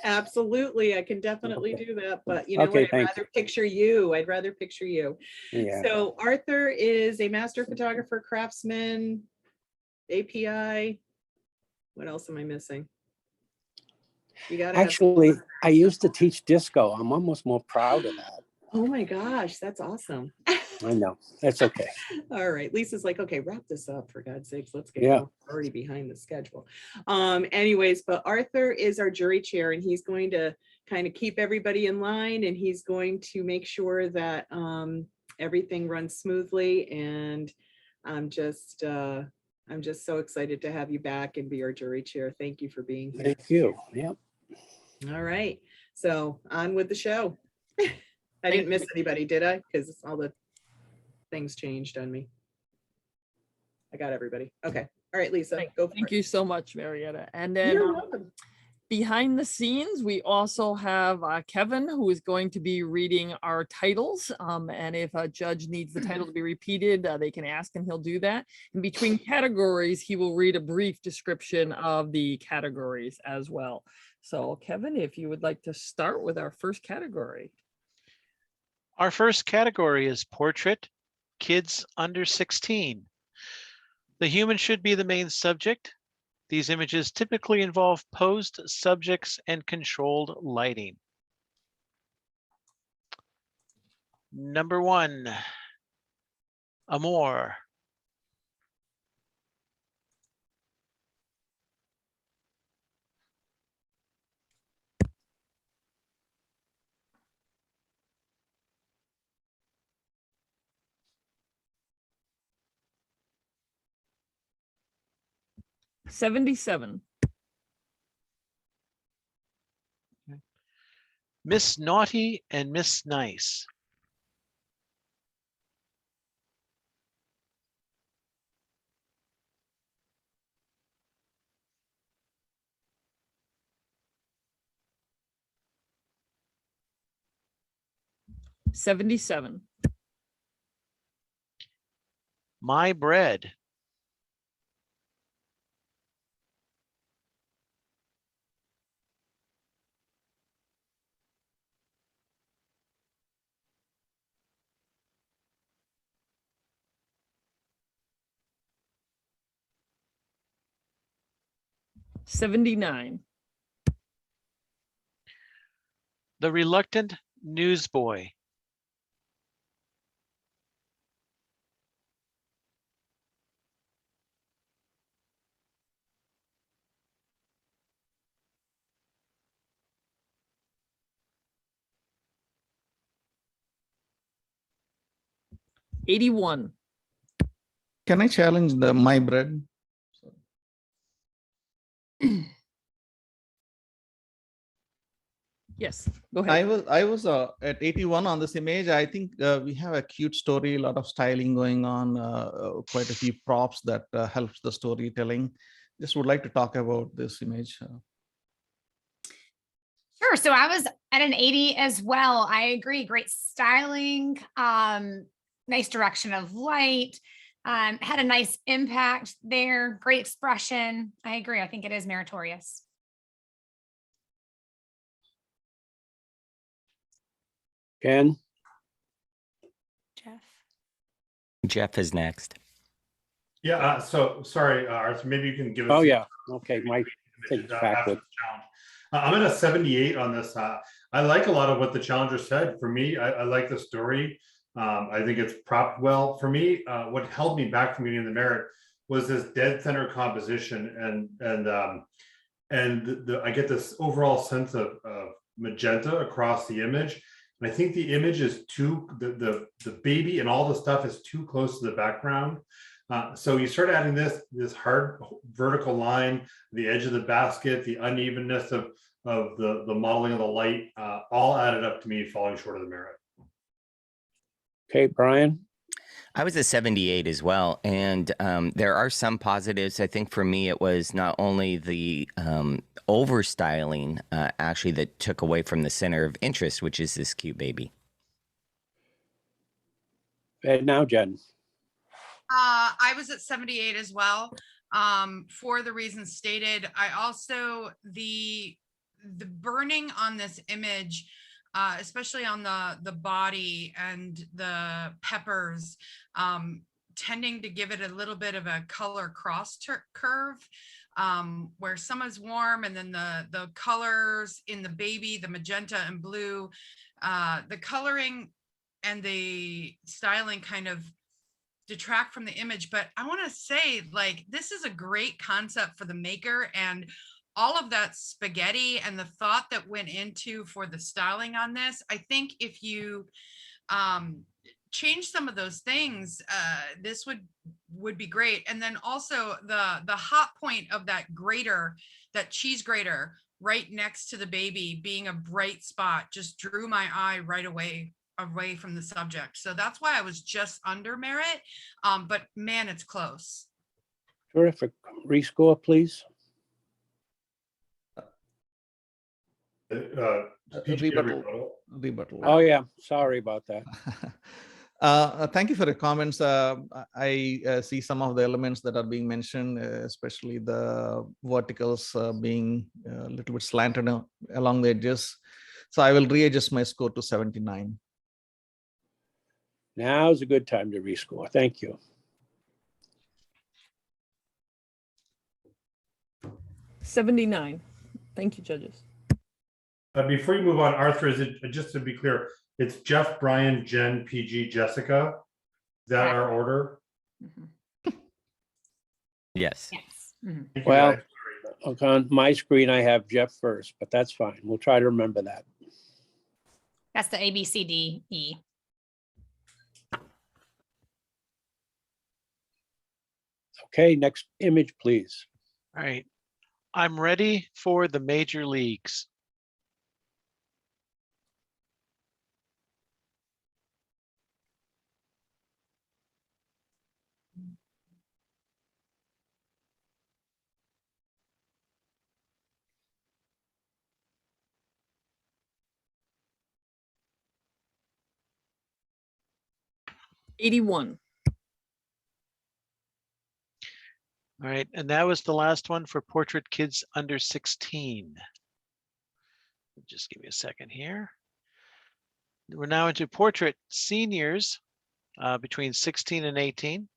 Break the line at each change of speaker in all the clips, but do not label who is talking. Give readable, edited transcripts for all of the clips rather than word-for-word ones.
Absolutely, I can definitely
Okay.
do that, but you know
Okay,
what, I'd
thank
rather picture you. I'd rather picture you.
Yeah.
So Arthur is a master photographer, craftsman, API. What else am I missing? You gotta have.
Actually, I used to teach disco. I'm almost more proud of that.
Oh my gosh, that's awesome.
I know. That's okay.
All right, Lisa's like, okay, wrap this up for God's sakes. Let's get
Yeah.
going. We're already behind the schedule. Anyways, but Arthur is our jury chair, and he's going to kind of keep everybody in line, and he's going to make sure that everything runs smoothly. And I'm just so excited to have you back and be our jury chair. Thank you for being here.
Thank you. Yep.
All right, so on with the show. I didn't miss anybody, did I? Because all the things changed on me. I got everybody. Okay. All right, Lisa, go for
Thank
it.
you so much, Marietta. And then
You're welcome.
behind the scenes, we also have Kevin, who is going to be reading our titles. And if a judge needs the title to be repeated, they can ask and he'll do that. In between categories, he will read a brief description of the categories as well. So Kevin, if you would like to start with our first category.
Our first category is portrait, kids under 16. The human should be the main subject. These images typically involve posed subjects and controlled lighting. Number 1, Amor.
$77.
Miss Naughty and Miss Nice.
$77.
My Bread.
$79.
The Reluctant Newsboy.
$81.
Can I challenge the My Bread?
Yes, go ahead.
I was at 81 on this image. I think we have a cute story, a lot of styling going on, quite a few props that helps the storytelling. Just would like to talk about this image.
Sure. So I was at an 80 as well. I agree. Great styling, nice direction of light, had a nice impact there. Great expression. I agree. I think it is meritorious.
Ken?
Jeff is next.
Yeah, so sorry, Arthur, maybe you can give us.
Oh, yeah. Okay, my thing's
after
backward.
the challenge. I'm at a 78 on this. I like a lot of what the challenger said. For me, I like the story. I think it's propped well. For me, what held me back from getting the merit was this dead center composition, and I get this overall sense of magenta across the image. And I think the image is the baby and all the stuff is too close to the background. So you start adding this hard vertical line, the edge of the basket, the unevenness of the modeling of the light, all added up to me falling short of the merit.
Okay, Brian?
I was a 78 as well. And there are some positives. I think for me, it was not only the over-styling actually that took away from the center of interest, which is this cute baby.
And now, Jen.
I was at 78 as well, for the reasons stated. I also, the the burning on this image, especially on the body and the peppers, tending to give it a little bit of a color curve, where some is warm and then the colors in the baby, the magenta and blue, the coloring and the styling kind of detract from the image. But I want to say, like, this is a great concept for the maker, and all of that spaghetti and the thought that went into for the styling on this. I think if you change some of those things, this would be great. And then also the hot point of that grater, that cheese grater right next to the baby being a bright spot, just drew my eye right away from the subject. So that's why I was just under merit. But man, it's close.
Terrific. Rescore, please.
Rebuttal.
Oh, yeah. Sorry about that.
Thank you for the comments. I see some of the elements that are being mentioned, especially the verticals being a little bit slanted along the edges. So I will readjust my score to 79.
Now's a good time to rescore. Thank you.
79. Thank you, judges.
Before you move on, Arthur, is it, just to be clear, it's Jeff, Brian, Jen, PG, Jessica? Is that our order?
Yes.
Yes. Mhm.
Thank you,
Well,
guys.
okay, on my screen, I have Jeff first, but that's fine. We'll try to remember that.
That's the A, B, C, D, E.
Okay, next image, please.
All right. I'm ready for the major leagues.
'81.
All right, and that was the last one for portrait kids under 16. Just give me a second here. We're now into portrait seniors between 16 and 18.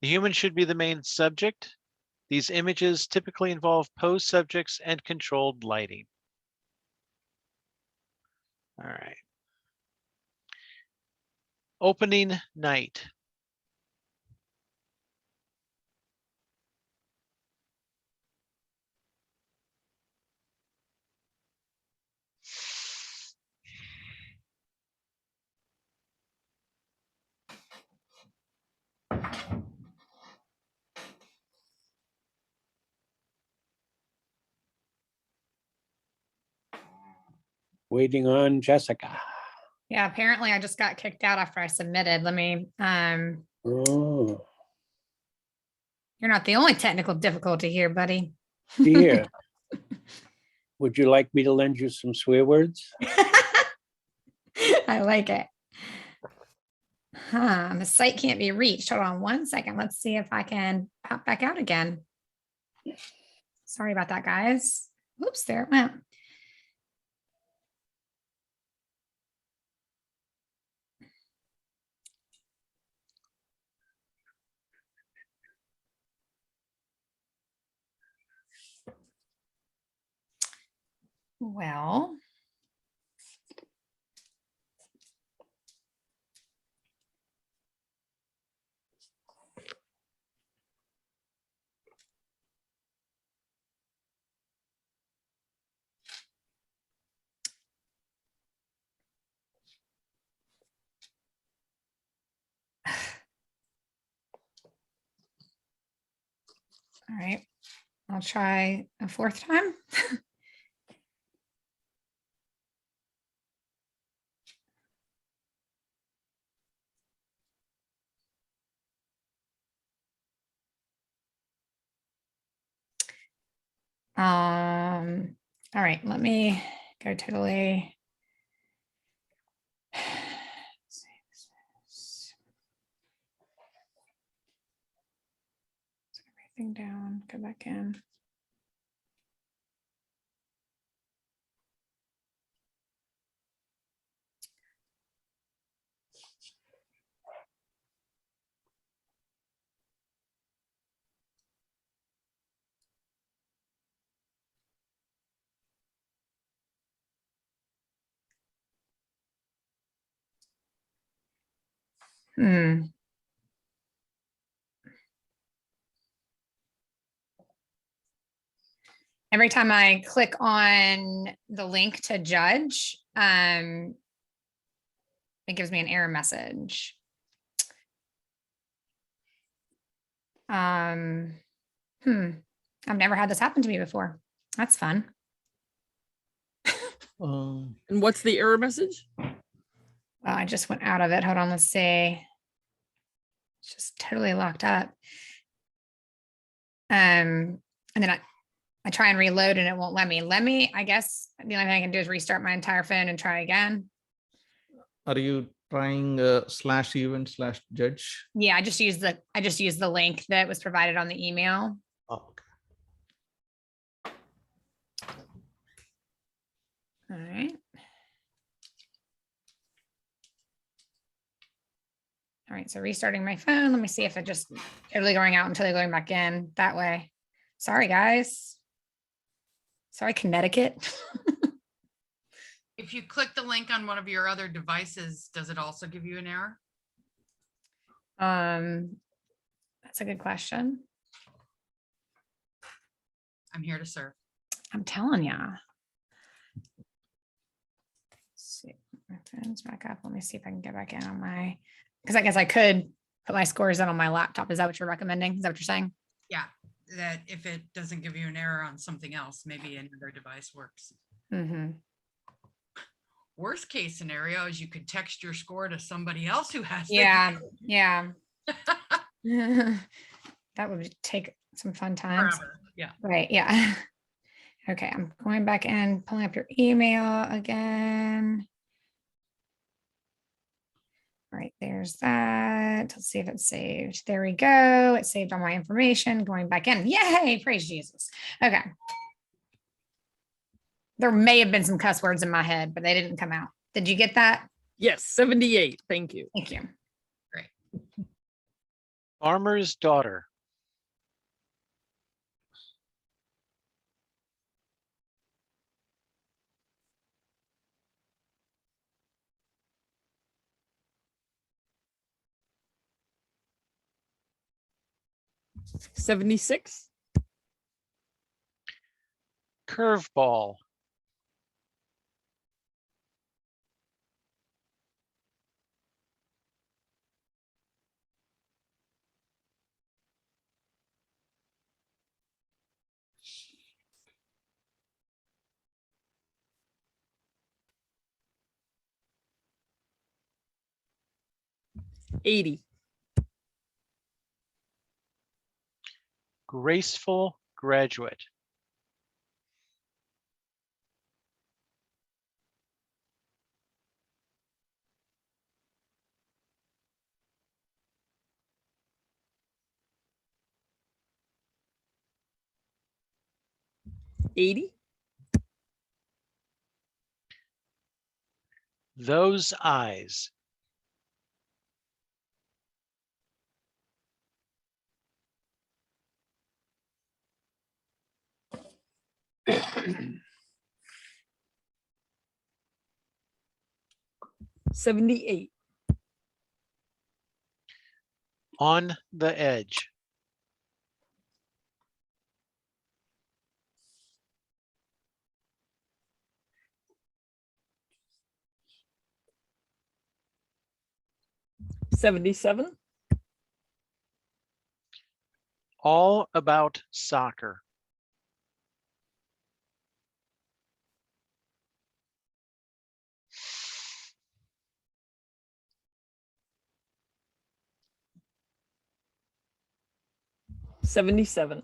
The human should be the main subject. These images typically involve posed subjects and controlled lighting. All right. Opening night.
Waiting on Jessica.
Yeah, apparently I just got kicked out after I submitted. Let me,
Oh,
you're not the only technical difficulty here, buddy.
dear. Would you like me to lend you some swear words?
I like it. The site can't be reached. Hold on one second. Let's see if I can pop back out again. Sorry about that, guys. Oops, there it went. Well, all right, I'll try a fourth time. All right, let me go totally. Everything down, go back in. Hmm. Every time I click on the link to judge, it gives me an error message. I've never had this happen to me before. That's fun.
Um,
And what's the error message?
Well, I just went out of it. Hold on, let's see. It's just totally locked up. And then I try and reload and it won't let me. I guess the only thing I can do is restart my entire phone and try again.
Are you trying /event/judge?
Yeah, I just used the link that was provided on the email.
Oh, okay.
All right. All right, so restarting my phone. Let me see if it just totally going out until they're going back in that way. Sorry, guys. Sorry, Connecticut.
If you click the link on one of your other devices, does it also give you an error?
That's a good question.
I'm here to serve.
I'm telling ya. See, my phone's back up. Let me see if I can get back in on my, because I guess I could put my scores in on my laptop. Is that what you're recommending? Is that what you're saying?
Yeah, that if it doesn't give you an error on something else, maybe another device works.
Mm-hmm.
Worst case scenario is you could text your score to somebody else who has. the-
Yeah, yeah. That would take some fun times.
Forever. Yeah.
Right, yeah. Okay, I'm going back in, pulling up your email again. All right, there's that. Let's see if it's saved. There we go. It saved all my information. Going back in. Yay, praise Jesus. Okay. There may have been some cuss words in my head, but they didn't come out. Did you get that?
Yes, 78. Thank you.
Thank you.
Farmer's daughter.
$76.
Curveball.
$80.
Graceful graduate.
$80.
Those eyes.
$78.
On the edge.
$77.
All about soccer.
$77.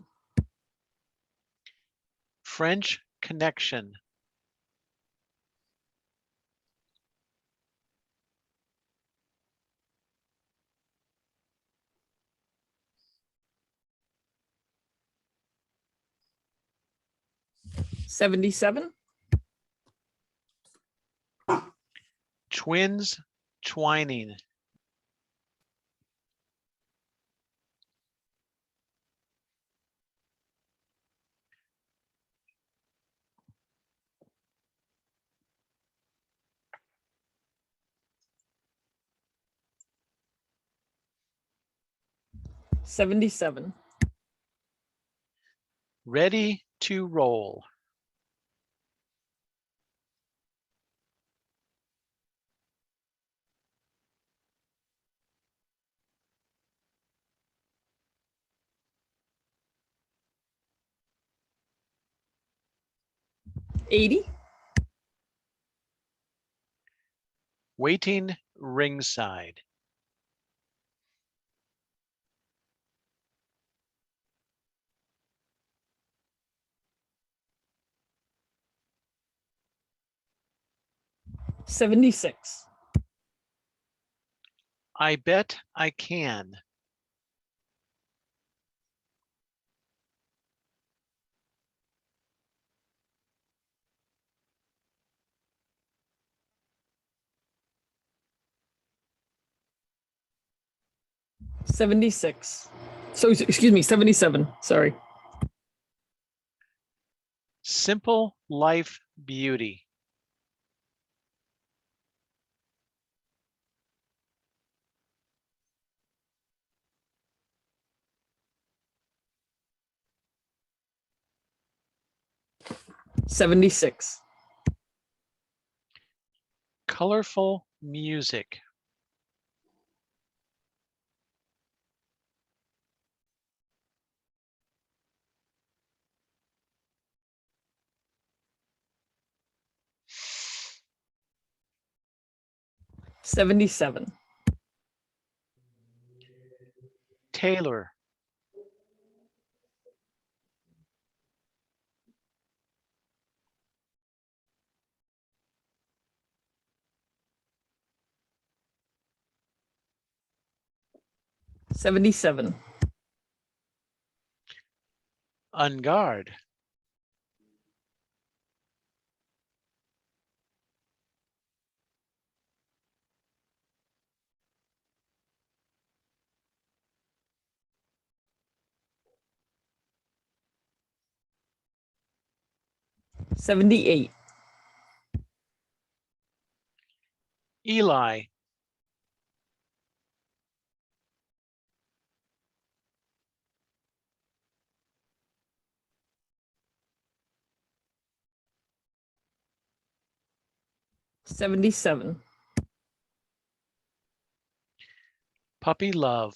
French Connection.
$77.
Twins twining.
77.
Ready to roll.
$80.
Waiting ringside.
$76.
I bet I can.
$76. So excuse me, 77. Sorry.
Simple life beauty.
$76.
Colorful music.
$77.
Taylor.
$77.
On guard.
$78.
Eli.
$77.
Puppy love.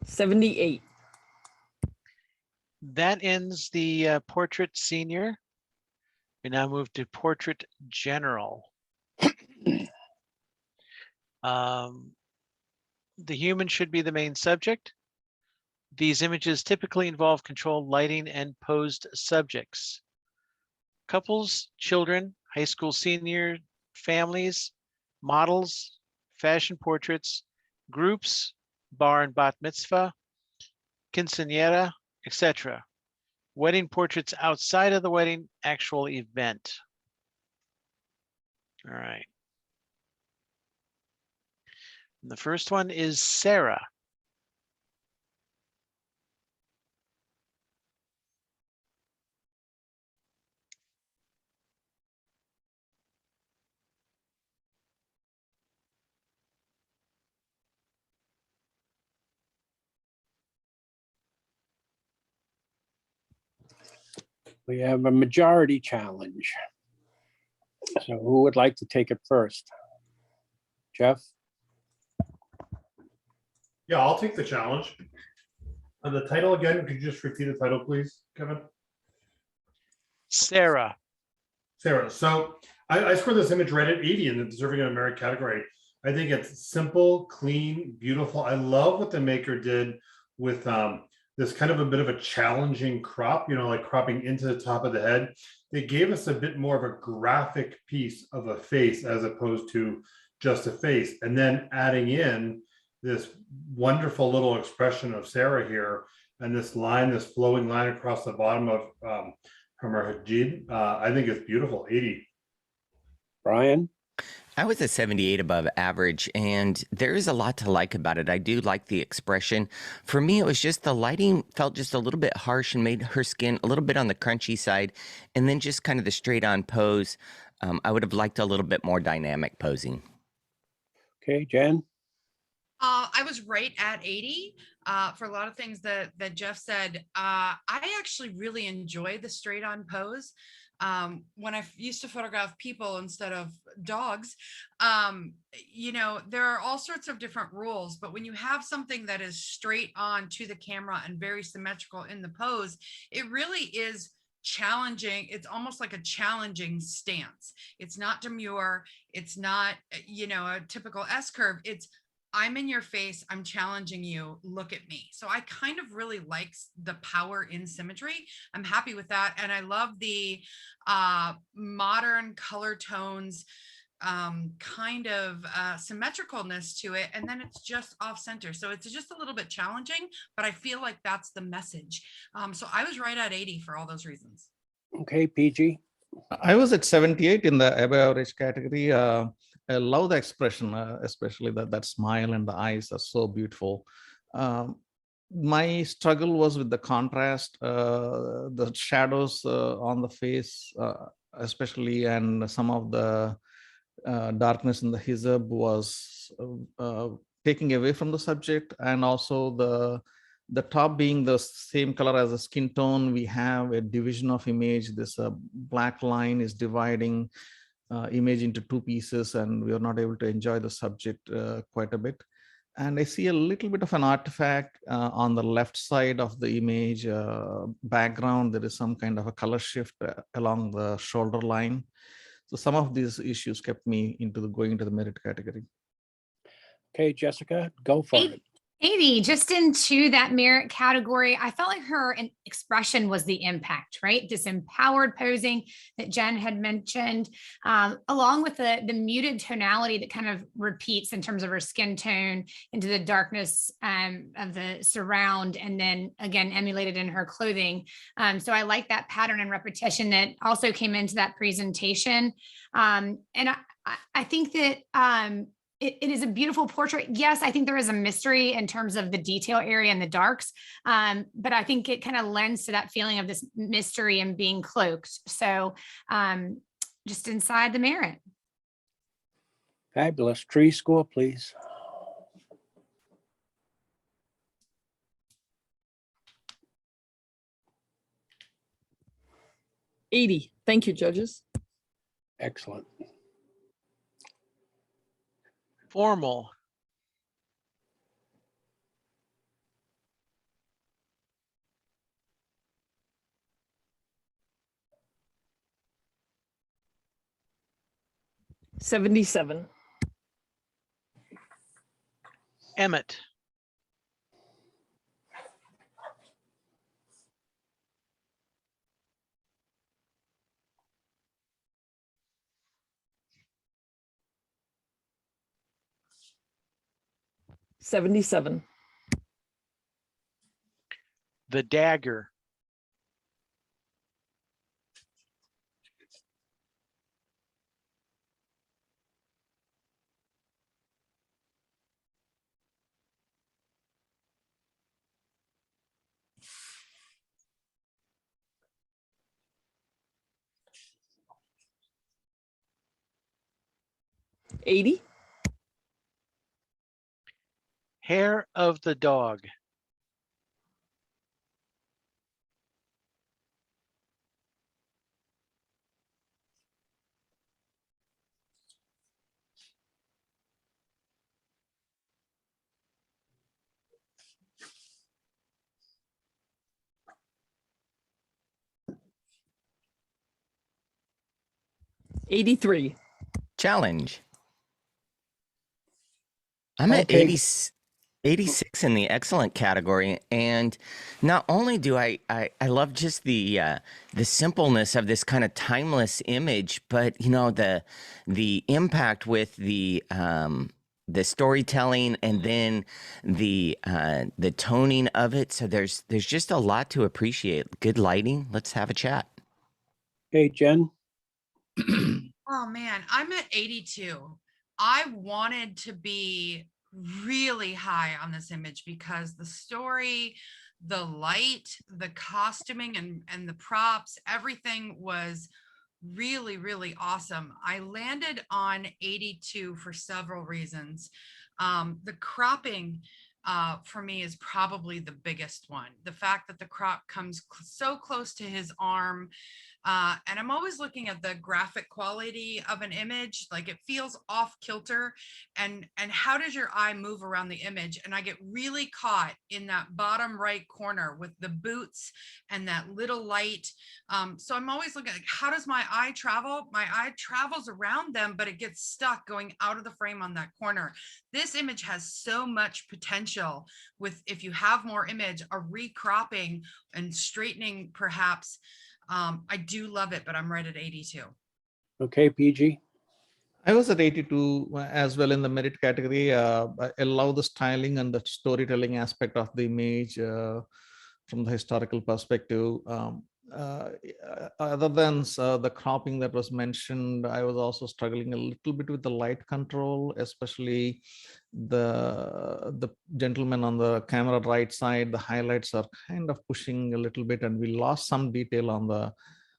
$78.
That ends the portrait senior. We now move to portrait general. The human should be the main subject. These images typically involve controlled lighting and posed subjects. Couples, children, high school senior, families, models, fashion portraits, groups, bar and bat mitzvah, quinceañera, etc. Wedding portraits outside of the wedding actual event. All right. And the first one is Sarah.
We have a majority challenge. So who would like to take it first? Jeff?
Yeah, I'll take the challenge. The title again, could you just repeat the title, please, Kevin?
Sarah.
Sarah. So I scored this image right at 80 in the deserving of a merit category. I think it's simple, clean, beautiful. I love what the maker did with this kind of a bit of a challenging crop, you know, like cropping into the top of the head. They gave us a bit more of a graphic piece of a face as opposed to just a face. And then adding in this wonderful little expression of Sarah here and this line, this flowing line across the bottom of from her hijab. I think it's beautiful. 80.
Brian?
I was a 78 above average, and there is a lot to like about it. I do like the expression. For me, it was just the lighting felt just a little bit harsh and made her skin a little bit on the crunchy side. And then just kind of the straight on pose. I would have liked a little bit more dynamic posing.
Okay, Jen?
I was right at 80 for a lot of things that Jeff said. I actually really enjoy the straight on pose. When I used to photograph people instead of dogs, you know, there are all sorts of different rules, but when you have something that is straight on to the camera and very symmetrical in the pose, it really is challenging. It's almost like a challenging stance. It's not demure. It's not, you know, a typical S curve. It's I'm in your face, I'm challenging you, look at me. So I kind of really like the power in symmetry. I'm happy with that. And I love the modern color tones, kind of symmetricalness to it. And then it's just off center. So it's just a little bit challenging, but I feel like that's the message. So I was right at 80 for all those reasons.
Okay, PG?
I was at 78 in the above average category. I love the expression, especially that smile and the eyes are so beautiful. My struggle was with the contrast, the shadows on the face, especially, and some of the darkness in the hijab was taking away from the subject, and also the top being the same color as the skin tone. We have a division of image. This black line is dividing image into two pieces, and we are not able to enjoy the subject quite a bit. And I see a little bit of an artifact on the left side of the image background. There is some kind of a color shift along the shoulder line. So some of these issues kept me going into the merit category.
Okay, Jessica, go for it.
80, just into that merit category. I felt like her expression was the impact, right? This empowered posing that Jen had mentioned, along with the muted tonality that kind of repeats in terms of her skin tone into the darkness of the surround, and then again, emulated in her clothing. So I like that pattern and repetition that also came into that presentation. And I think that it is a beautiful portrait. Yes, I think there is a mystery in terms of the detail area and the darks, but I think it kind of lends to that feeling of this mystery and being cloaked. So just inside the merit.
Fabulous. Tree score, please.
$80. Thank you, judges.
Excellent.
Formal.
$77.
Emmett.
$77.
The Dagger.
$80.
Hair of the Dog.
$83.
Challenge. I'm at
Okay.
86 in the excellent category, and not only do I love just the simpleness of this kind of timeless image, but you know the impact with the storytelling and then the toning of it. So there's just a lot to appreciate. Good lighting. Let's have a chat.
Okay, Jen?
Oh man, I'm at 82. I wanted to be really high on this image because the story, the light, the costuming and the props, everything was really, really awesome. I landed on 82 for several reasons. The cropping for me is probably the biggest one. The fact that the crop comes so close to his arm. And I'm always looking at the graphic quality of an image, like it feels off kilter, and how does your eye move around the image? And I get really caught in that bottom right corner with the boots and that little light. So I'm always looking at, like, how does my eye travel? My eye travels around them, but it gets stuck going out of the frame on that corner. This image has so much potential with, if you have more image, a recropping and straightening perhaps. I do love it, but I'm right at 82.
Okay, PG.
I was at 82 as well in the merit category. I love the styling and the storytelling aspect of the image from the historical perspective. Other than the cropping that was mentioned, I was also struggling a little bit with the light control, especially the gentleman on the camera right side. The highlights are kind of pushing a little bit, and we lost some detail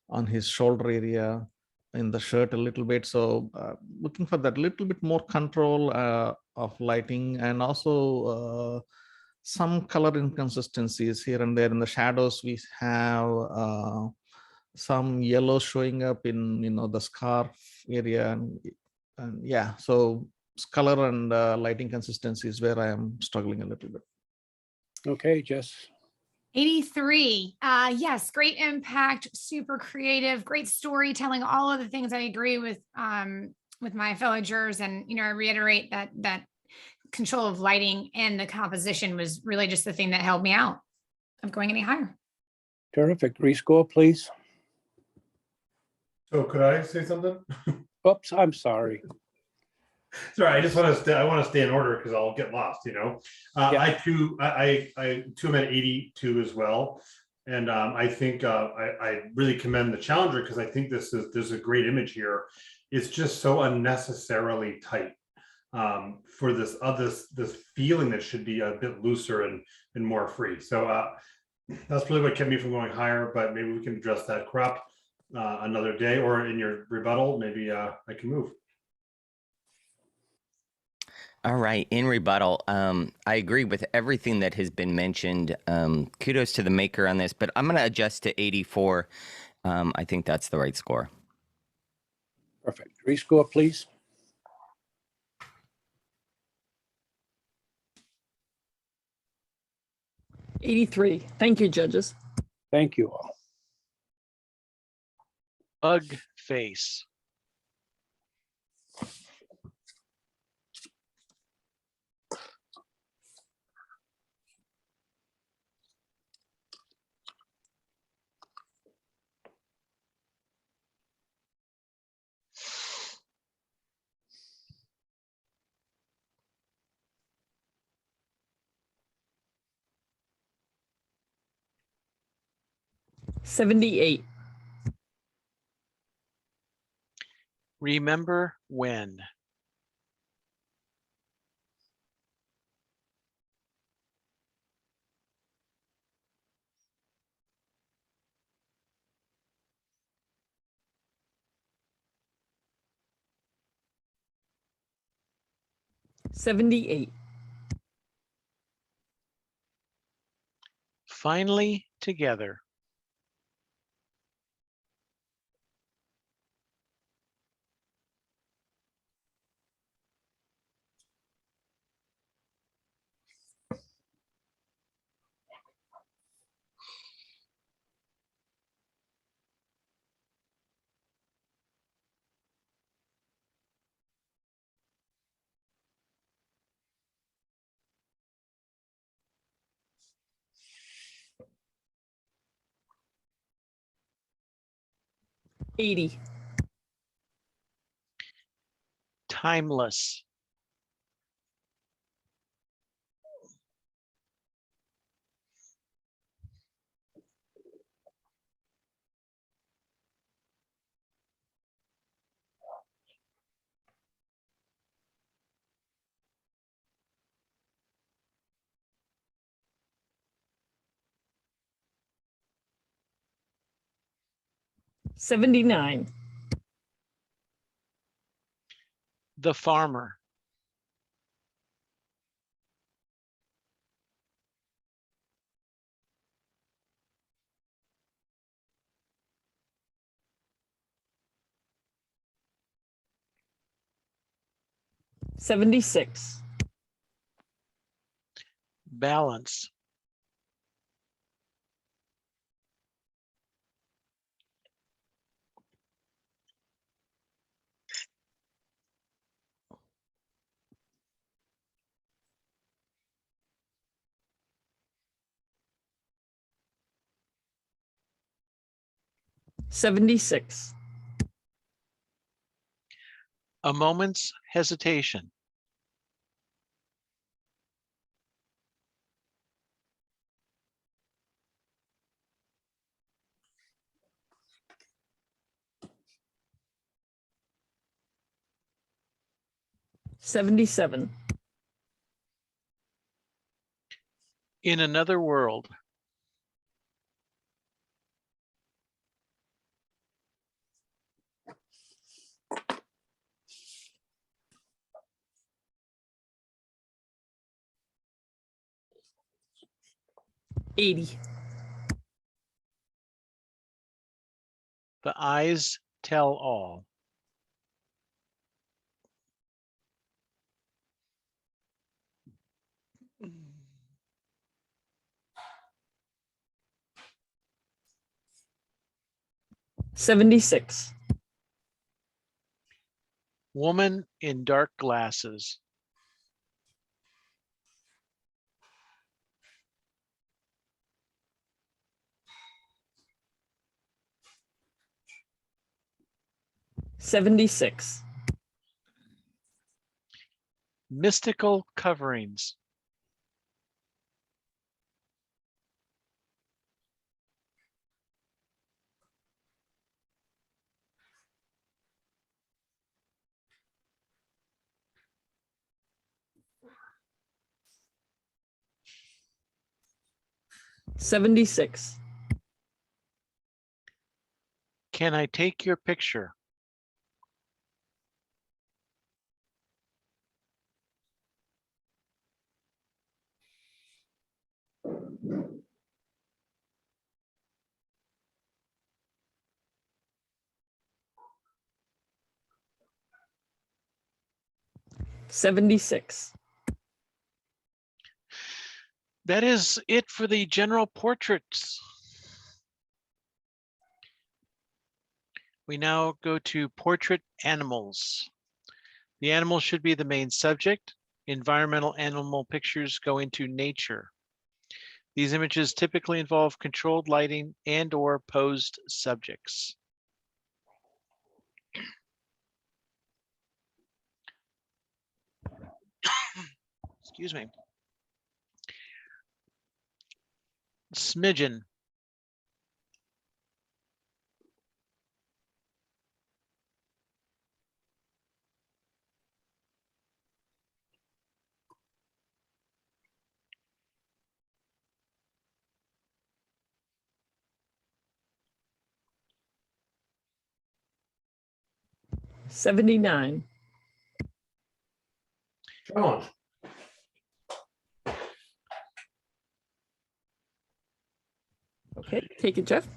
on his shoulder area in the shirt a little bit. So looking for that little bit more control of lighting, and also some color inconsistencies here and there. In the shadows, we have some yellow showing up in the scarf area, and yeah, so color and lighting consistency is where I am struggling a little bit.
Okay, Jess.
83. Yes, great impact, super creative, great storytelling, all of the things I agree with my fellow jurors. And, I reiterate that control of lighting and the composition was really just the thing that held me out of going any higher.
Terrific. Rescore, please.
So could I say something?
Oops, I'm sorry.
Sorry, I just want to stay. I want to stay in order because I'll get lost.
Yeah.
I too am at 82 as well, and I think I really commend the challenger because I think there's a great image here. It's just so unnecessarily tight for this feeling that should be a bit looser and more free. So that's really what kept me from going higher. But maybe we can address that crop another day, or in your rebuttal, maybe I can move.
All right. In rebuttal, I agree with everything that has been mentioned. Kudos to the maker on this, but I'm going to adjust to 84. I think that's the right score.
Perfect. Rescore, please.
'83. Thank you, judges.
Thank you all.
Bug face.
'78.
Remember when.
'78.
Finally together.
'80.
Timeless.
79.
The farmer.
76.
Balance.
76.
A moment's hesitation.
77.
In another world.
80.
The eyes tell all.
76.
Woman in dark glasses.
76.
Mystical coverings.
76.
Can I take your picture?
76.
That is it for the general portraits. We now go to portrait animals. The animal should be the main subject. Environmental animal pictures go into nature. These images typically involve controlled lighting and/or posed subjects. Excuse me. Smidgen.
$79.
Challenge.
Okay, take it, Jeff.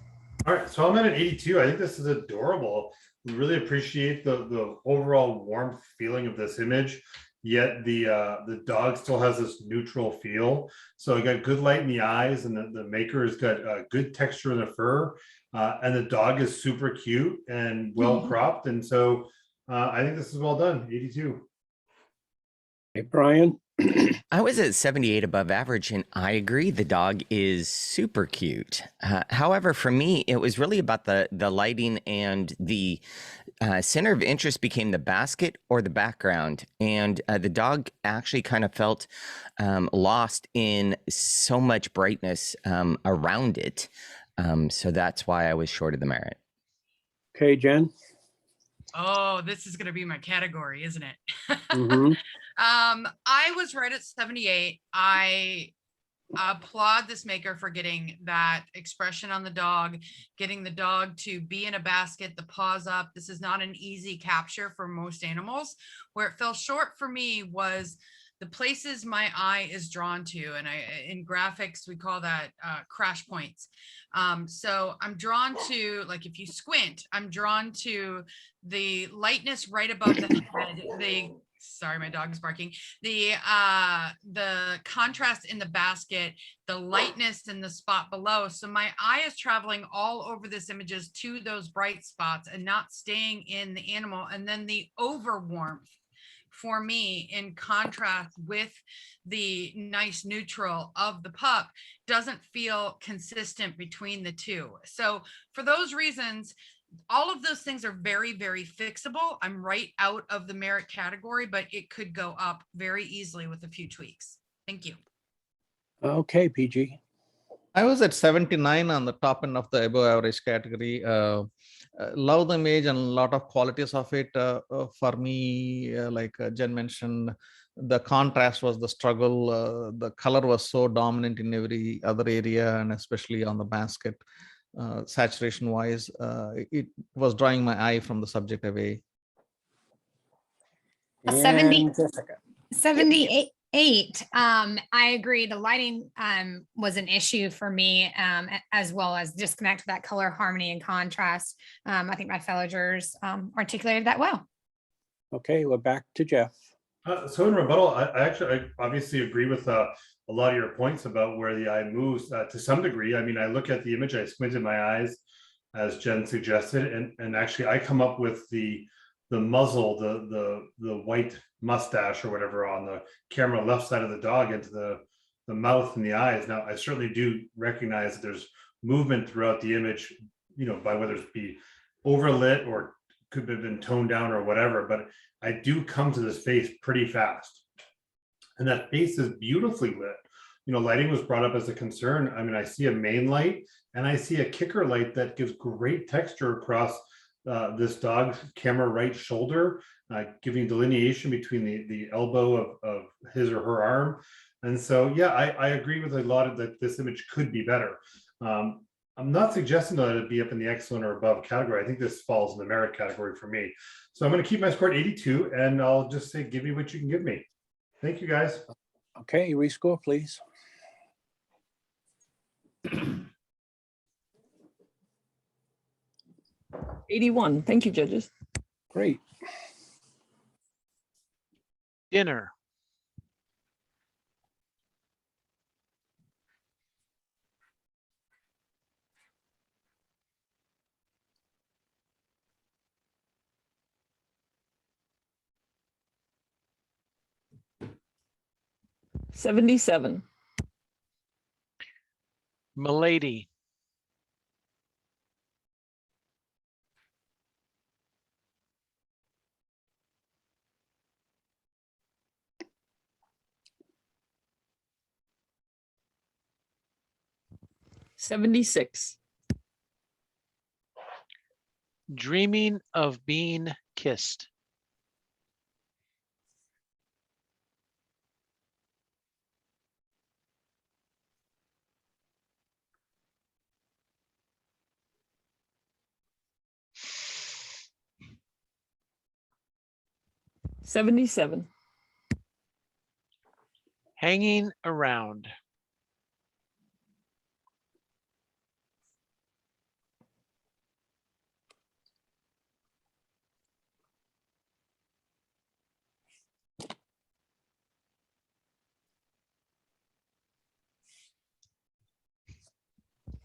All right, so I'm at an 82. I think this is adorable. We really appreciate the overall warm feeling of this image. Yet the dog still has this neutral feel. So I got good light in the eyes, and the maker has got good texture in the fur, and the dog is super cute and well cropped. And so I think this is well done. 82.
Hey, Brian?
I was at 78 above average, and I agree the dog is super cute. However, for me, it was really about the lighting, and the center of interest became the basket or the background. And the dog actually kind of felt lost in so much brightness around it. So that's why I was short of the merit.
Okay, Jen?
Oh, this is going to be my category, isn't it?
Mm-hmm.
I was right at 78. I applaud this maker for getting that expression on the dog, getting the dog to be in a basket, the paws up. This is not an easy capture for most animals. Where it fell short for me was the places my eye is drawn to, and in graphics we call that crash points. So I'm drawn to, like, if you squint, I'm drawn to the lightness right above the head, sorry, my dog is barking, the contrast in the basket, the lightness in the spot below. So my eye is traveling all over this images to those bright spots and not staying in the animal. And then the over warmth for me, in contrast with the nice neutral of the pup, doesn't feel consistent between the two. So for those reasons, all of those things are very, very fixable. I'm right out of the merit category, but it could go up very easily with a few tweaks. Thank you.
Okay, PG.
I was at 79 on the top end of the above average category. Love the image and a lot of qualities of it. For me, like Jen mentioned, the contrast was the struggle. The color was so dominant in every other area, and especially on the basket. Saturation wise, it was drawing my eye from the subject away.
A 70
And Jessica.
78. I agree. The lighting was an issue for me, as well as disconnect that color harmony and contrast. I think my fellow jurors articulated that well.
Okay, we're back to Jeff.
So in rebuttal, I obviously agree with a lot of your points about where the eye moves to some degree. I mean, I look at the image, I squint in my eyes, as Jen suggested, and actually I come up with the muzzle, the white mustache or whatever on the camera left side of the dog into the mouth and the eyes. Now, I certainly do recognize that there's movement throughout the image, you know, by whether it be overlit or could have been toned down or whatever, but I do come to this face pretty fast. And that face is beautifully lit. You know, lighting was brought up as a concern. I mean, I see a main light and I see a kicker light that gives great texture across this dog's camera right shoulder, giving delineation between the elbow of his or her arm. And so, yeah, I agree with a lot of that. This image could be better. I'm not suggesting that it'd be up in the excellent or above category. I think this falls in the merit category for me. So I'm going to keep my score at 82, and I'll just say, give me what you can give me. Thank you, guys.
Okay, rescore, please.
'81. Thank you, judges.
Great.
Dinner.
'77.
Milady.
'76.
Dreaming of being kissed.
'77.
Hanging around.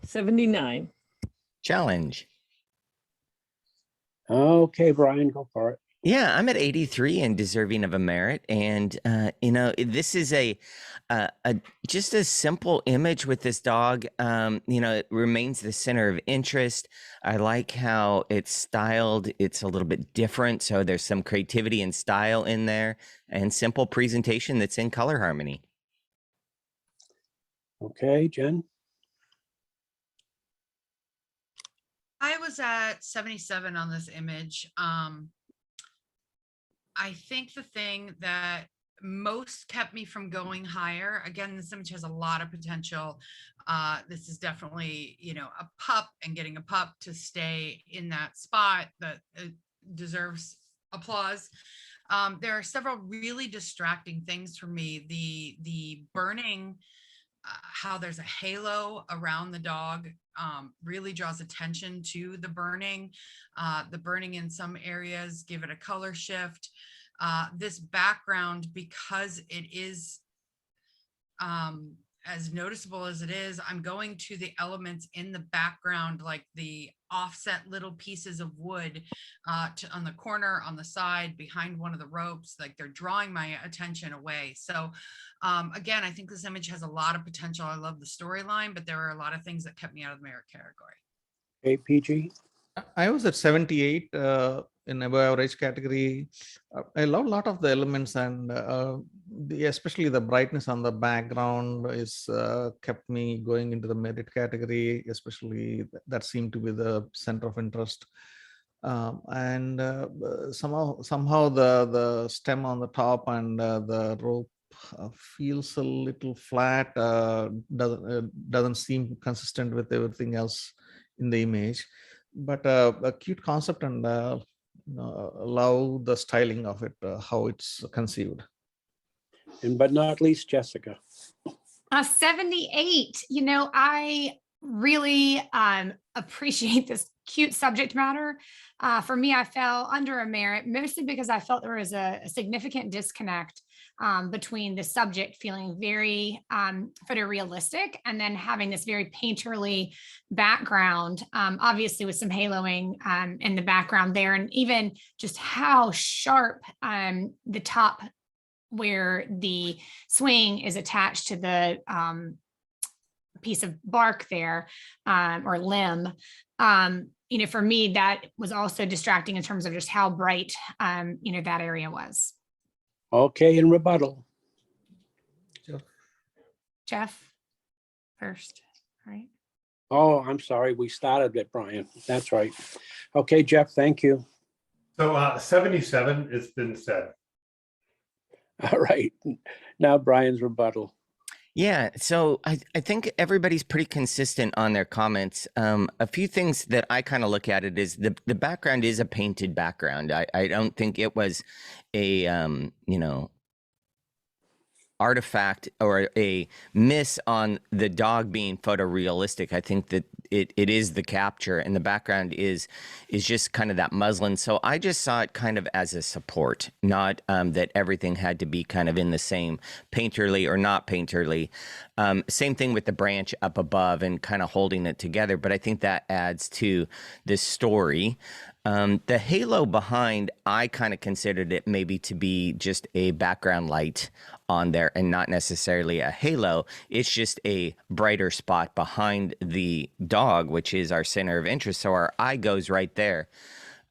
'79.
Challenge.
Okay, Brian, go for it.
Yeah, I'm at 83 and deserving of a merit. And, this is a just a simple image with this dog. It remains the center of interest. I like how it's styled. It's a little bit different. So there's some creativity and style in there and simple presentation that's in color harmony.
Okay, Jen.
I was at 77 on this image. I think the thing that most kept me from going higher. Again, this image has a lot of potential. This is definitely, you know, a pup, and getting a pup to stay in that spot that deserves applause. There are several really distracting things for me. The burning, how there's a halo around the dog, really draws attention to the burning. The burning in some areas give it a color shift. This background, because it is as noticeable as it is, I'm going to the elements in the background, like the offset little pieces of wood on the corner, on the side, behind one of the ropes, like they're drawing my attention away. So again, I think this image has a lot of potential. I love the storyline, but there are a lot of things that kept me out of the merit category.
Okay, PG.
I was at 78 in above average category. I love a lot of the elements, and especially the brightness on the background is kept me going into the merit category, especially that seemed to be the center of interest. And somehow the stem on the top and the rope feels a little flat, doesn't seem consistent with everything else in the image. But a cute concept, and love the styling of it, how it's conceived.
And but not least, Jessica.
78. You know, I really appreciate this cute subject matter. For me, I fell under a merit, mostly because I felt there was a significant disconnect between the subject feeling very photorealistic and then having this very painterly background, obviously with some haloing in the background there, and even just how sharp the top where the swing is attached to the piece of bark there, or limb. You know, for me, that was also distracting in terms of just how bright, you know, that area was.
Okay, in rebuttal.
Jeff first, right?
Oh, I'm sorry. We started it, Brian. That's right. Okay, Jeff, thank you.
So 77, it's been said.
All right. Now Brian's rebuttal.
Yeah, so I think everybody's pretty consistent on their comments. A few things that I kind of look at it is the background is a painted background. I don't think it was a, you know, artifact or a miss on the dog being photorealistic. I think that it is the capture, and the background is just kind of that muslin. So I just saw it kind of as a support, not that everything had to be kind of in the same painterly or not painterly. Same thing with the branch up above and kind of holding it together. But I think that adds to this story. The halo behind, I kind of considered it maybe to be just a background light on there and not necessarily a halo. It's just a brighter spot behind the dog, which is our center of interest. So our eye goes right there.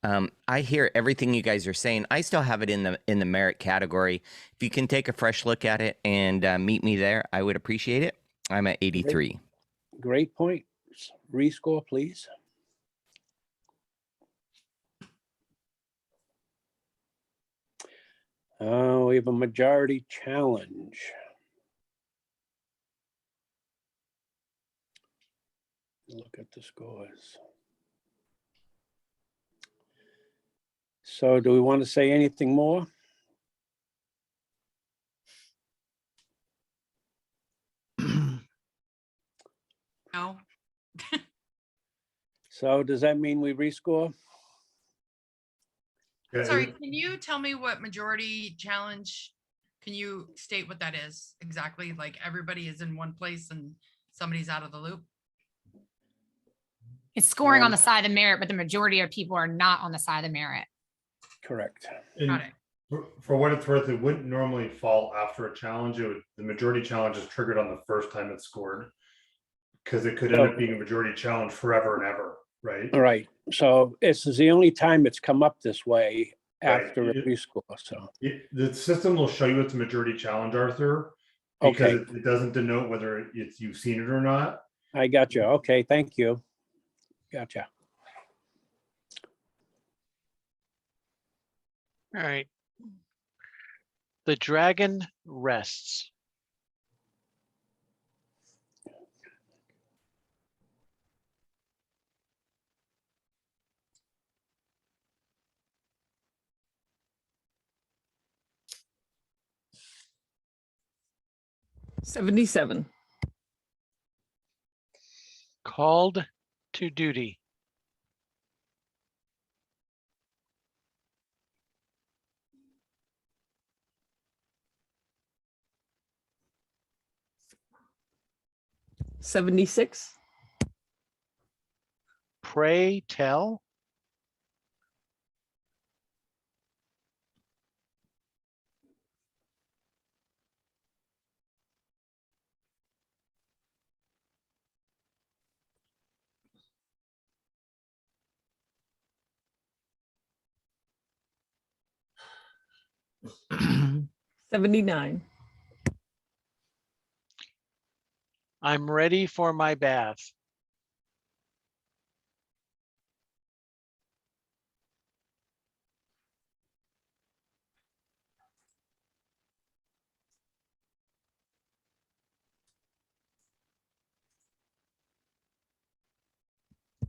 I hear everything you guys are saying. I still have it in the merit category. If you can take a fresh look at it and meet me there, I would appreciate it. I'm at 83.
Great point. Rescore, please. We have a majority challenge. Look at the scores. So do we want to say anything more?
No.
So does that mean we rescore?
Yeah,
Sorry, can you tell me what majority challenge, can you state what that is exactly? Like everybody is in one place and somebody's out of the loop?
It's scoring on the side of merit, but the majority of people are not on the side of merit.
Correct.
And
Got it.
for what it's worth, it wouldn't normally fall after a challenge. The majority challenge is triggered on the first time it's scored, because it could end up being a majority challenge forever and ever, right?
All right. So this is the only time it's come up this way
Right.
after a rescore. So
The system will show you it's a majority challenge, Arthur, because
okay,
it doesn't denote whether you've seen it or not.
I got you. Okay, thank you. Gotcha.
All right. The dragon rests.
'77.
Called to duty.
'76.
Pray tell.
'79.
I'm ready for my bath.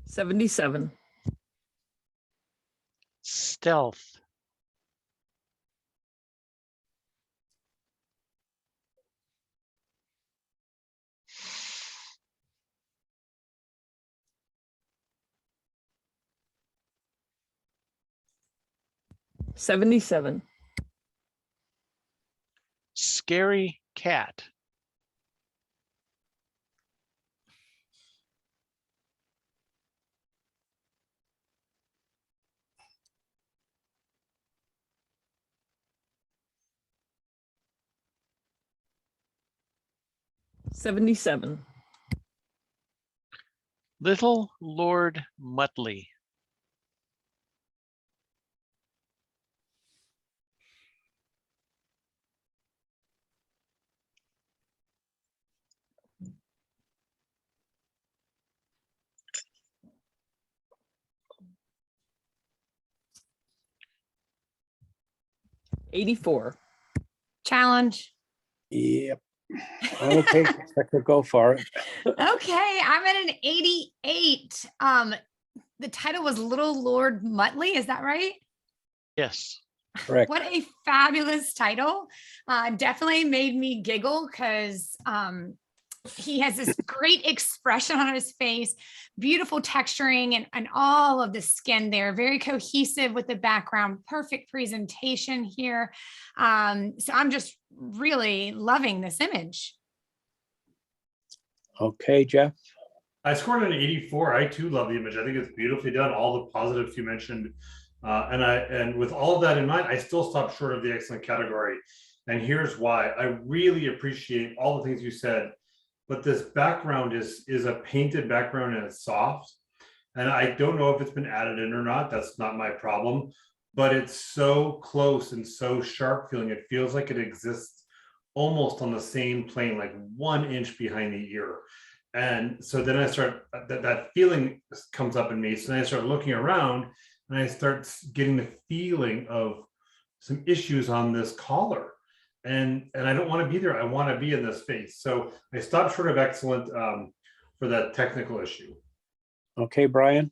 '77.
Stealth.
'77.
Scary cat.
'77.
Little Lord Muttley.
'84.
Challenge.
Yep. Okay, Rebecca, go for it.
Okay, I'm at an 88. The title was Little Lord Muttley. Is that right?
Yes.
Correct.
What a fabulous title. Definitely made me giggle because he has this great expression on his face, beautiful texturing and all of the skin there, very cohesive with the background, perfect presentation here. So I'm just really loving this image.
Okay, Jeff.
I scored an 84. I too love the image. I think it's beautifully done. All the positives you mentioned, and with all of that in mind, I still stop short of the excellent category. And here's why. I really appreciate all the things you said, but this background is a painted background and it's soft. And I don't know if it's been added in or not. That's not my problem. But it's so close and so sharp feeling. It feels like it exists almost on the same plane, like 1 inch behind the ear. And so then I start, that feeling comes up in me. So then I start looking around and I start getting the feeling of some issues on this collar. And I don't want to be there. I want to be in this space. So I stopped short of excellent for that technical issue.
Okay, Brian.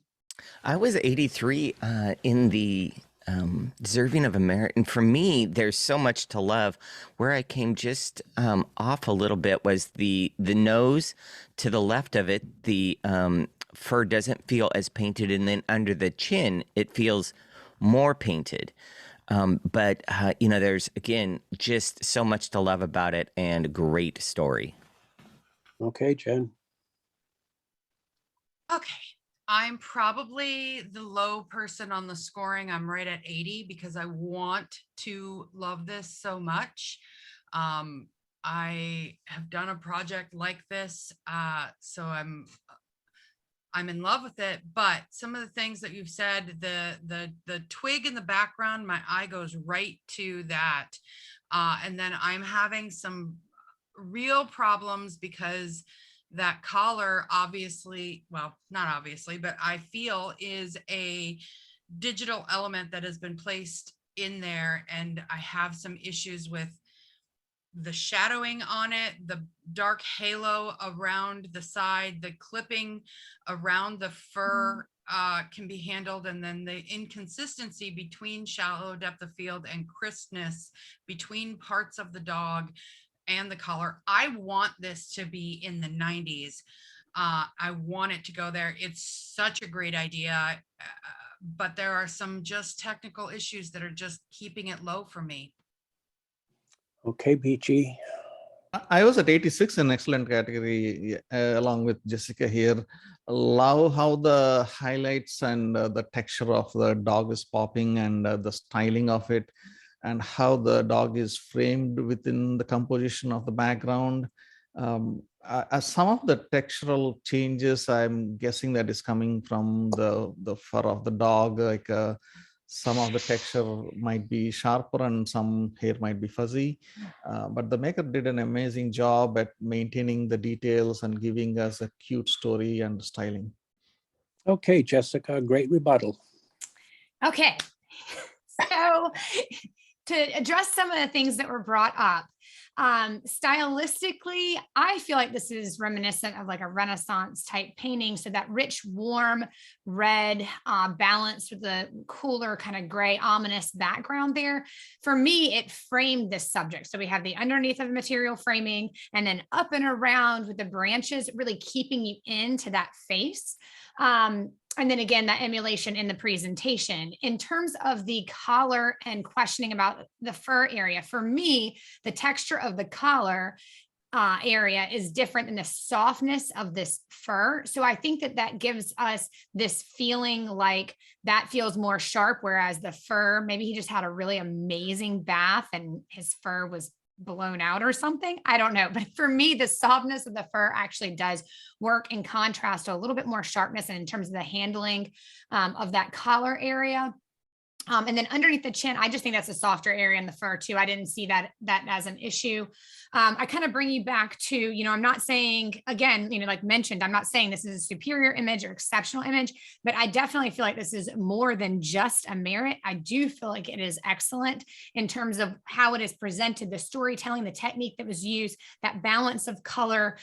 I was 83 in the deserving of a merit. And for me, there's so much to love. Where I came just off a little bit was the nose to the left of it. The fur doesn't feel as painted. And then under the chin, it feels more painted. But there's, again, just so much to love about it and a great story.
Okay, Jen.
Okay, I'm probably the low person on the scoring. I'm right at 80 because I want to love this so much. I have done a project like this, so I'm in love with it. But some of the things that you've said, the twig in the background, my eye goes right to that, and then I'm having some real problems because that collar obviously, well, not obviously, but I feel is a digital element that has been placed in there, and I have some issues with the shadowing on it, the dark halo around the side, the clipping around the fur can be handled, and then the inconsistency between shallow depth of field and crispness between parts of the dog and the collar. I want this to be in the 90s. I want it to go there. It's such a great idea, but there are some just technical issues that are just keeping it low for me.
Okay, Peachy.
I was at 86 in excellent category, along with Jessica here. Love how the highlights and the texture of the dog is popping, and the styling of it, and how the dog is framed within the composition of the background. Some of the textural changes, I'm guessing that is coming from the fur of the dog, like some of the texture might be sharper and some hair might be fuzzy, but the maker did an amazing job at maintaining the details and giving us a cute story and styling.
Okay, Jessica, great rebuttal.
Okay, so to address some of the things that were brought up, stylistically, I feel like this is reminiscent of like a Renaissance type painting. So that rich, warm red balanced with the cooler kind of gray, ominous background there. For me, it framed this subject. So we have the underneath of the material framing, and then up and around with the branches, really keeping you into that face. And then again, that emulation in the presentation. In terms of the collar and questioning about the fur area, for me, the texture of the collar area is different than the softness of this fur. So I think that that gives us this feeling like that feels more sharp, whereas the fur, maybe he just had a really amazing bath and his fur was blown out or something. I don't know. But for me, the softness of the fur actually does work in contrast to a little bit more sharpness. And in terms of the handling of that collar area. And then underneath the chin, I just think that's a softer area in the fur too. I didn't see that as an issue. I kind of bring you back to, you know, I'm not saying, again, you know, like mentioned, I'm not saying this is a superior image or exceptional image, but I definitely feel like this is more than just a merit. I do feel like it is excellent in terms of how it is presented, the storytelling, the technique that was used, that balance of color.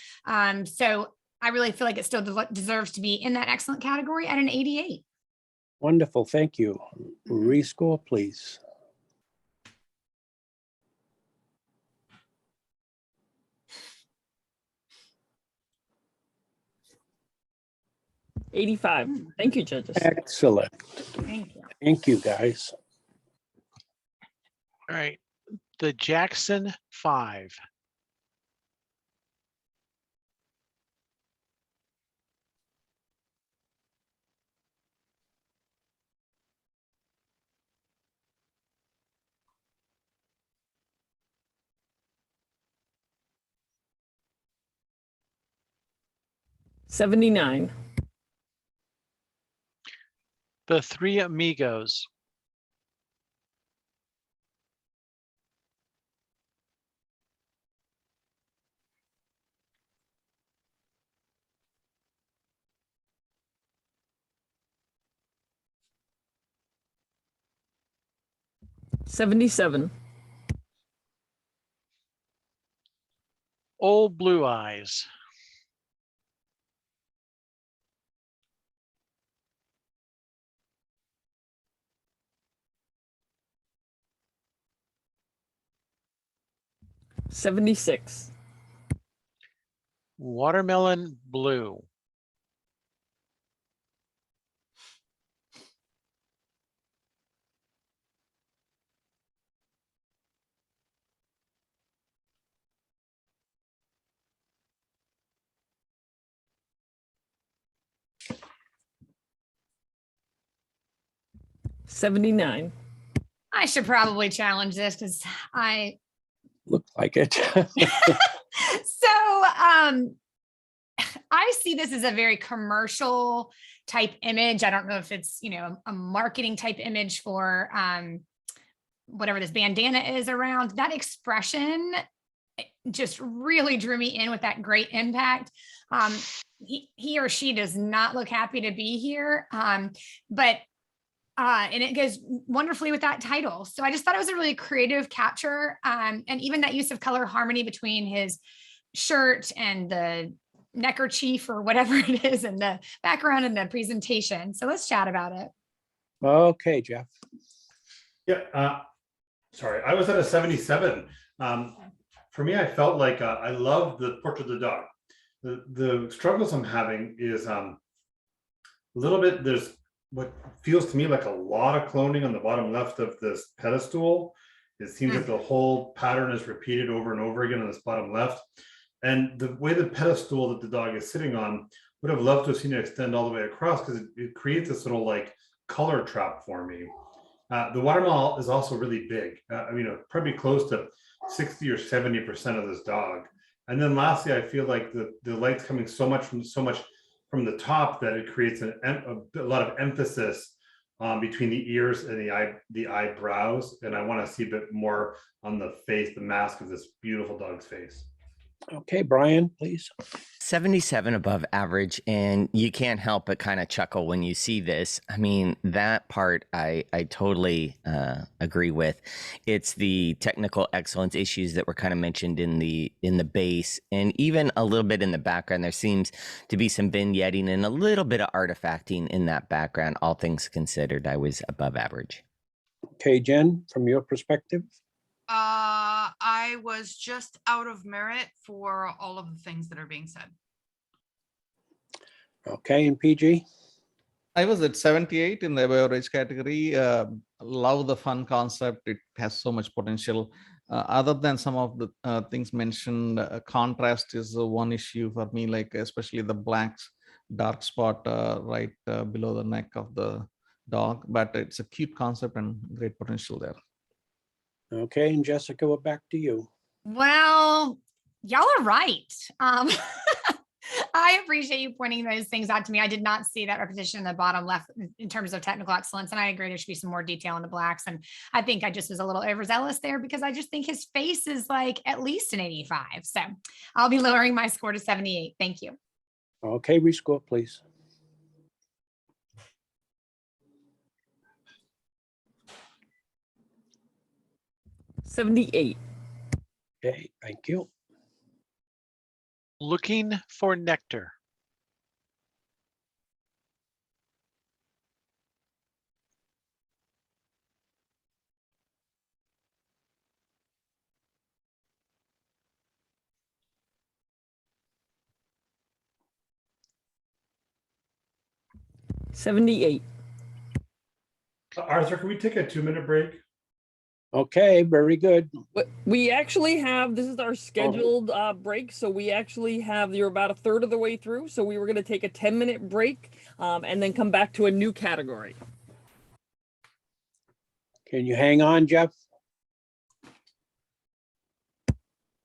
So I really feel like it still deserves to be in that excellent category at an 88.
Wonderful, thank you. Rescore, please.
$85. Thank you, judges.
Excellent.
Thank you.
Thank you, guys.
All right, the Jackson 5.
$79.
The Three Amigos.
$77.
Old Blue Eyes.
$76.
Watermelon Blue.
$79.
I should probably challenge this because
Looked like it.
I see this as a very commercial type image. I don't know if it's, you know, a marketing type image for whatever this bandana is around. That expression just really drew me in with that great impact. He or she does not look happy to be here. But And it goes wonderfully with that title. So I just thought it was a really creative capture. And even that use of color harmony between his shirt and the neckerchief or whatever it is in the background and the presentation. So let's chat about it.
Okay, Jeff.
Yeah, sorry, I was at a 77. For me, I felt like I love the portrait of the dog. The struggles I'm having is a little bit, there's what feels to me like a lot of cloning on the bottom left of this pedestal. It seems like the whole pattern is repeated over and over again on this bottom left. And the way the pedestal that the dog is sitting on, would have loved to have seen it extend all the way across, because it creates this little like color trap for me. The watermelon is also really big. I mean, probably close to 60 or 70% of this dog. And then lastly, I feel like the light's coming so much from the top that it creates a lot of emphasis between the ears and the eyebrows. And I want to see a bit more on the face, the mask of this beautiful dog's face.
Okay, Brian, please.
77 above average, and you can't help but kind of chuckle when you see this. I mean, that part I totally agree with. It's the technical excellence issues that were kind of mentioned in the base, and even a little bit in the background. There seems to be some vignetting and a little bit of artifacting in that background. All things considered, I was above average.
Okay, Jen, from your perspective.
I was just out of merit for all of the things that are being said.
Okay, and PG.
I was at 78 in the above average category. Love the fun concept. It has so much potential. Other than some of the things mentioned, contrast is one issue for me, like especially the black dark spot right below the neck of the dog. But it's a cute concept and great potential there.
Okay, and Jessica, we're back to you.
Well, y'all are right. I appreciate you pointing those things out to me. I did not see that repetition in the bottom left in terms of technical excellence. And I agree there should be some more detail in the blacks. And I think I just was a little overzealous there because I just think his face is like at least an 85. So I'll be lowering my score to 78. Thank you.
Okay, rescore, please.
$78.
Okay, thank you.
Looking for nectar.
$78.
Arthur, can we take a 2-minute break?
Okay, very good.
We actually have, this is our scheduled break. So we actually have, you're about a third of the way through. So we were going to take a 10-minute break and then come back to a new category.
Can you hang on, Jeff?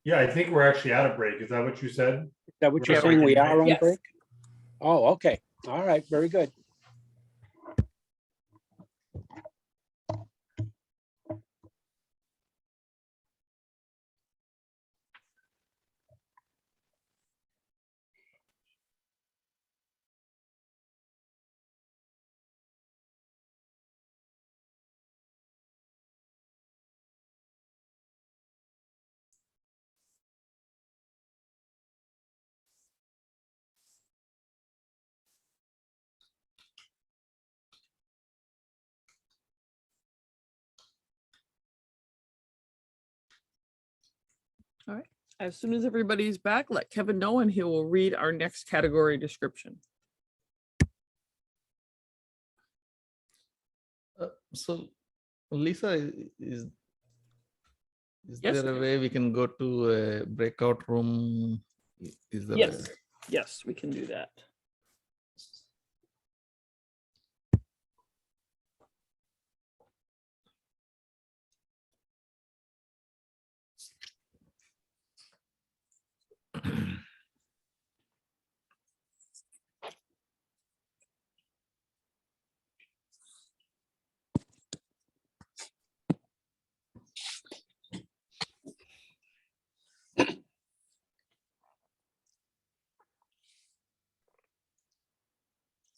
Yeah, I think we're actually out of break. Is that what you said?
Is that what you're
We're
saying? We
breaking
are on
Yes.
break? Oh, okay. All right, very good.
All right. As soon as everybody's back, let Kevin know and he will read our next category description.
So Lisa, is
Yes.
there a way we can go to a breakout room? Is there
Yes. Yes, we can do that.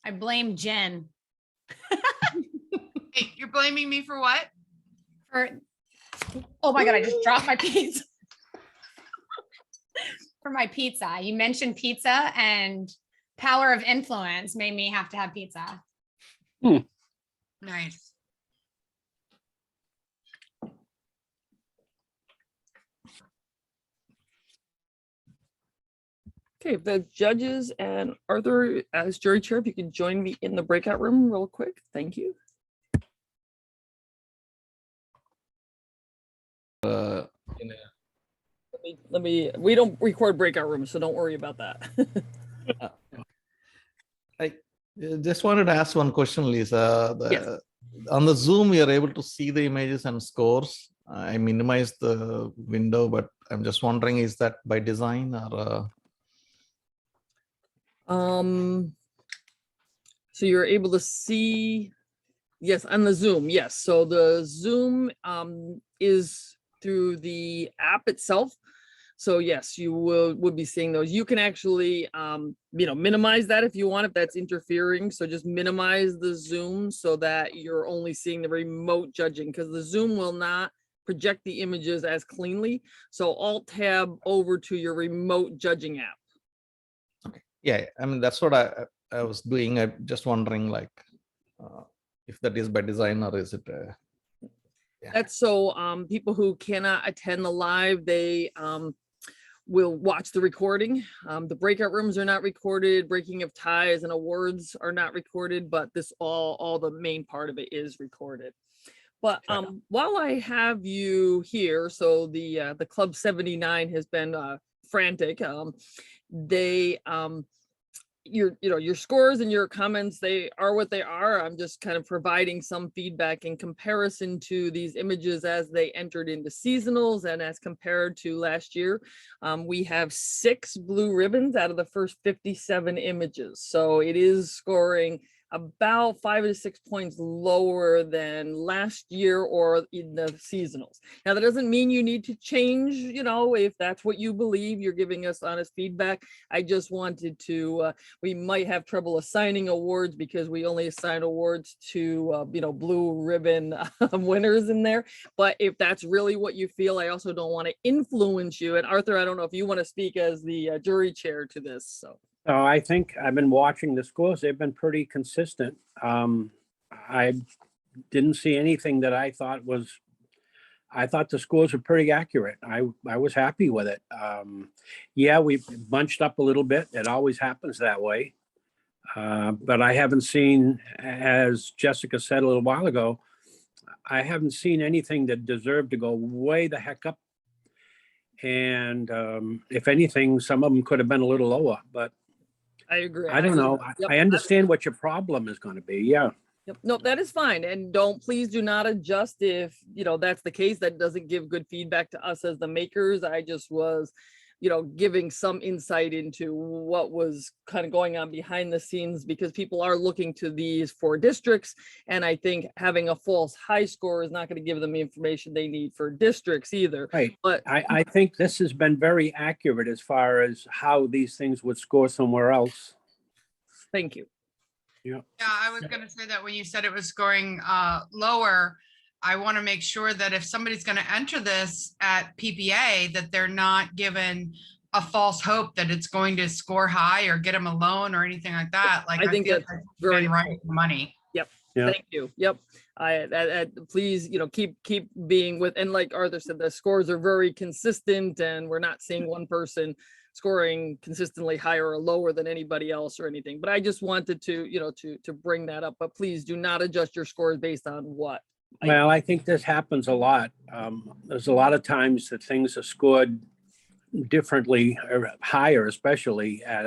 I blame Jen.
Hey, you're blaming me for what?
Oh my God, I just dropped my pizza. For my pizza. You mentioned pizza, and power of influence made me have to have pizza.
Nice.
Okay, the judges and Arthur as jury chair, if you can join me in the breakout room real quick. Thank you.
In a
We don't record breakout rooms, so don't worry about that.
I just wanted to ask one question, Lisa.
Yes.
On the Zoom, we are able to see the images and scores. I minimized the window, but I'm just wondering, is that by design or?
So you're able to see, yes, on the Zoom, yes. So the Zoom is through the app itself. So yes, you would be seeing those. You can actually, minimize that if you want, if that's interfering. So just minimize the Zoom so that you're only seeing the remote judging, because the Zoom will not project the images as cleanly. So Alt tab over to your remote judging app.
Okay. Yeah, I mean, that's what I was doing. I'm just wondering, like, if that is by design or is it? Yeah.
That's so people who cannot attend the live, they will watch the recording. The breakout rooms are not recorded. Breaking of ties and awards are not recorded, but this all the main part of it is recorded. But while I have you here, so the Club 79 has been frantic. They your scores and your comments, they are what they are. I'm just kind of providing some feedback in comparison to these images as they entered into seasonals and as compared to last year. We have 6 blue ribbons out of the first 57 images. So it is scoring about 5 to 6 points lower than last year or in the seasonals. Now, that doesn't mean you need to change, if that's what you believe. You're giving us honest feedback. I just wanted to, we might have trouble assigning awards because we only assign awards to, blue ribbon winners in there. But if that's really what you feel, I also don't want to influence you. And Arthur, I don't know if you want to speak as the jury chair to this, so.
So I think I've been watching the scores. They've been pretty consistent. I didn't see anything that I thought the scores were pretty accurate. I was happy with it. Yeah, we bunched up a little bit. It always happens that way. But I haven't seen, as Jessica said a little while ago, I haven't seen anything that deserved to go way the heck up. And if anything, some of them could have been a little lower, but
I agree.
I don't know.
Yep.
I understand what your problem is going to be. Yeah.
Yep. No, that is fine. And please do not adjust if, that's the case. That doesn't give good feedback to us as the makers. I just was, giving some insight into what was kind of going on behind the scenes, because people are looking to these 4 districts. And I think having a false high score is not going to give them the information they need for districts either.
Right.
But
I think this has been very accurate as far as how these things would score somewhere else.
Thank you.
Yeah.
Yeah, I was going to say that when you said it was scoring lower, I want to make sure that if somebody's going to enter this at PPA, that they're not given a false hope that it's going to score high or get them a loan or anything like that. Like,
I think
feel
that's
like it's
very
been right with money.
Yep.
Yeah.
Thank you. Yep. Please, keep being with, and like Arthur said, the scores are very consistent and we're not seeing one person scoring consistently higher or lower than anybody else or anything. But I just wanted to, to bring that up, but please do not adjust your scores based on what.
Well, I think this happens a lot. There's a lot of times that things are scored differently or higher, especially at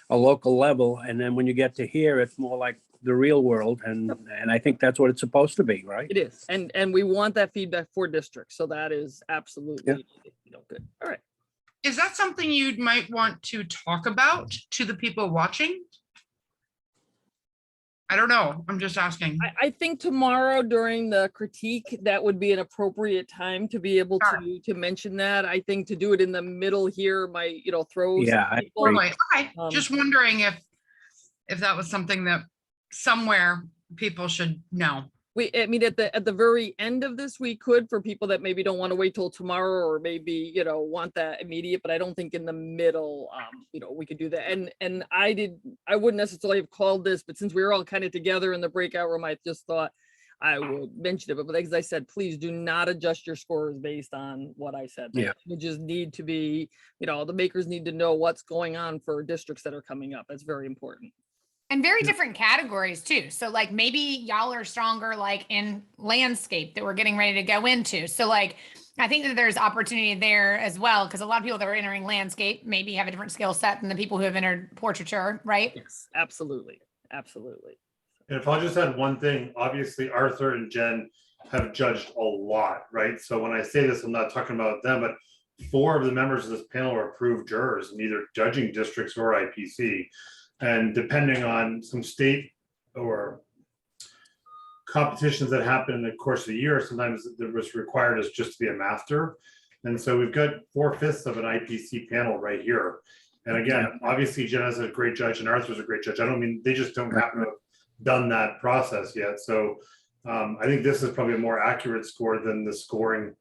a local level. And then when you get to here, it's more like the real world. And I think that's what it's supposed to be, right?
It is. And we want that feedback for districts. So that is absolutely good. All right.
Is that something you might want to talk about to the people watching? I don't know. I'm just asking.
I think tomorrow during the critique, that would be an appropriate time to be able to mention that. I think to do it in the middle here might, throw.
Yeah, I agree.
Okay. Just wondering if that was something that somewhere people should know.
I mean, at the very end of this, we could, for people that maybe don't want to wait till tomorrow, or maybe, want that immediate, but I don't think in the middle, we could do that. And I wouldn't necessarily have called this, but since we were all kind of together in the breakout room, I just thought I would mention it. But as I said, please do not adjust your scores based on what I said.
Yeah.
You just need to be, the makers need to know what's going on for districts that are coming up. That's very important.
And very different categories too. So like maybe y'all are stronger like in landscape that we're getting ready to go into. So like, I think that there's opportunity there as well, because a lot of people that are entering landscape maybe have a different skill set than the people who have entered portraiture, right?
Yes, absolutely. Absolutely.
And if I'll just add one thing, obviously Arthur and Jen have judged a lot, right? So when I say this, I'm not talking about them, but 4 of the members of this panel are approved jurors in either judging districts or IPC. And depending on some state or competitions that happen in the course of the year, sometimes it was required as just to be a master. And so we've got 4/5 of an IPC panel right here. And again, obviously Jenna's a great judge and Arthur's a great judge. I don't mean they just don't happen to have done that process yet. So I think this is probably a more accurate score than the scoring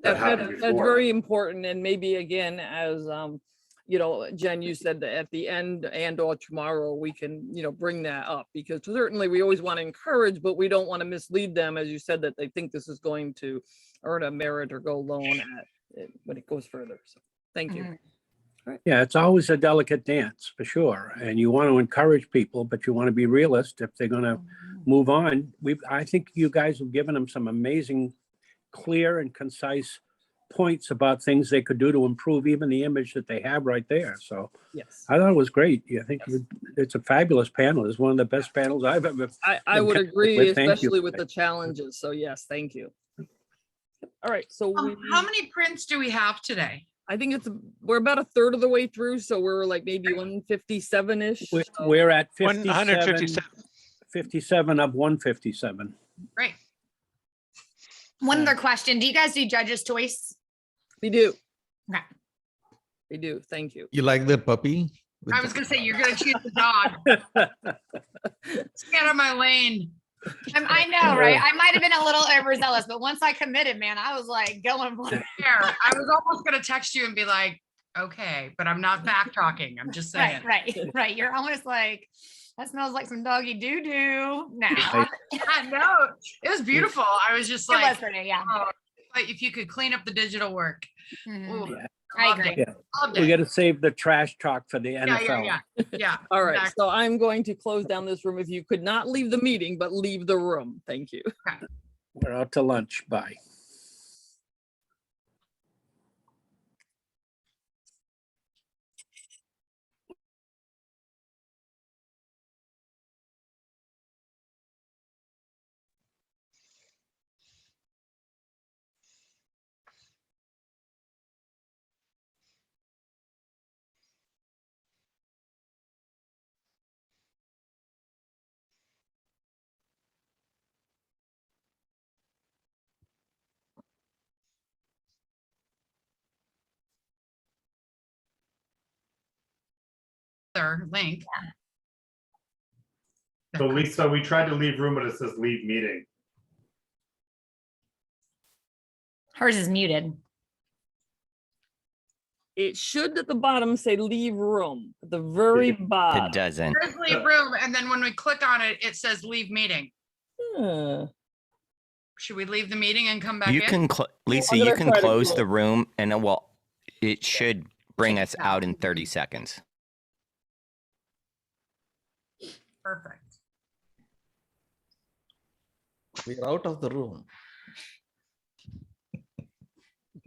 that happened before.
That's very important. And maybe again, as Jen, you said that at the end and or tomorrow, we can, bring that up, because certainly we always want to encourage, but we don't want to mislead them, as you said, that they think this is going to earn a merit or go loan when it goes further. So thank you.
Yeah, it's always a delicate dance for sure. And you want to encourage people, but you want to be realist if they're going to move on. I think you guys have given them some amazing, clear and concise points about things they could do to improve even the image that they have right there. So
yes,
I thought it was great. I think it's a fabulous panel. It's one of the best panels I've ever.
I would agree,
with. Thank you.
especially with the challenges. So yes, thank you. All right. So
How many prints do we have today?
I think we're about a third of the way through. So we're like maybe 157-ish.
We're at
157.
57 of 157.
Great.
One other question. Do you guys do judge's choice?
We do.
Okay.
We do. Thank you.
You like that puppy?
I was gonna say, you're gonna choose the dog. Get out of my lane.
I know, right? I might have been a little overzealous, but once I committed, man, I was like going for it.
Fair. I was almost gonna text you and be like, okay, but I'm not back talking. I'm just saying.
Right. You're almost like, that smells like some doggy doo-doo. No.
I know. It was beautiful. I was just
It
like,
was pretty, yeah.
oh, but if you could clean up the digital work.
Mhm.
Ooh,
I
loved
agree.
it. Loved
We
it.
got to save the trash talk for the NFL.
Yeah.
All right.
exactly.
So I'm going to close down this room. If you could not leave the meeting, but leave the room. Thank you.
We're out to lunch. Bye.
Their link.
So Lisa, we tried to leave room, but it says leave meeting.
Hers is muted.
It should at the bottom say leave room, at the very bottom.
It doesn't.
There's leave room, and then when we click on it, it says leave meeting.
Huh.
Should we leave the meeting and come back
You
in?
can, Lisa,
I'm
you
gonna
can
try to
close
close.
the room and it should bring us out in 30 seconds.
Perfect.
We're out of the room.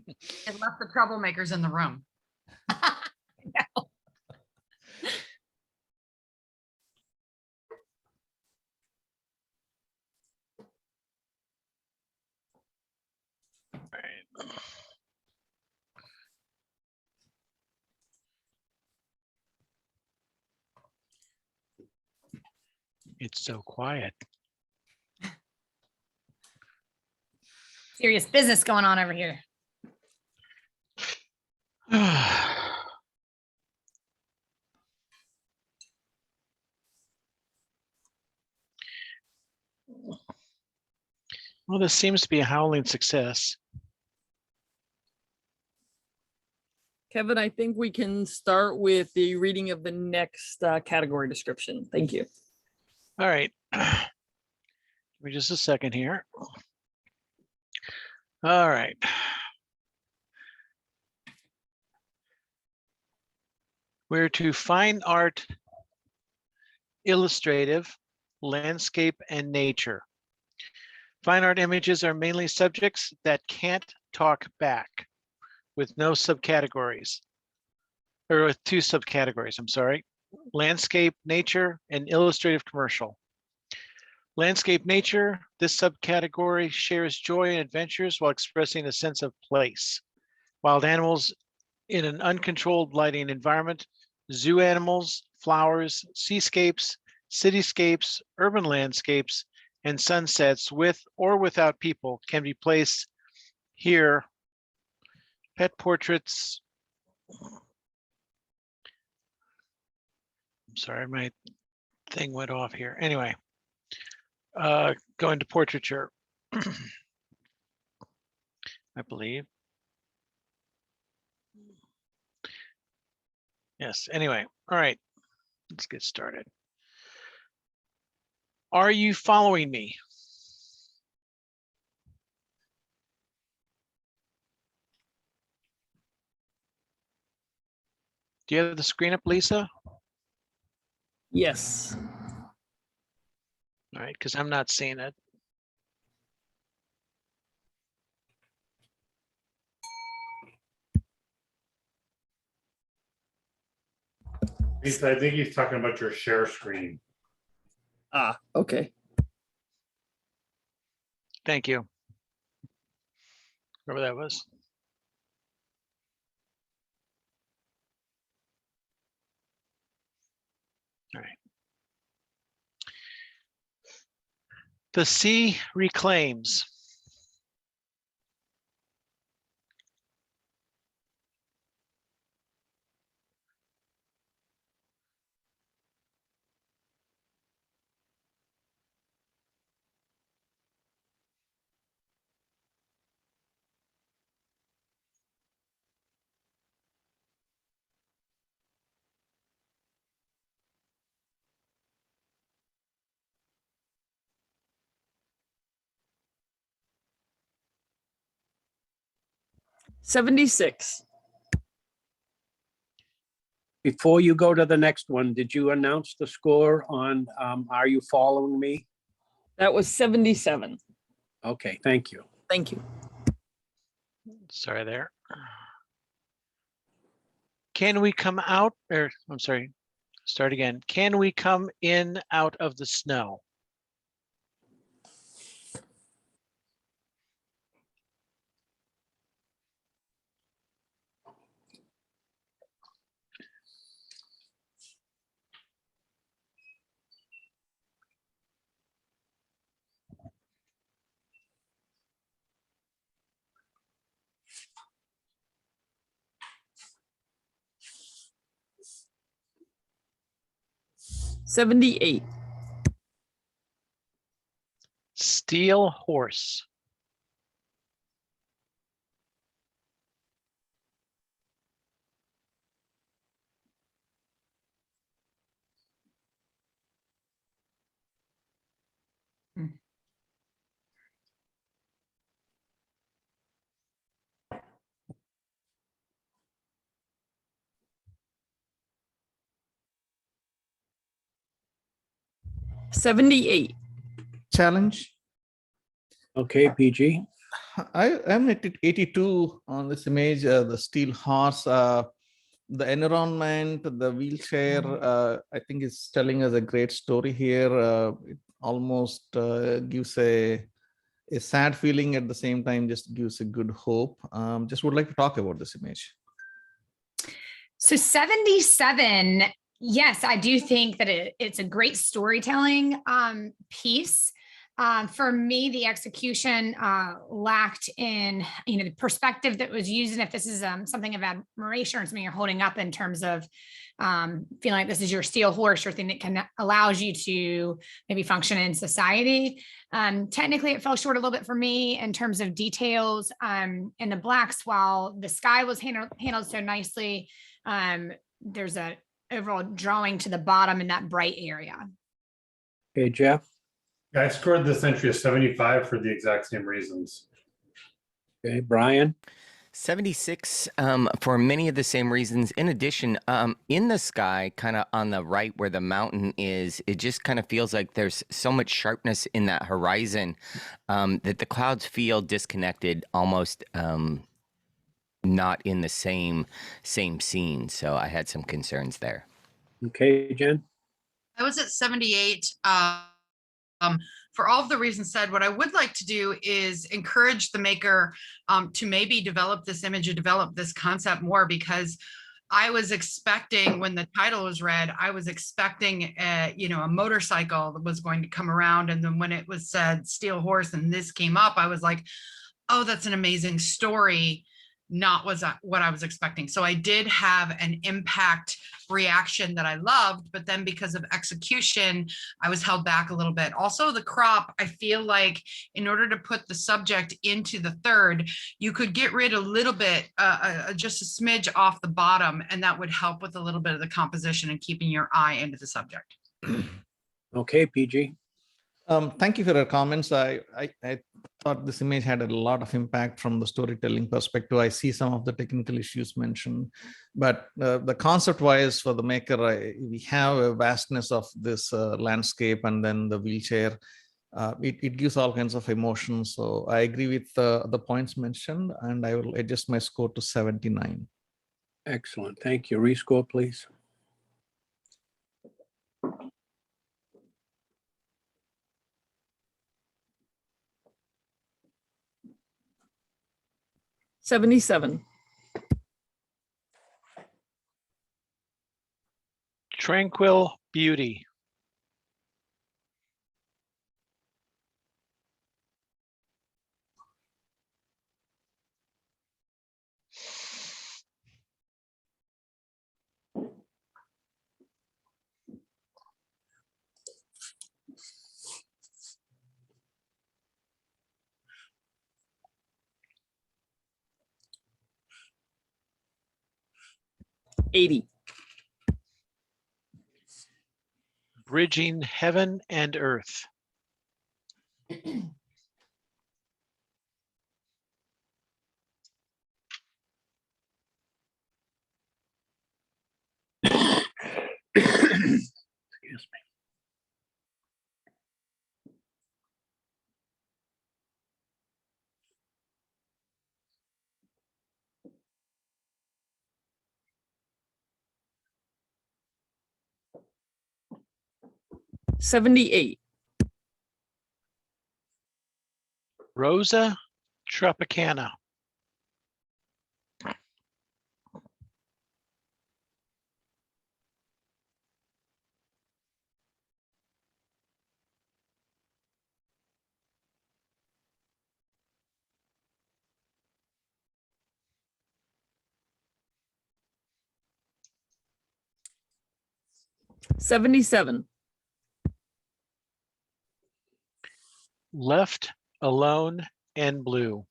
It left the troublemakers in the room.
It's so quiet.
Serious business going on over here.
Well, this seems to be a howling success.
Kevin, I think we can start with the reading of the next category description. Thank you.
All right. Give me just a second here. All right. We're to fine art, illustrative, landscape, and nature. Fine art images are mainly subjects that can't talk back, with no subcategories, or with 2 subcategories, I'm sorry. Landscape, nature, and illustrative commercial. Landscape nature, this subcategory shares joy and adventures while expressing a sense of place. Wild animals in an uncontrolled lighting environment, zoo animals, flowers, seascapes, cityscapes, urban landscapes, and sunsets with or without people can be placed here. Pet portraits. I'm sorry, my thing went off here. Anyway, going to portraiture, I believe. Yes, anyway, all right, let's get started. Are you following me? Do you have the screen up, Lisa?
Yes.
All right, because I'm not seeing it.
Lisa, I think he's talking about your share screen.
Ah, okay.
Thank you. Whoever that was. All right. The sea reclaims.
$76.
Before you go to the next one, did you announce the score on Are You Following Me?
That was 77.
Okay, thank you.
Thank you.
Sorry there. Can we come out, or I'm sorry, start again. Can we come in out of the snow?
$78.
Steel horse.
$78.
Challenge.
Okay, PG.
I'm at 82 on this image. The steel horse, the environment, the wheelchair. I think is telling us a great story here. It almost gives a sad feeling at the same time. Just gives a good hope. Just would like to talk about this image.
So 77, yes, I do think that it's a great storytelling piece. For me, the execution lacked in, the perspective that was used. And if this is something of admiration or something you're holding up in terms of feeling like this is your steel horse or thing that can allows you to maybe function in society. Technically, it fell short a little bit for me in terms of details. In the blacks, while the sky was handled so nicely, there's a overall drawing to the bottom in that bright area.
Okay, Jeff.
Yeah, I scored this entry a 75 for the exact same reasons.
Okay, Brian.
76 for many of the same reasons. In addition, in the sky, kind of on the right where the mountain is, it just kind of feels like there's so much sharpness in that horizon that the clouds feel disconnected, almost not in the same scene. So I had some concerns there.
Okay, Jen.
I was at 78. For all of the reasons said, what I would like to do is encourage the maker to maybe develop this image or develop this concept more, because I was expecting, when the title was read, I was expecting a motorcycle that was going to come around. And then when it was said steel horse and this came up, I was like, oh, that's an amazing story. Not what I was expecting. So I did have an impact reaction that I loved, but then because of execution, I was held back a little bit. Also, the crop, I feel like in order to put the subject into the third, you could get rid a little bit, just a smidge off the bottom, and that would help with a little bit of the composition and keeping your eye into the subject.
Okay, PG.
Thank you for your comments. I thought this image had a lot of impact from the storytelling perspective. I see some of the technical issues mentioned, but the concept wise for the maker, we have a vastness of this landscape, and then the wheelchair. It gives all kinds of emotions. So I agree with the points mentioned, and I will adjust my score to 79.
Excellent. Thank you. Rescore, please.
$77.
Tranquil beauty.
$80.
Bridging heaven and earth.
Excuse me.
$78.
Rosa Tropicana.
$77.
Left alone and blue.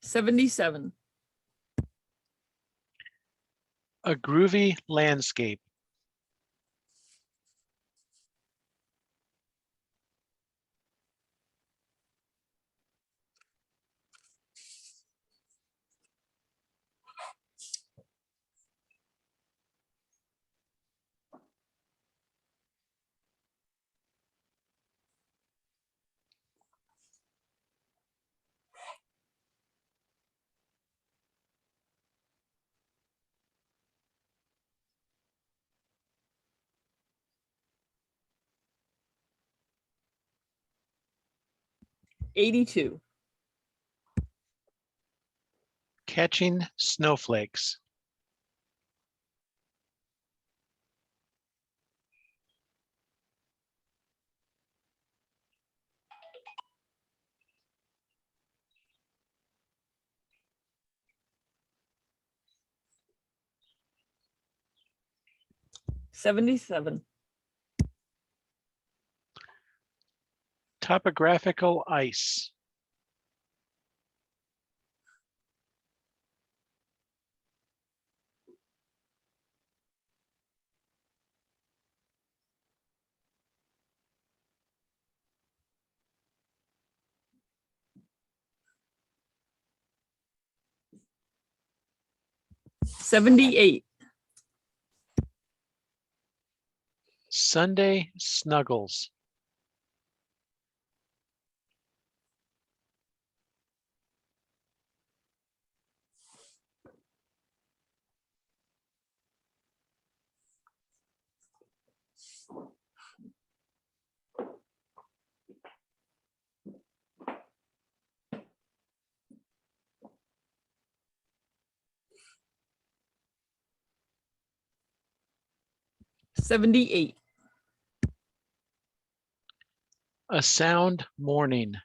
$77.
A groovy landscape.
82.
Catching snowflakes.
77.
Topographical ice.
78.
Sunday snuggles.
78.
A sound morning.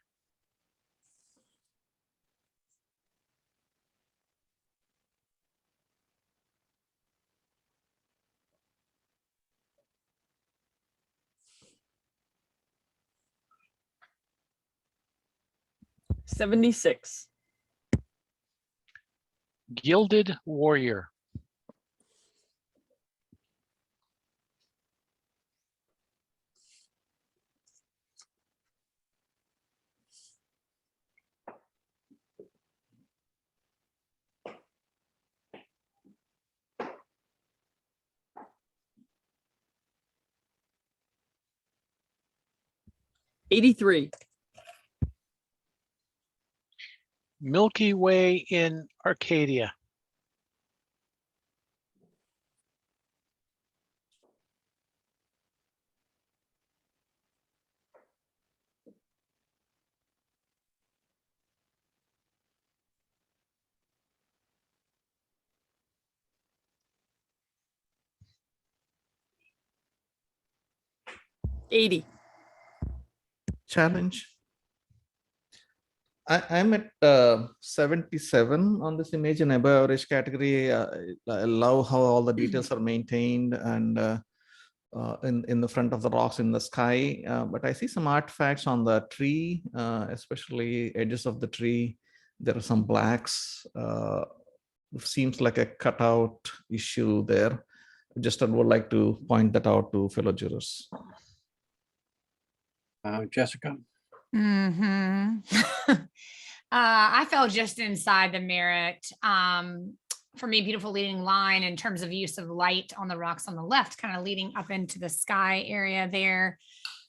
76.
Gilded warrior.
83.
Milky Way in Arcadia.
80.
Challenge. I'm at 77 on this image in above average category. I love how all the details are maintained and in the front of the rocks in the sky. But I see some artifacts on the tree, especially edges of the tree. There are some blacks. Seems like a cutout issue there. Just would like to point that out to fellow jurors.
Jessica?
I fell just inside the merit. For me, beautiful leading line in terms of use of light on the rocks on the left, kind of leading up into the sky area there.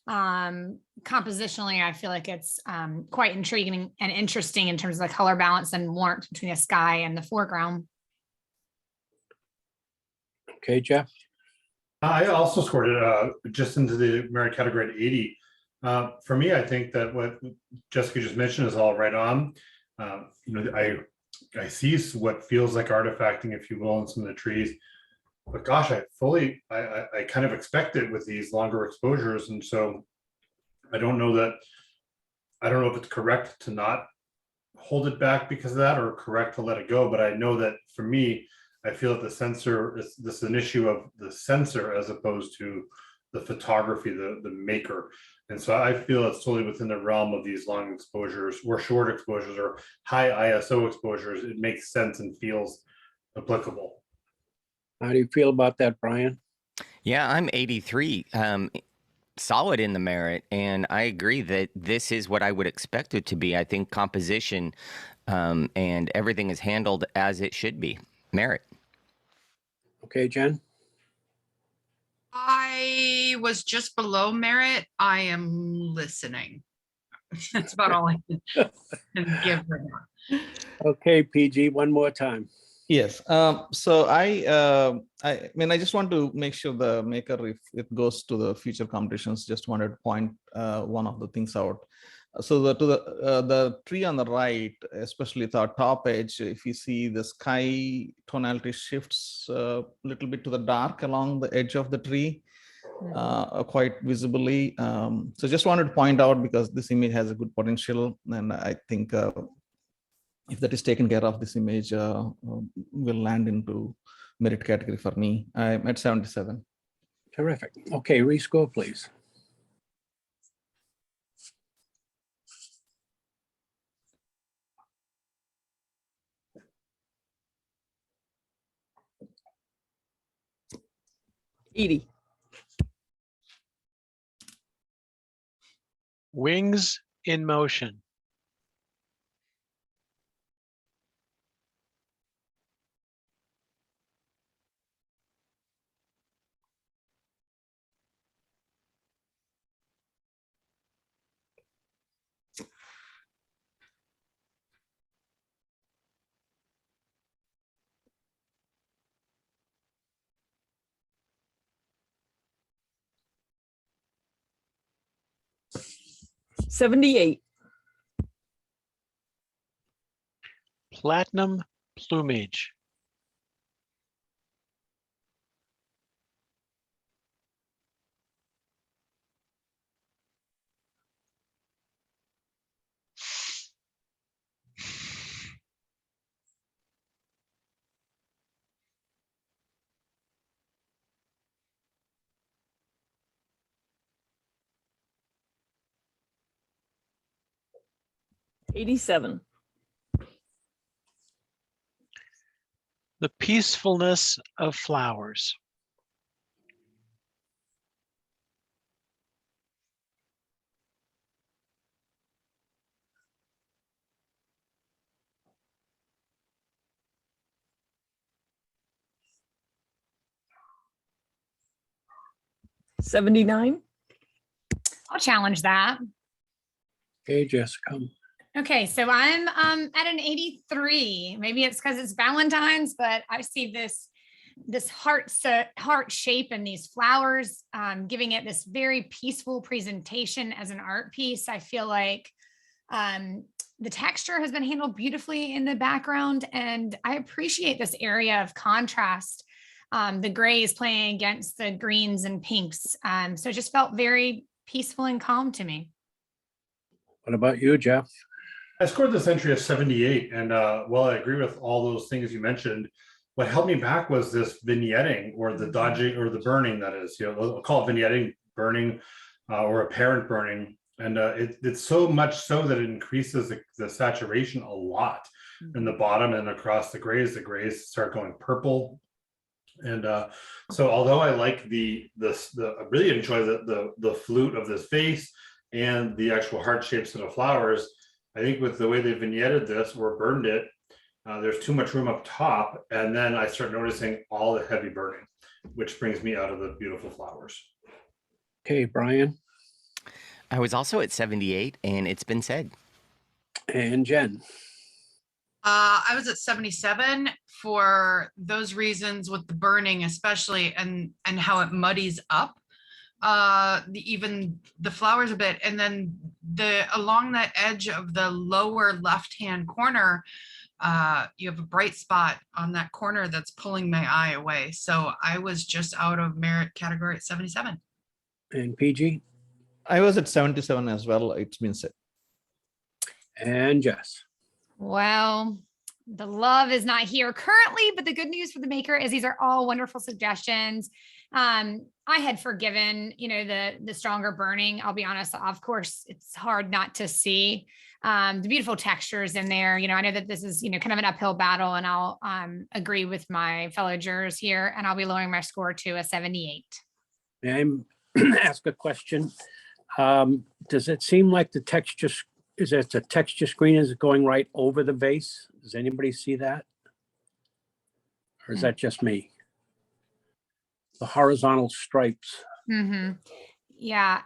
Compositionally, I feel like it's quite intriguing and interesting in terms of the color balance and warmth between the sky and the foreground.
Okay, Jeff?
I also scored it just into the merit category at 80. For me, I think that what Jessica just mentioned is all right on. I see what feels like artifacting, if you will, in some of the trees. But gosh, I kind of expect it with these longer exposures. And so I don't know if it's correct to not hold it back because of that or correct to let it go. But I know that for me, I feel that the sensor this is an issue of the sensor as opposed to the photography, the maker. And so I feel it's totally within the realm of these long exposures or short exposures or high ISO exposures. It makes sense and feels applicable.
How do you feel about that, Brian?
Yeah, I'm 83. Solid in the merit, and I agree that this is what I would expect it to be. I think composition and everything is handled as it should be. Merit.
Okay, Jen?
I was just below merit. I am listening. That's about all I can give right now.
Okay, PG, one more time.
Yes. So I mean, I just want to make sure the maker, if it goes to the future competitions, just wanted to point one of the things out. So the tree on the right, especially the top edge, if you see the sky tonality shifts a little bit to the dark along the edge of the tree, quite visibly. So just wanted to point out because this image has a good potential, and I think if that is taken care of, this image will land into merit category for me. I'm at 77.
Terrific. Okay, rescore, please.
Edie.
Wings in motion.
'78.
Platinum plumage.
'87.
The peacefulness of flowers.
'79.
I'll challenge that.
Okay, Jessica.
Okay, so I'm at an 83. Maybe it's because it's Valentine's, but I see this heart shape and these flowers, giving it this very peaceful presentation as an art piece. I feel like the texture has been handled beautifully in the background, and I appreciate this area of contrast. The grays playing against the greens and pinks. So it just felt very peaceful and calm to me.
What about you, Jeff?
I scored this entry of 78, and while I agree with all those things you mentioned, what held me back was this vignetting or the dodging or the burning. That is, we'll call it vignetting, burning, or apparent burning, and it's so much so that it increases the saturation a lot in the bottom and across the grays. The grays start going purple, and so although I like I really enjoy the flute of this vase and the actual heart shapes of the flowers. I think with the way they vignetted this or burned it, there's too much room up top. And then I start noticing all the heavy burning, which brings me out of the beautiful flowers.
Okay, Brian.
I was also at 78, and it's been said.
And Jen.
I was at 77 for those reasons with the burning, especially, and how it muddies up even the flowers a bit. And then along that edge of the lower left-hand corner, you have a bright spot on that corner that's pulling my eye away. So I was just out of merit category at 77.
And PG.
I was at 77 as well. It's been said.
And Jess.
Well, the love is not here currently, but the good news for the maker is these are all wonderful suggestions. I had forgiven, the stronger burning. I'll be honest, of course, it's hard not to see the beautiful textures in there. I know that this is, kind of an uphill battle, and I'll agree with my fellow jurors here, and I'll be lowering my score to a 78.
May I ask a question? Does it seem like the text is it the texture screen is going right over the vase? Does anybody see that? Or is that just me? The horizontal stripes.
Mm-hmm. Yeah.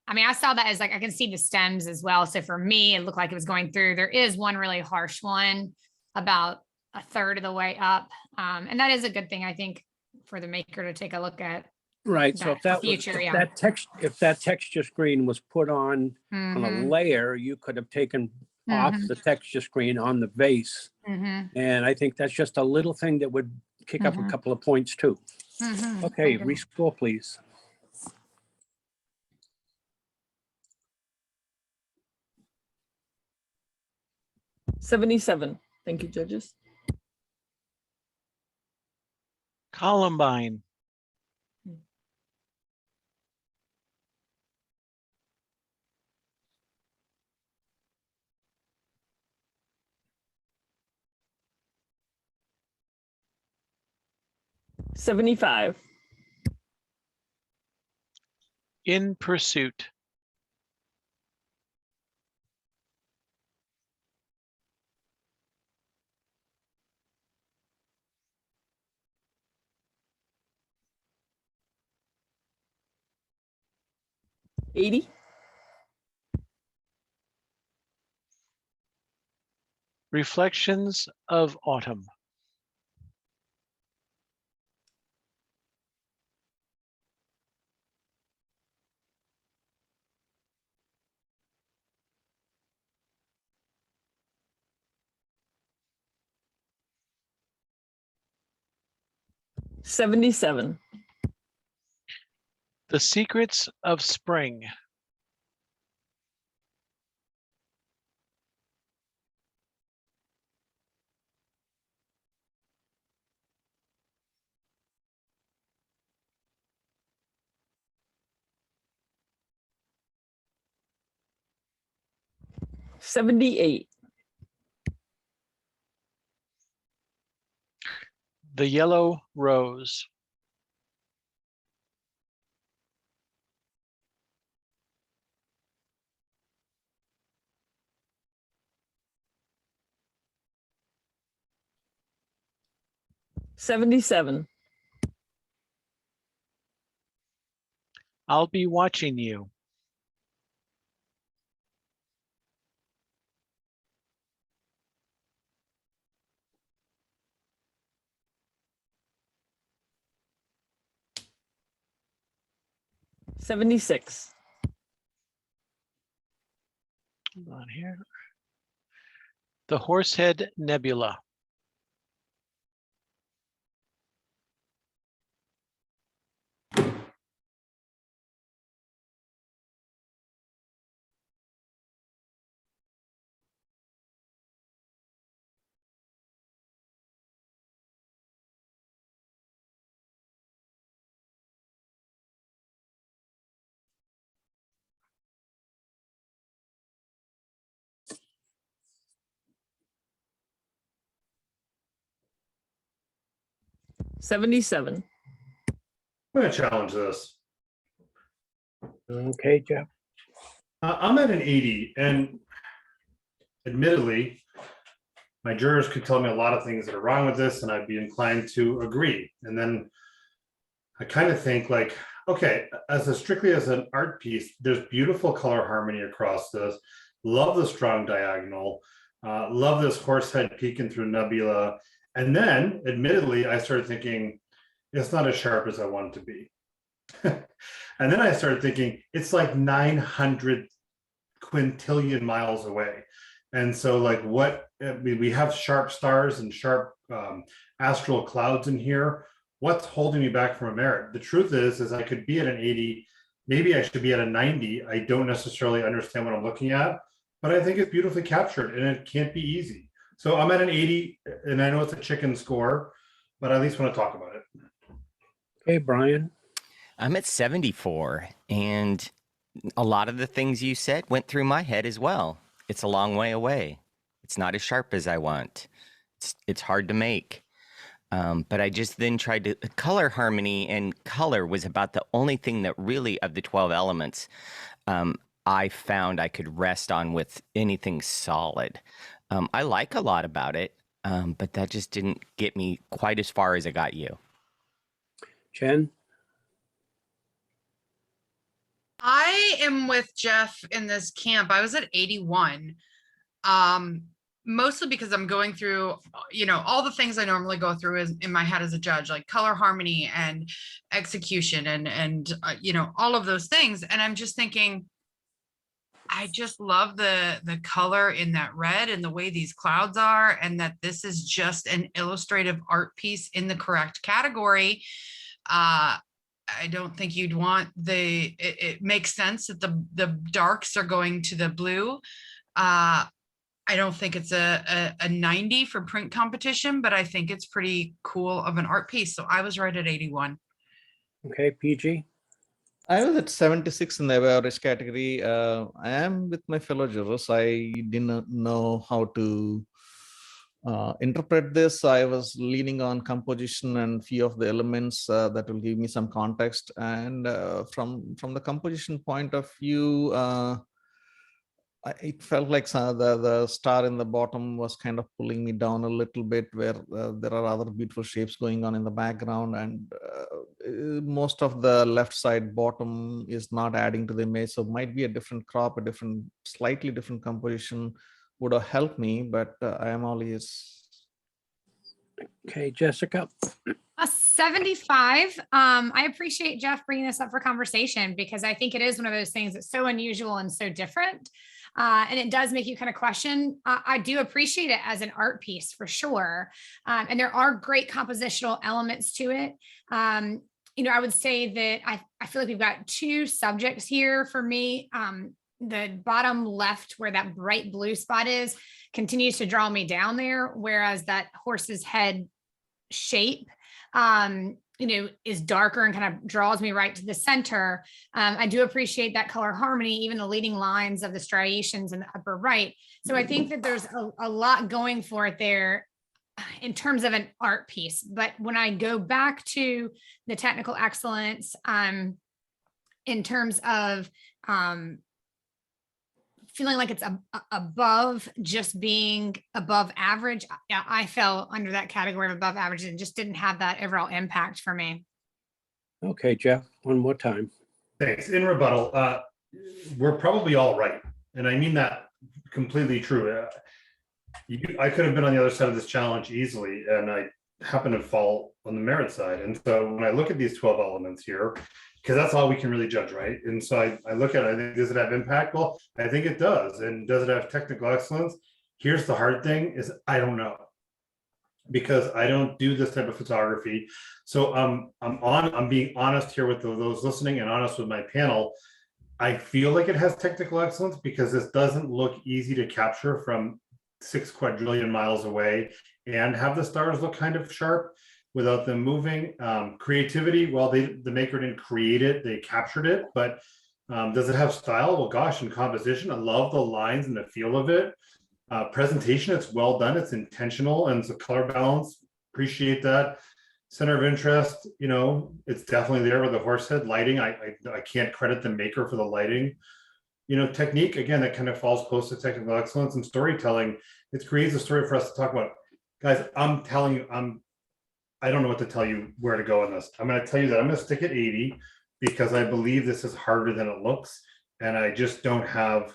I mean, I saw that as I can see the stems as well. So for me, it looked like it was going through. There is one really harsh one about a third of the way up. And that is a good thing, I think, for the maker to take a look at.
Right, so if that was,
Future, yeah.
if that texture screen was put on a
Mhm,
layer, you could have taken off
mhm,
the texture screen on the vase.
mhm,
And I think that's just a little thing that would kick up a
Mhm.
couple of points too.
mhm. I
Okay,
agree.
rescore, please.
$77. Thank you, judges.
Columbine,
$75.
In Pursuit,
$80.
Reflections of Autumn,
$77.
The Secrets of Spring,
$78.
The Yellow Rose,
$77.
I'll Be Watching You,
$76.
hold on here. The Horsehead Nebula,
$77.
I'm gonna challenge this.
Okay, Jeff.
I'm at an 80, and admittedly, my jurors could tell me a lot of things that are wrong with this, and I'd be inclined to agree. And then I kind of think like, okay, strictly as an art piece, there's beautiful color harmony across this. Love the strong diagonal. Love this horse head peeking through nebula. And then, admittedly, I started thinking it's not as sharp as I want it to be. And then I started thinking it's like 900 quintillion miles away. And so like we have sharp stars and sharp astral clouds in here. What's holding me back from a merit? The truth is I could be at an 80, maybe I should be at a 90. I don't necessarily understand what I'm looking at, but I think it's beautifully captured and it can't be easy. So I'm at an 80, and I know it's a chicken score, but I at least want to talk about it.
Okay, Brian.
I'm at 74, and a lot of the things you said went through my head as well. It's a long way away. It's not as sharp as I want. It's hard to make. But I just then tried to color harmony, and color was about the only thing that really, of the 12 elements, I found I could rest on with anything solid. I like a lot about it, but that just didn't get me quite as far as it got you.
Jen?
I am with Jeff in this camp. I was at 81. mostly because I'm going through, all the things I normally go through is in my head as a judge, like color harmony and execution and all of those things. And I'm just thinking, I just love the color in that red and the way these clouds are, and that this is just an illustrative art piece in the correct category. I don't think you'd want it makes sense that the darks are going to the blue. I don't think it's a 90 for print competition, but I think it's pretty cool of an art piece. So I was right at 81.
Okay, PG.
I was at 76 in the average category. I am with my fellow jurors. I didn't know how to interpret this. I was leaning on composition and few of the elements that will give me some context. And from the composition point of view, it felt like the star in the bottom was kind of pulling me down a little bit, where there are other beautiful shapes going on in the background, and most of the left side bottom is not adding to the image. So might be a different crop, slightly different composition would have helped me, but I am all ears.
Okay, Jessica.
A 75. I appreciate Jeff bringing this up for conversation, because I think it is one of those things that's so unusual and so different. And it does make you kind of question. I do appreciate it as an art piece for sure. And there are great compositional elements to it. I would say that I feel like we've got two subjects here for me. The bottom left, where that bright blue spot is, continues to draw me down there, whereas that horse's head shape is darker and kind of draws me right to the center. I do appreciate that color harmony, even the leading lines of the striations in the upper right. So I think that there's a lot going for it there in terms of an art piece. But when I go back to the technical excellence, in terms of feeling like it's above just being above average, I fell under that category of above average and just didn't have that overall impact for me.
Okay, Jeff, one more time.
Thanks. In rebuttal, we're probably all right. And I mean that completely true. I could have been on the other side of this challenge easily, and I happen to fall on the merit side. And so when I look at these 12 elements here, because that's all we can really judge, right? And so I look at it, I think, does it have impact? Well, I think it does. And does it have technical excellence? Here's the hard thing is I don't know, because I don't do this type of photography. So I'm being honest here with those listening and honest with my panel. I feel like it has technical excellence because this doesn't look easy to capture from 6 quadrillion miles away and have the stars look kind of sharp without them moving. Creativity, well, the maker didn't create it, they captured it, but does it have style? Well, gosh, in composition, I love the lines and the feel of it. Presentation, it's well done, it's intentional, and it's a color balance, appreciate that. Center of interest, it's definitely there with the horse head. Lighting, I can't credit the maker for the lighting. Technique, again, that kind of falls close to technical excellence. And storytelling, it creates a story for us to talk about. Guys, I'm telling you, I don't know what to tell you where to go in this. I'm going to tell you that I'm going to stick at 80 because I believe this is harder than it looks. And I just don't have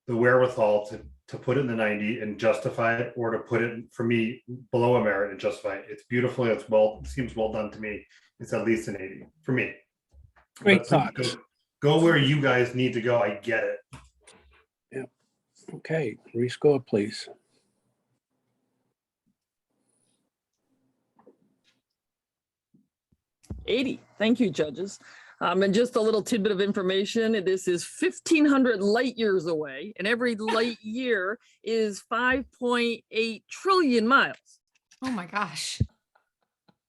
the wherewithal to put it in the 90 and justify it, or to put it, for me, below a merit and justify it. It's beautiful. It seems well done to me. It's at least an 80 for me.
Great thoughts.
Go where you guys need to go. I get it.
Yep. Okay, rescore, please.
$80. Thank you, judges. And just a little tidbit of information. This is 1,500 light years away, and every light year is 5.8 trillion miles.
Oh my gosh.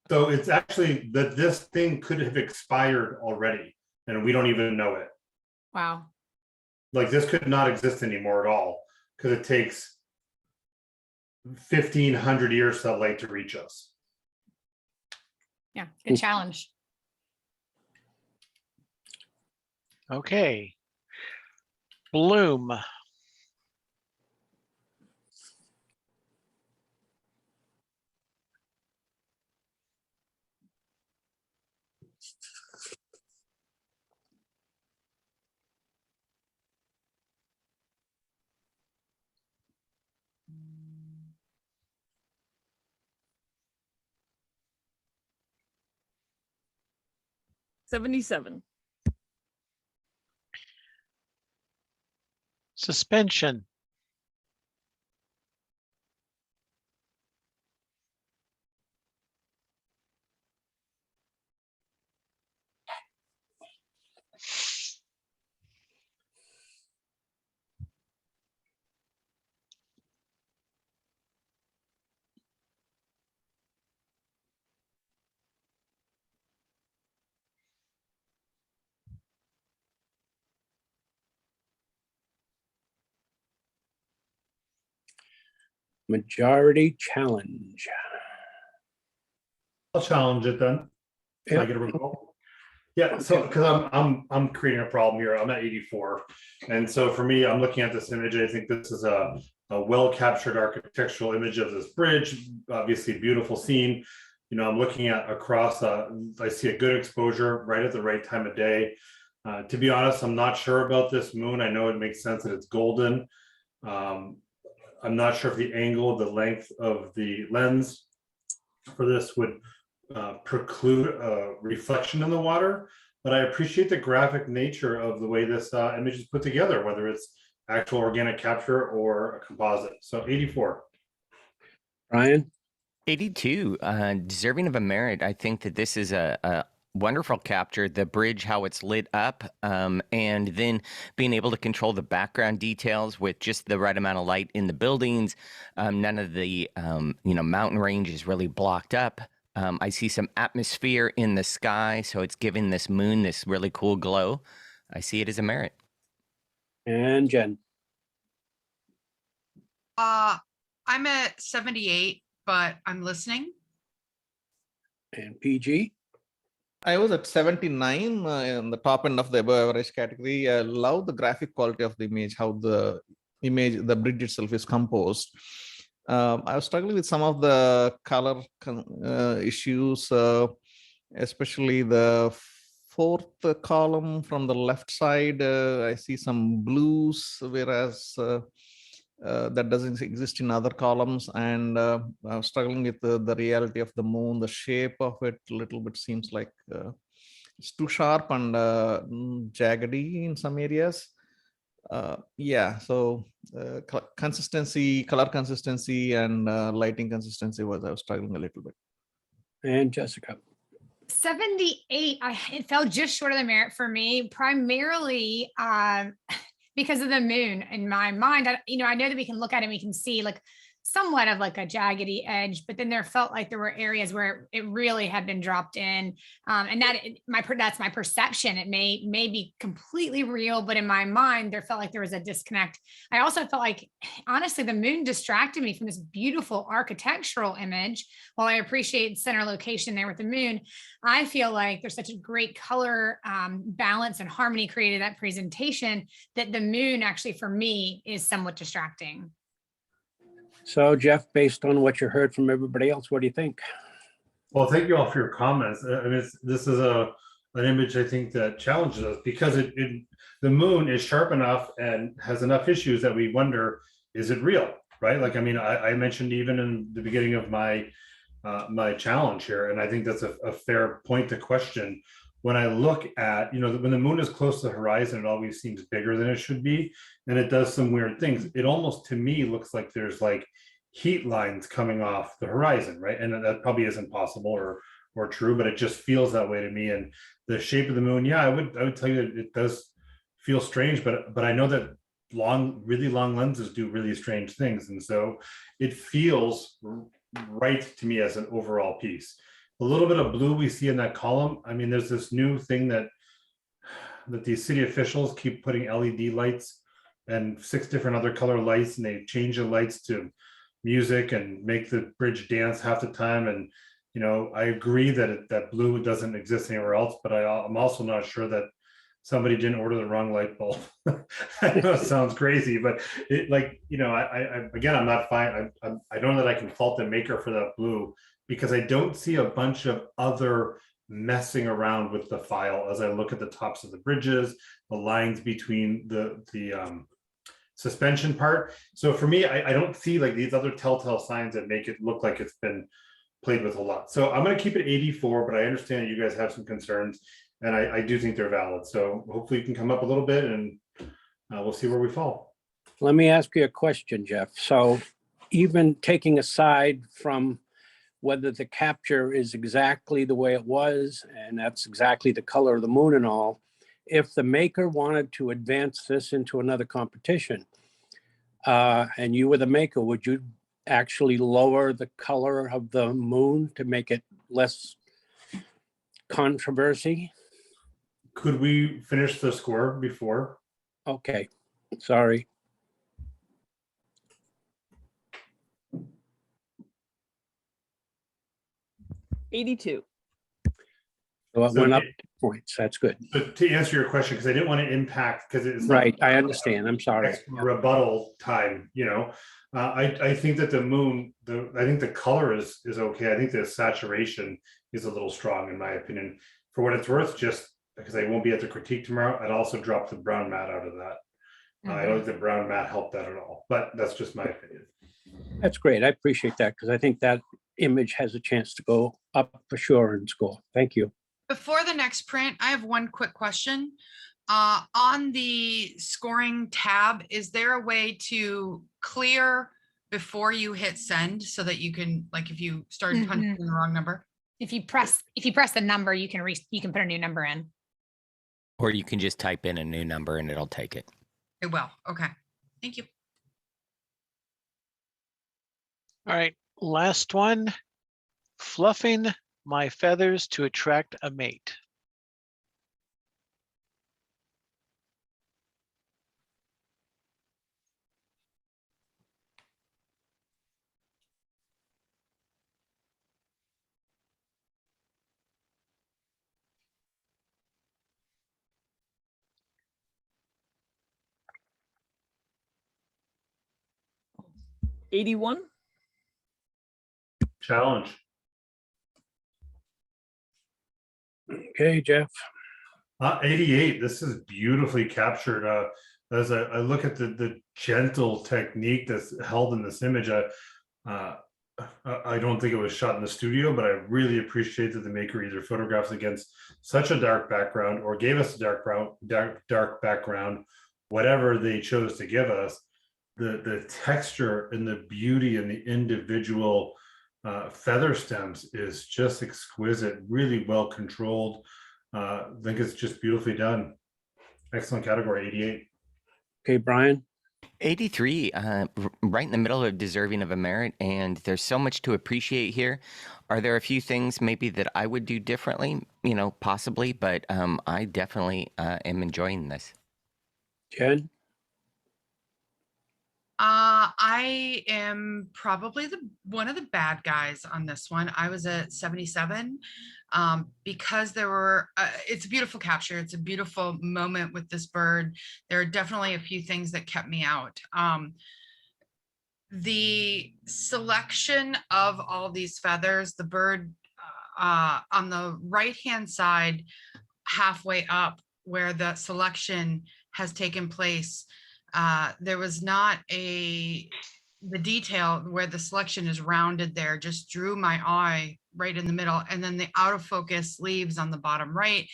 So it's actually that this thing could have expired already, and we don't even know it.
Wow.
Like this could not exist anymore at all, because it takes 1,500 years for that light to reach us.
Yeah, good challenge.
Okay. Bloom.
77.
Suspension.
Majority challenge.
I'll challenge it then. Can I
Yep.
get a rebuttal? Yeah, so because I'm creating a problem here. I'm at 84. And so for me, I'm looking at this image. I think this is a well captured architectural image of this bridge, obviously beautiful scene. You know, I'm looking at across, I see a good exposure right at the right time of day. To be honest, I'm not sure about this moon. I know it makes sense that it's golden. I'm not sure if the angle, the length of the lens for this would preclude a reflection in the water, but I appreciate the graphic nature of the way this image is put together, whether it's actual organic capture or a composite. So 84.
Ryan?
82, deserving of a merit. I think that this is a wonderful capture, the bridge, how it's lit up, and then being able to control the background details with just the right amount of light in the buildings. None of the, mountain range is really blocked up. I see some atmosphere in the sky, so it's giving this moon this really cool glow. I see it as a merit.
And Jen?
I'm at 78, but I'm listening.
And PG?
I was at 79 in the top end of the above average category. I love the graphic quality of the image, how the bridge itself is composed. I was struggling with some of the color issues, especially the fourth column from the left side. I see some blues, whereas that doesn't exist in other columns. And I'm struggling with the reality of the moon. The shape of it a little bit seems like it's too sharp and jaggedy in some areas. So consistency, color consistency, and lighting consistency I was struggling a little bit.
And Jessica?
78. It fell just short of the merit for me, primarily because of the moon. In my mind, I know that we can look at it and we can see like somewhat of like a jaggedy edge, but then there felt like there were areas where it really had been dropped in. And that's my perception. It may be completely real, but in my mind, there felt like there was a disconnect. I also felt like, honestly, the moon distracted me from this beautiful architectural image. While I appreciate center location there with the moon, I feel like there's such a great color balance and harmony created that presentation that the moon actually, for me, is somewhat distracting.
So Jeff, based on what you heard from everybody else, what do you think?
Well, thank you all for your comments. I mean, this is an image I think that challenges us because the moon is sharp enough and has enough issues that we wonder, is it real, right? Like, I mean, I mentioned even in the beginning of my my challenge here, and I think that's a fair point to question. When I look at, when the moon is close to the horizon, it always seems bigger than it should be. And it does some weird things. It almost, to me, looks like there's like heat lines coming off the horizon, right? And that probably isn't possible or true, but it just feels that way to me. And the shape of the moon, yeah, I would tell you that it does feel strange, but I know that really long lenses do really strange things. And so it feels right to me as an overall piece. A little bit of blue we see in that column. I mean, there's this new thing that these city officials keep putting LED lights and 6 different other color lights, and they change the lights to music and make the bridge dance half the time. And I agree that blue doesn't exist anywhere else, but I'm also not sure that somebody didn't order the wrong light bulb. I know it sounds crazy, but again, I'm not fine. I don't know that I can fault the maker for that blue, because I don't see a bunch of other messing around with the file as I look at the tops of the bridges, the lines between the suspension part. So for me, I don't see like these other telltale signs that make it look like it's been played with a lot. So I'm going to keep it 84, but I understand that you guys have some concerns. And I do think they're valid. So hopefully you can come up a little bit, and we'll see where we fall.
Let me ask you a question, Jeff. So even taking aside from whether the capture is exactly the way it was, and that's exactly the color of the moon and all, if the maker wanted to advance this into another competition, and you were the maker, would you actually lower the color of the moon to make it less controversy?
Could we finish the score before?
Okay, sorry.
'82.
So it
So
went up points. That's good.
But to answer your question, because I didn't want to impact, because it's
Right, I understand. I'm sorry.
rebuttal time, I think that the moon, I think the color is okay. I think the saturation is a little strong in my opinion. For what it's worth, just because I won't be at the critique tomorrow, I'd also drop the brown mat out of that. I don't think the brown mat helped that at all, but that's just my opinion.
That's great. I appreciate that, because I think that image has a chance to go up for sure in score. Thank you.
Before the next print, I have one quick question. On the scoring tab, is there a way to clear before you hit send so that you can, like, if you started punching in the wrong number?
If you press the number, you can put a new number in.
Or you can just type in a new number and it'll take it.
It will. Okay. Thank you.
All right, last one. Fluffing my feathers to attract a mate.
'81.
Challenge.
Okay, Jeff.
88. This is beautifully captured. As I look at the gentle technique that's held in this image, I don't think it was shot in the studio, but I really appreciate that the maker either photographs against such a dark background or gave us a dark background, whatever they chose to give us. The texture and the beauty and the individual feather stems is just exquisite, really well controlled. I think it's just beautifully done. Excellent category, 88.
Okay, Brian.
83, right in the middle of deserving of a merit, and there's so much to appreciate here. Are there a few things maybe that I would do differently? Possibly, but I definitely am enjoying this.
Jen.
I am probably one of the bad guys on this one. I was at 77 because there were, it's a beautiful capture. It's a beautiful moment with this bird. There are definitely a few things that kept me out. The selection of all these feathers, the bird on the right-hand side, halfway up where the selection has taken place, there was not the detail where the selection is rounded there just drew my eye right in the middle. And then the out of focus leaves on the bottom right.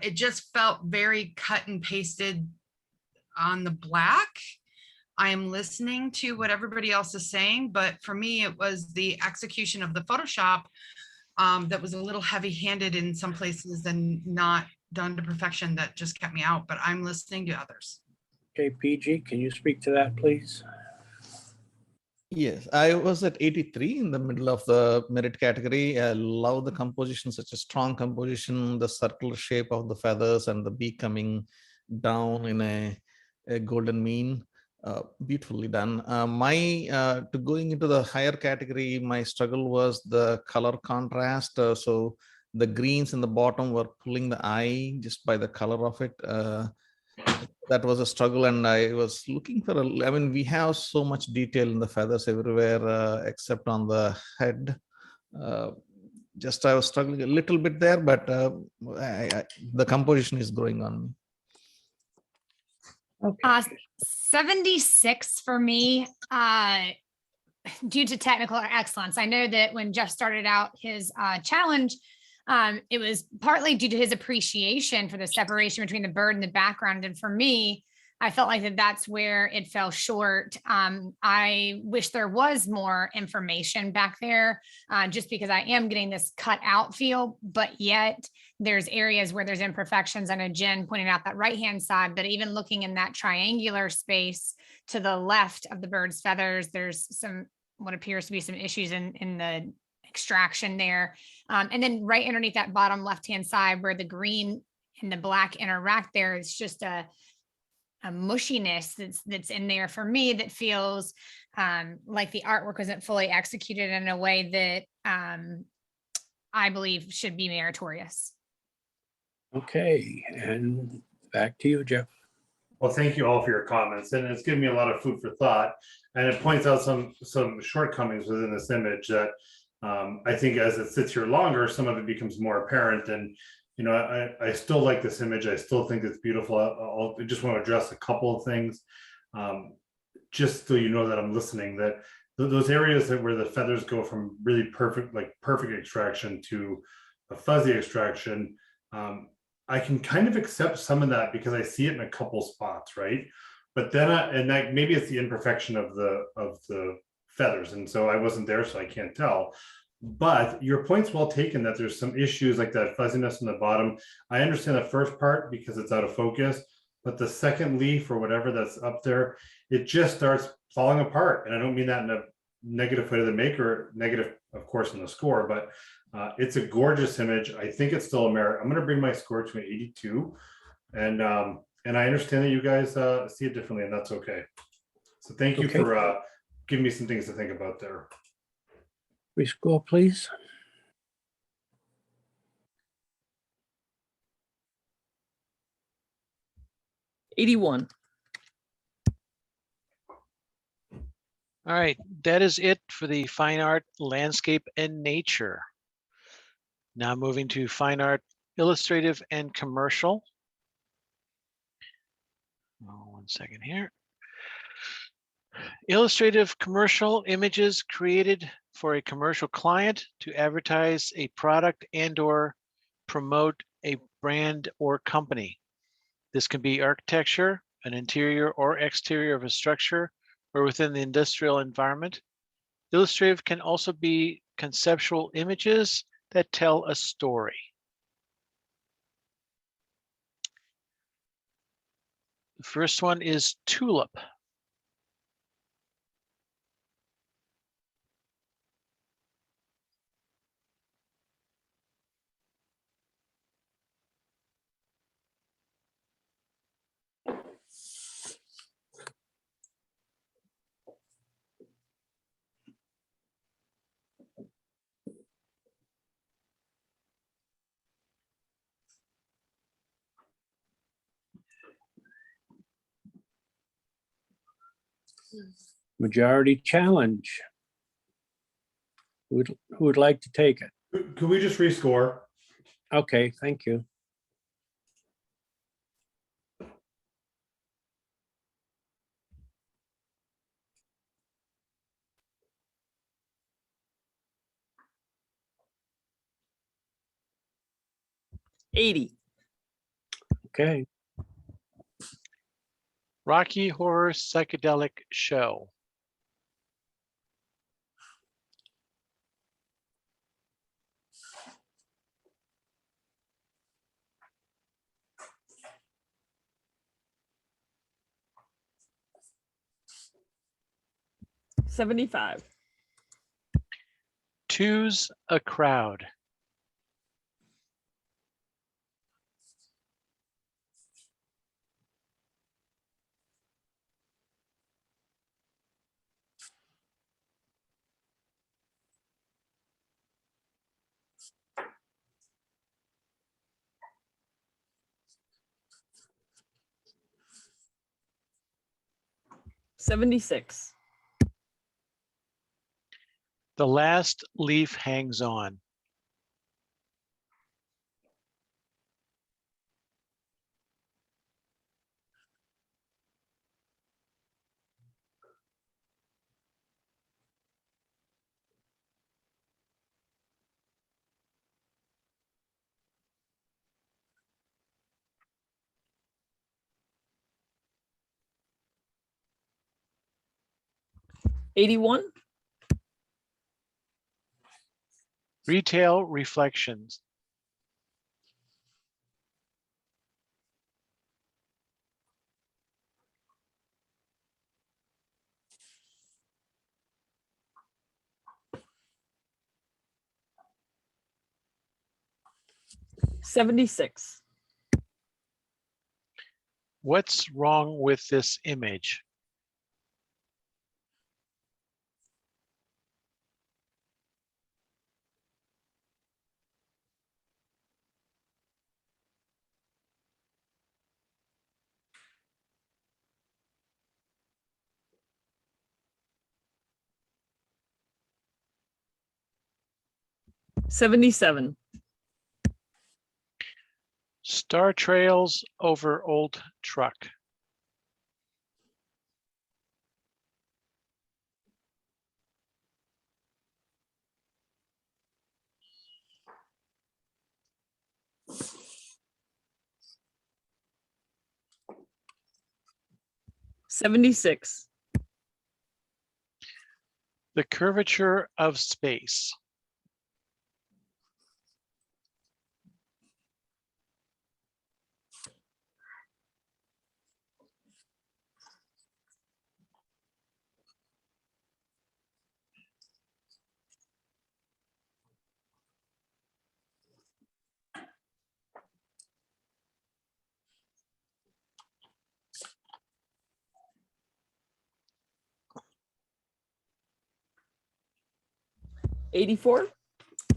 It just felt very cut and pasted on the black. I am listening to what everybody else is saying, but for me, it was the execution of the Photoshop that was a little heavy-handed in some places and not done to perfection that just kept me out, but I'm listening to others.
Okay, PG, can you speak to that, please?
Yes, I was at 83 in the middle of the merit category. I love the composition, such a strong composition, the circular shape of the feathers and the beak coming down in a golden mean. Beautifully done. To going into the higher category, my struggle was the color contrast. So the greens in the bottom were pulling the eye just by the color of it. That was a struggle, and I was looking for we have so much detail in the feathers everywhere except on the head. I was struggling a little bit there, but the composition is growing on me.
76 for me, due to technical excellence. I know that when Jeff started out his challenge, It was partly due to his appreciation for the separation between the bird and the background. And for me, I felt like that's where it fell short. I wish there was more information back there, just because I am getting this cut out feel, but yet there's areas where there's imperfections. I know Jen pointed out that right-hand side, but even looking in that triangular space to the left of the bird's feathers, there's some, what appears to be some issues in the extraction there. And then right underneath that bottom left-hand side where the green and the black interact there, it's just a mushiness that's in there for me that feels like the artwork wasn't fully executed in a way that I believe should be meritorious.
Okay, and back to you, Jeff.
Well, thank you all for your comments, and it's given me a lot of food for thought, and it points out some shortcomings within this image that I think as it sits here longer, some of it becomes more apparent. And you know, I still like this image. I still think it's beautiful. I just want to address a couple of things, just so you know that I'm listening. That those areas where the feathers go from really perfect, like perfect extraction to a fuzzy extraction. I can kind of accept some of that because I see it in a couple spots, right? But then, and that maybe it's the imperfection of the feathers, and so I wasn't there, so I can't tell. But your point's well taken that there's some issues like that fuzziness in the bottom. I understand the first part because it's out of focus, but the second leaf or whatever that's up there, it just starts falling apart. And I don't mean that in a negative way to the maker, negative, of course, in the score, but it's a gorgeous image. I think it's still a merit. I'm going to bring my score to an 82, and I understand that you guys see it differently, and that's okay. So thank you for giving me some things to think about there.
Rescore, please.
'81.
All right, that is it for the fine art, landscape, and nature. Now moving to fine art, illustrative, and commercial. Oh, 1 second here. Illustrative commercial images created for a commercial client to advertise a product and/or promote a brand or company. This can be architecture, an interior or exterior of a structure, or within the industrial environment. Illustrative can also be conceptual images that tell a story. The first one is Tulip.
Majority challenge. Who would like to take it?
Could we just rescore?
Okay, thank you.
'80.
Okay.
Rocky Horror Psychedelic Show.
'75.
Two's a Crowd.
'76.
The Last Leaf Hangs On.
81.
Retail reflections.
76.
What's wrong with this image?
77.
Star trails over old truck.
76.
The curvature of space.
84.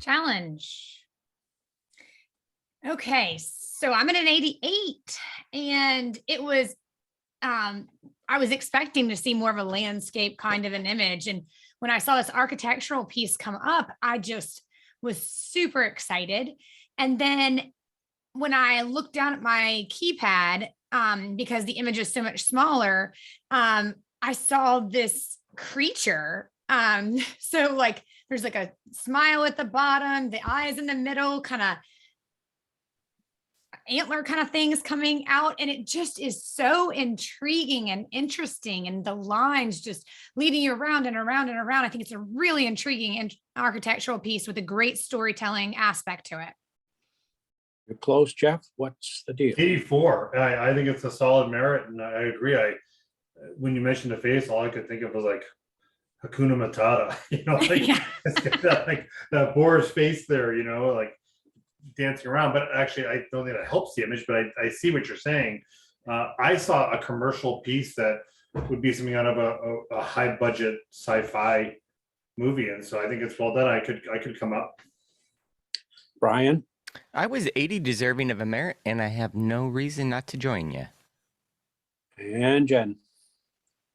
Challenge. Okay, so I'm at an 88, and it was, I was expecting to see more of a landscape kind of an image. And when I saw this architectural piece come up, I just was super excited. And then when I looked down at my keypad, because the image is so much smaller, I saw this creature. So like there's like a smile at the bottom, the eyes in the middle, kind of antler kind of things coming out. And it just is so intriguing and interesting. And the lines just leading you around and around and around. I think it's a really intriguing and architectural piece with a great storytelling aspect to it.
You're close, Jeff. What's the deal?
84. I think it's a solid merit, and I agree. When you mentioned the face, all I could think of was like Hakuna Matata, like
Yeah.
it's got that, like that boar's face there, like dancing around. But actually, I don't think that helps the image. But I see what you're saying. I saw a commercial piece that would be something out of a high budget sci-fi movie, and so I think it's well done. I could come up.
Brian?
I was 80 deserving of a merit, and I have no reason not to join you.
And Jen?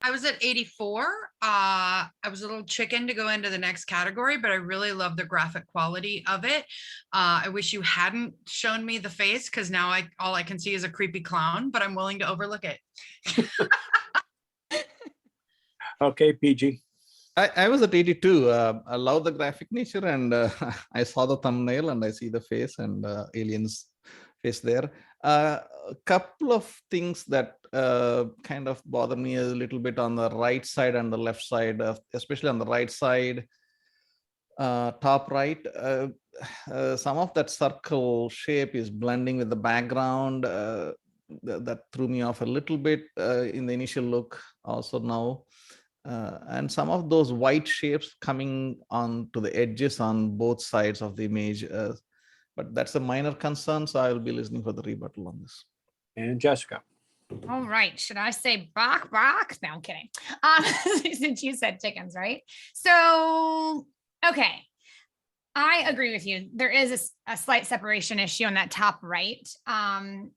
I was at 84. I was a little chicken to go into the next category, but I really love the graphic quality of it. I wish you hadn't shown me the face, because now all I can see is a creepy clown, but I'm willing to overlook it.
Okay, PG.
I was at 82. I love the graphic nature, and I saw the thumbnail and I see the face and aliens face there. A couple of things that kind of bother me a little bit on the right side and the left side, especially on the right side, top right. Some of that circle shape is blending with the background. That threw me off a little bit in the initial look also now. And some of those white shapes coming on to the edges on both sides of the image. But that's a minor concern, so I'll be listening for the rebuttal on this.
And Jessica?
All right. Should I say bok? No, I'm kidding. Since you said chickens, right? So, okay. I agree with you. There is a slight separation issue on that top right. And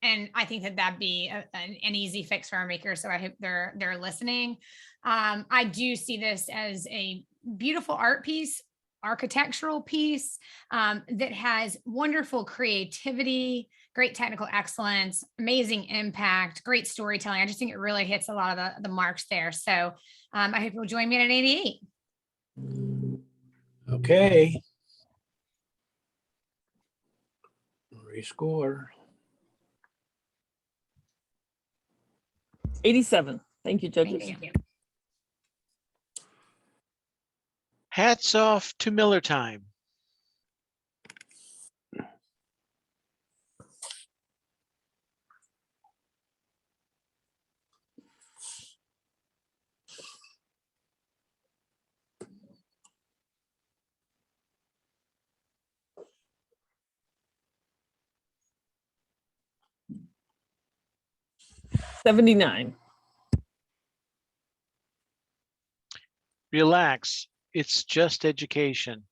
I think that'd be an easy fix for our makers. So I hope they're listening. I do see this as a beautiful art piece, architectural piece that has wonderful creativity, great technical excellence, amazing impact, great storytelling. I just think it really hits a lot of the marks there. So I hope you'll join me at an 88.
Okay. Rescore.
87. Thank you, judges.
Thank you.
Hats off to Miller time.
$79.
Relax, it's just education.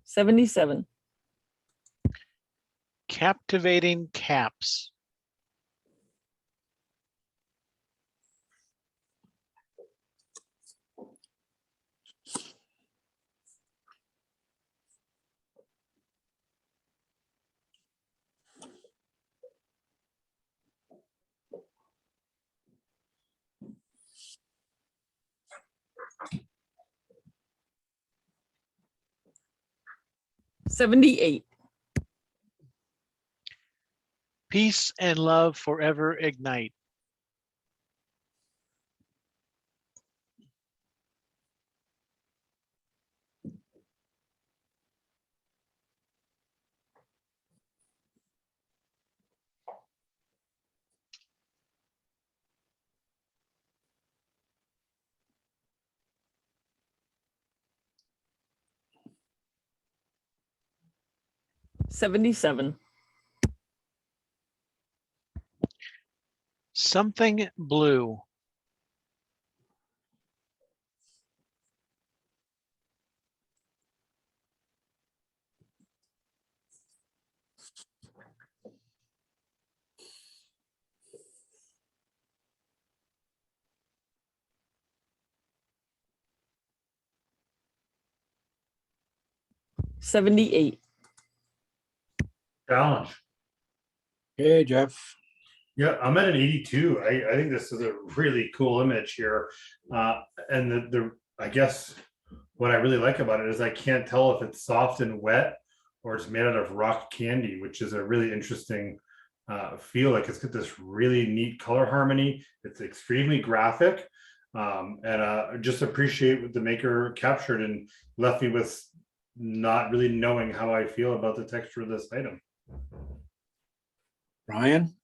$77.
Captivating caps.
$78.
Peace and love forever ignite.
$77.
Something blue.
$78.
Challenge.
Okay, Jeff.
Yeah, I'm at an 82. I think this is a really cool image here. And I guess what I really like about it is I can't tell if it's soft and wet or it's made out of rock candy, which is a really interesting feel. Like it's got this really neat color harmony. It's extremely graphic. And just appreciate what the maker captured and left me with not really knowing how I feel about the texture of this item.
Ryan?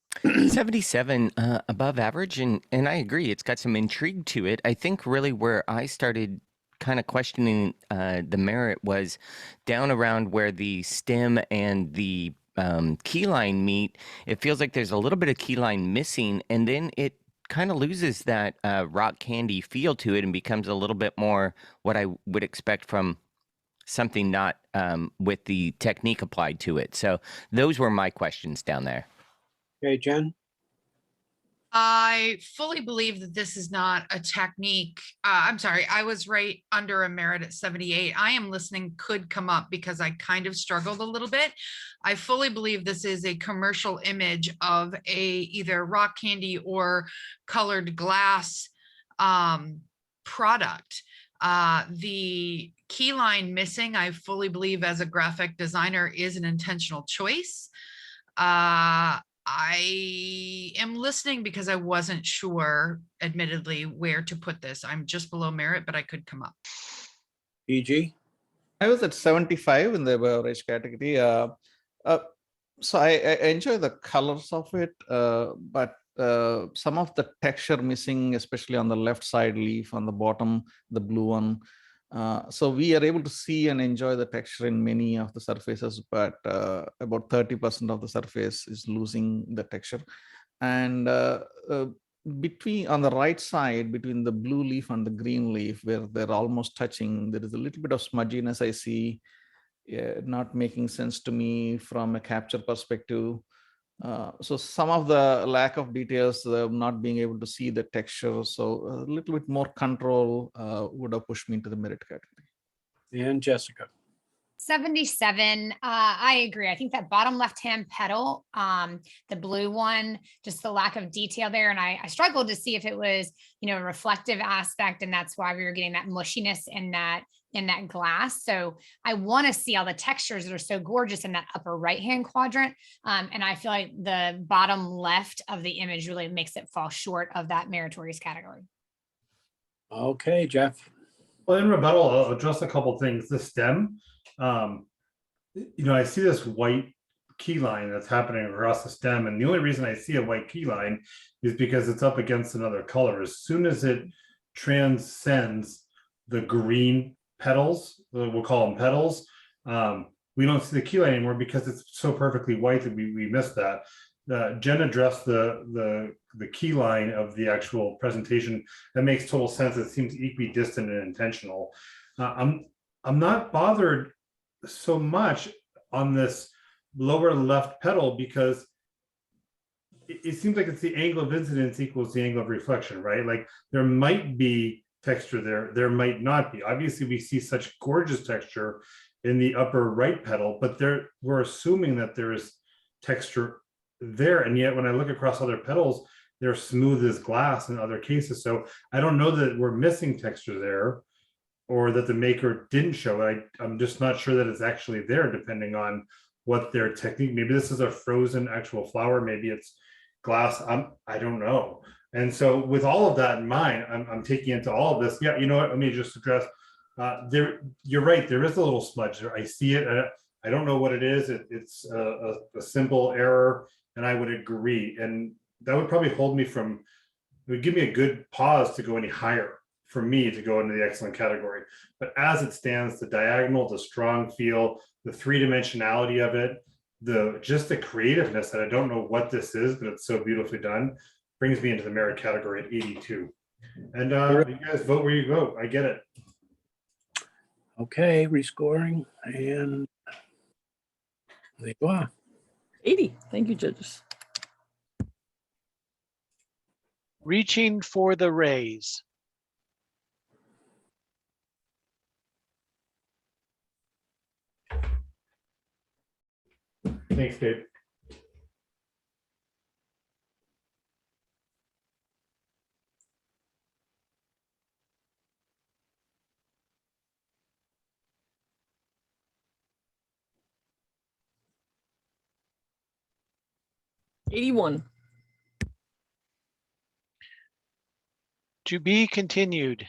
77 above average, and I agree. It's got some intrigue to it. I think really where I started kind of questioning the merit was down around where the stem and the keyline meet. It feels like there's a little bit of keyline missing, and then it kind of loses that rock candy feel to it and becomes a little bit more what I would expect from something not with the technique applied to it. So those were my questions down there.
Okay, Jen?
I fully believe that this is not a technique. I'm sorry, I was right under a merit at 78. I am listening could come up because I kind of struggled a little bit. I fully believe this is a commercial image of either rock candy or colored glass product. The key line missing, I fully believe as a graphic designer, is an intentional choice. I am listening because I wasn't sure, admittedly, where to put this. I'm just below merit, but I could come up.
EG?
I was at 75 in the average category. So I enjoy the colors of it, but some of the texture missing, especially on the left side leaf, on the bottom, the blue one. So we are able to see and enjoy the texture in many of the surfaces, but about 30% of the surface is losing the texture. And on the right side, between the blue leaf and the green leaf, where they're almost touching, there is a little bit of smudginess I see, not making sense to me from a capture perspective. So some of the lack of details, not being able to see the texture, so a little bit more control would have pushed me into the merit category.
And Jessica?
77. I agree. I think that bottom left-hand pedal, the blue one, just the lack of detail there. And I struggled to see if it was, a reflective aspect. And that's why we were getting that mushiness in that glass. So I want to see all the textures that are so gorgeous in that upper right-hand quadrant. And I feel like the bottom left of the image really makes it fall short of that meritorious category.
Okay, Jeff.
Well, in rebuttal, I'll address a couple things. The stem, I see this white key line that's happening across the stem, and the only reason I see a white key line is because it's up against another color. As soon as it transcends the green petals, we'll call them petals, we don't see the key line anymore because it's so perfectly white that we missed that. Jen addressed the key line of the actual presentation. That makes total sense. It seems equidistant and intentional. I'm not bothered so much on this lower left pedal because it seems like it's the angle of incidence equals the angle of reflection, right? Like there might be texture there might not be. Obviously, we see such gorgeous texture in the upper right pedal, but we're assuming that there is texture there, and yet when I look across other pedals, they're smooth as glass in other cases. So I don't know that we're missing texture there, or that the maker didn't show it. I'm just not sure that it's actually there, depending on what their technique. Maybe this is a frozen actual flower. Maybe it's glass. I don't know. And so with all of that in mind, I'm taking into all of this. Yeah, you know what? Let me just address. You're right. There is a little smudge there. I see it. I don't know what it is. It's a simple error, and I would agree. And that would probably hold me from. It would give me a good pause to go any higher for me to go into the excellent category. But as it stands, the diagonal, the strong feel, the three-dimensionality of it, just the creativeness that I don't know what this is, but it's so beautifully done, brings me into the merit category at 82. And you guys vote where you vote. I get it.
Okay, rescoring, and there you are.
80. Thank you, judges.
Reaching for the rays.
Thanks, Dave.
$81.
To be continued.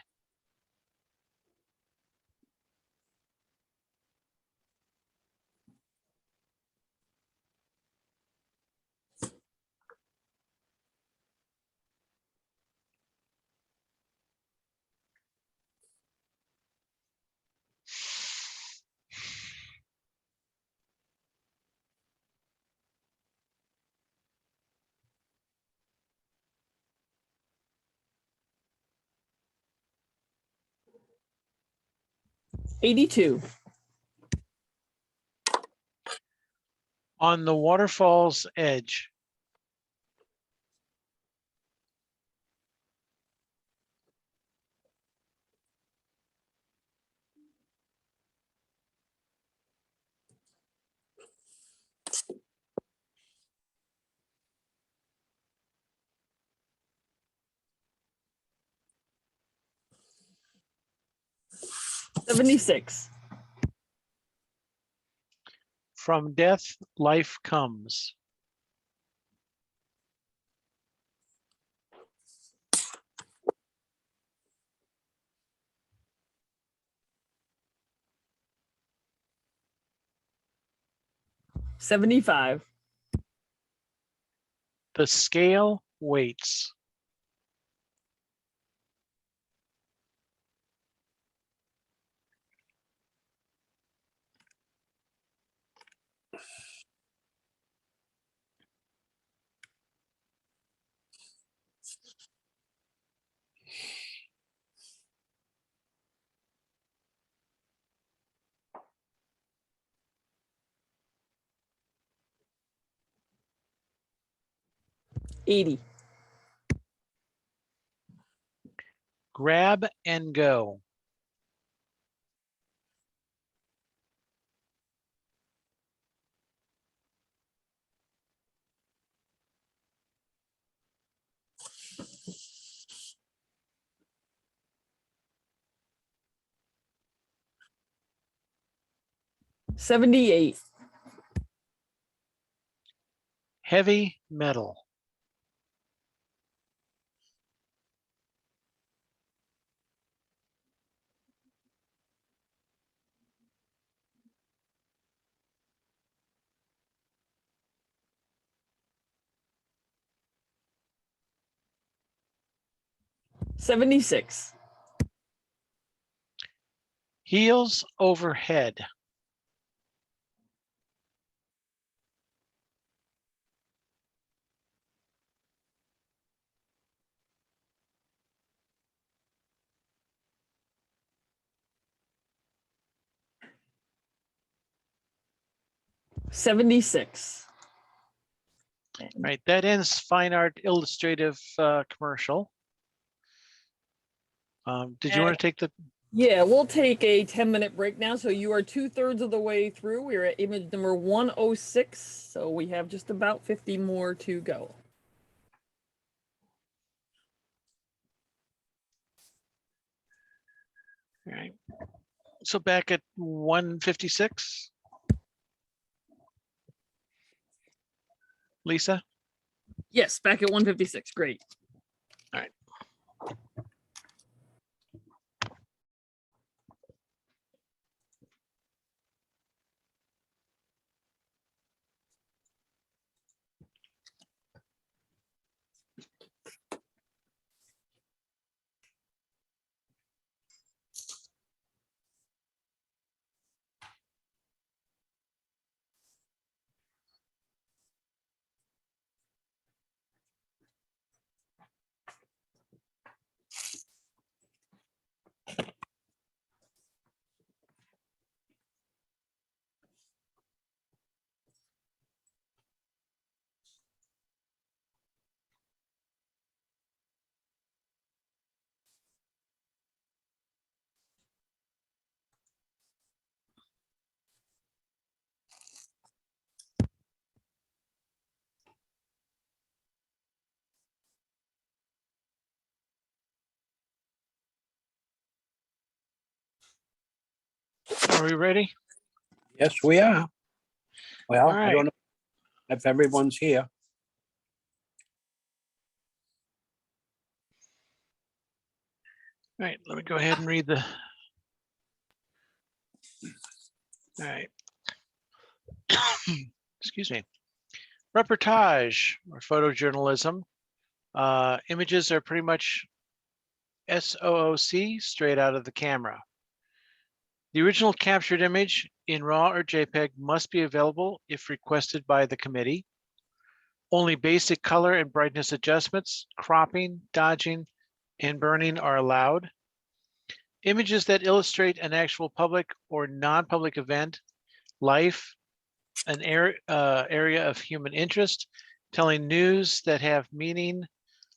$82.
On the waterfall's edge.
$76.
From death, life comes.
$75.
The scale waits.
$80.
Grab and go.
78.
Heavy metal.
76.
Heels over head.
76.
Right, that ends fine art illustrative commercial. Did you want to take the?
Yeah, we'll take a 10-minute break now. So you are 2/3 of the way through. We're at image number 106. So we have just about 50 more to go.
All right. So back at 156. Lisa?
Yes, back at 156. Great.
All right. Are we ready?
Yes, we are. Well,
All
I
right.
don't know if everyone's here.
All right, let me go ahead and read the. All right. Excuse me. Reportage or photojournalism. Images are pretty much SOOC, straight out of the camera. The original captured image in RAW or JPEG must be available if requested by the committee. Only basic color and brightness adjustments, cropping, dodging, and burning are allowed. Images that illustrate an actual public or non-public event, life, an area of human interest, telling news that have meaning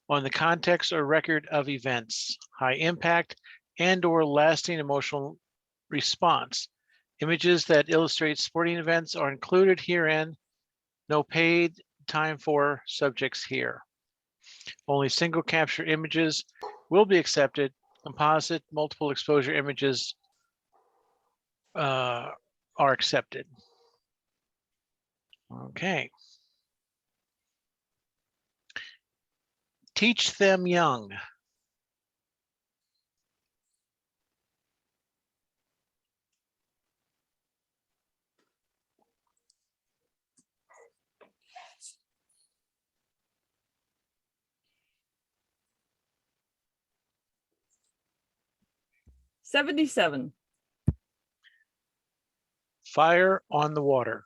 on the context or record of events, high impact and/or lasting emotional response. Images that illustrate sporting events are included herein. No paid time for subjects here. Only single capture images will be accepted. Composite multiple exposure images are accepted. Okay. Teach them young.
'77.
Fire on the water.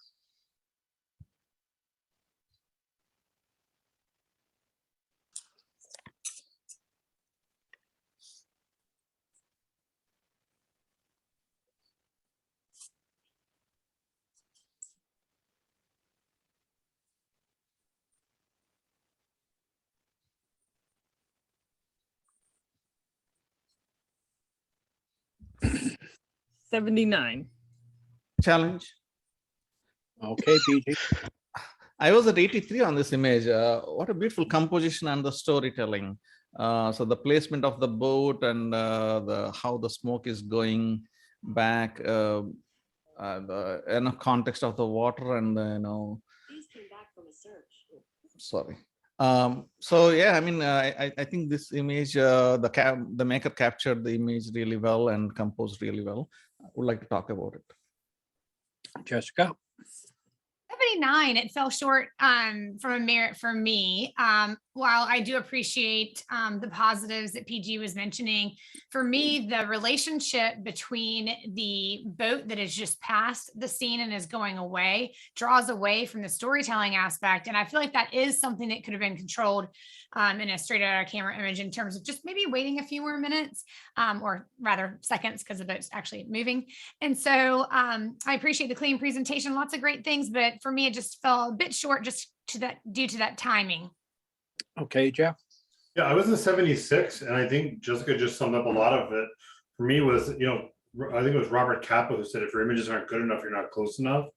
'79.
Challenge.
Okay, PG.
I was at 83 on this image. What a beautiful composition and the storytelling. So the placement of the boat and how the smoke is going back. the context of the water and sorry. So yeah, I mean, I think this image, the maker captured the image really well and composed really well. I would like to talk about it.
Jessica?
79, it fell short from a merit for me. While I do appreciate the positives that PG was mentioning, for me, the relationship between the boat that has just passed the scene and is going away draws away from the storytelling aspect. And I feel like that is something that could have been controlled in a straight out of camera image in terms of just maybe waiting a few more minutes or rather seconds because the boat's actually moving. And so I appreciate the clean presentation, lots of great things, but for me, it just fell a bit short just due to that timing.
Okay, Jeff?
Yeah, I was a 76, and I think Jessica just summed up a lot of it. For me was, I think it was Robert Capa who said, if your images aren't good enough, you're not close enough.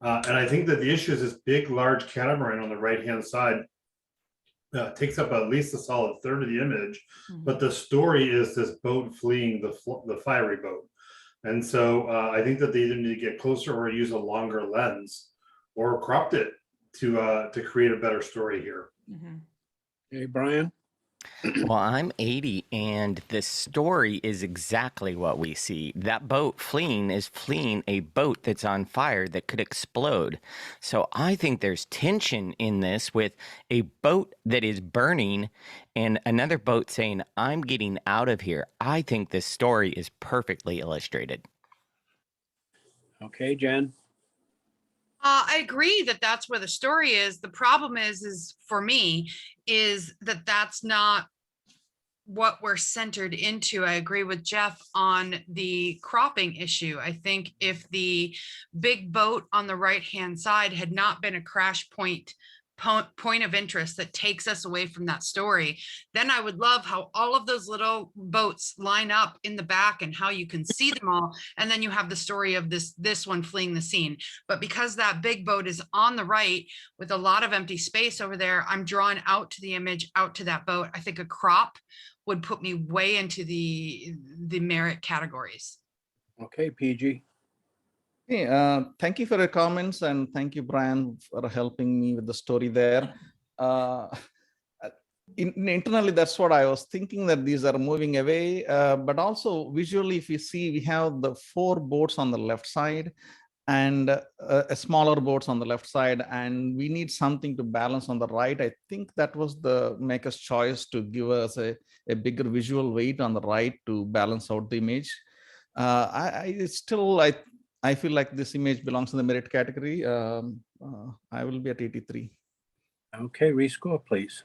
And I think that the issue is this big, large catamaran on the right-hand side takes up at least a solid third of the image, but the story is this boat fleeing the fiery boat. And so I think that they either need to get closer or use a longer lens or cropped it to create a better story here.
Hey, Brian?
Well, I'm 80, and the story is exactly what we see. That boat fleeing is fleeing a boat that's on fire that could explode. So I think there's tension in this with a boat that is burning and another boat saying, I'm getting out of here. I think this story is perfectly illustrated.
Okay, Jen?
I agree that that's where the story is. The problem is for me, is that that's not what we're centered into. I agree with Jeff on the cropping issue. I think if the big boat on the right-hand side had not been a crash point of interest that takes us away from that story, then I would love how all of those little boats line up in the back and how you can see them all, and then you have the story of this one fleeing the scene. But because that big boat is on the right with a lot of empty space over there, I'm drawn out to the image, out to that boat. I think a crop would put me way into the merit categories.
Okay, PG?
Hey, thank you for your comments, and thank you, Brian, for helping me with the story there. Internally, that's what I was thinking, that these are moving away, but also visually, if you see, we have the 4 boats on the left side and a smaller boats on the left side, and we need something to balance on the right. I think that was the maker's choice to give us a bigger visual weight on the right to balance out the image. I feel like this image belongs in the merit category. I will be at 83.
Okay, rescore, please.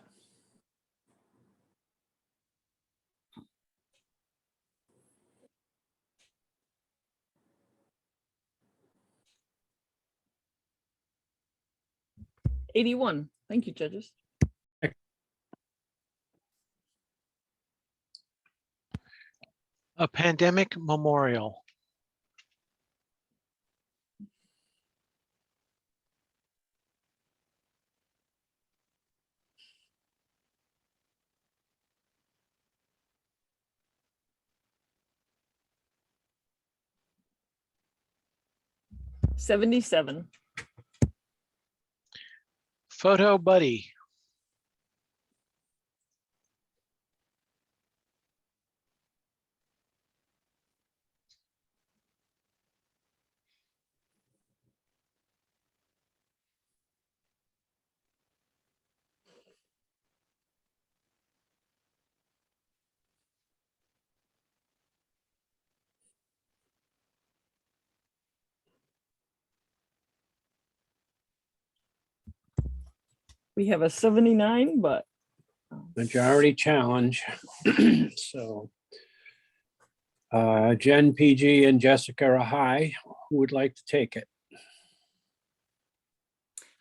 '81. Thank you, judges.
A pandemic memorial.
'77.
Photo buddy.
We have a 79, but
Majority challenge. So Jen, PG, and Jessica are high. Who would like to take it?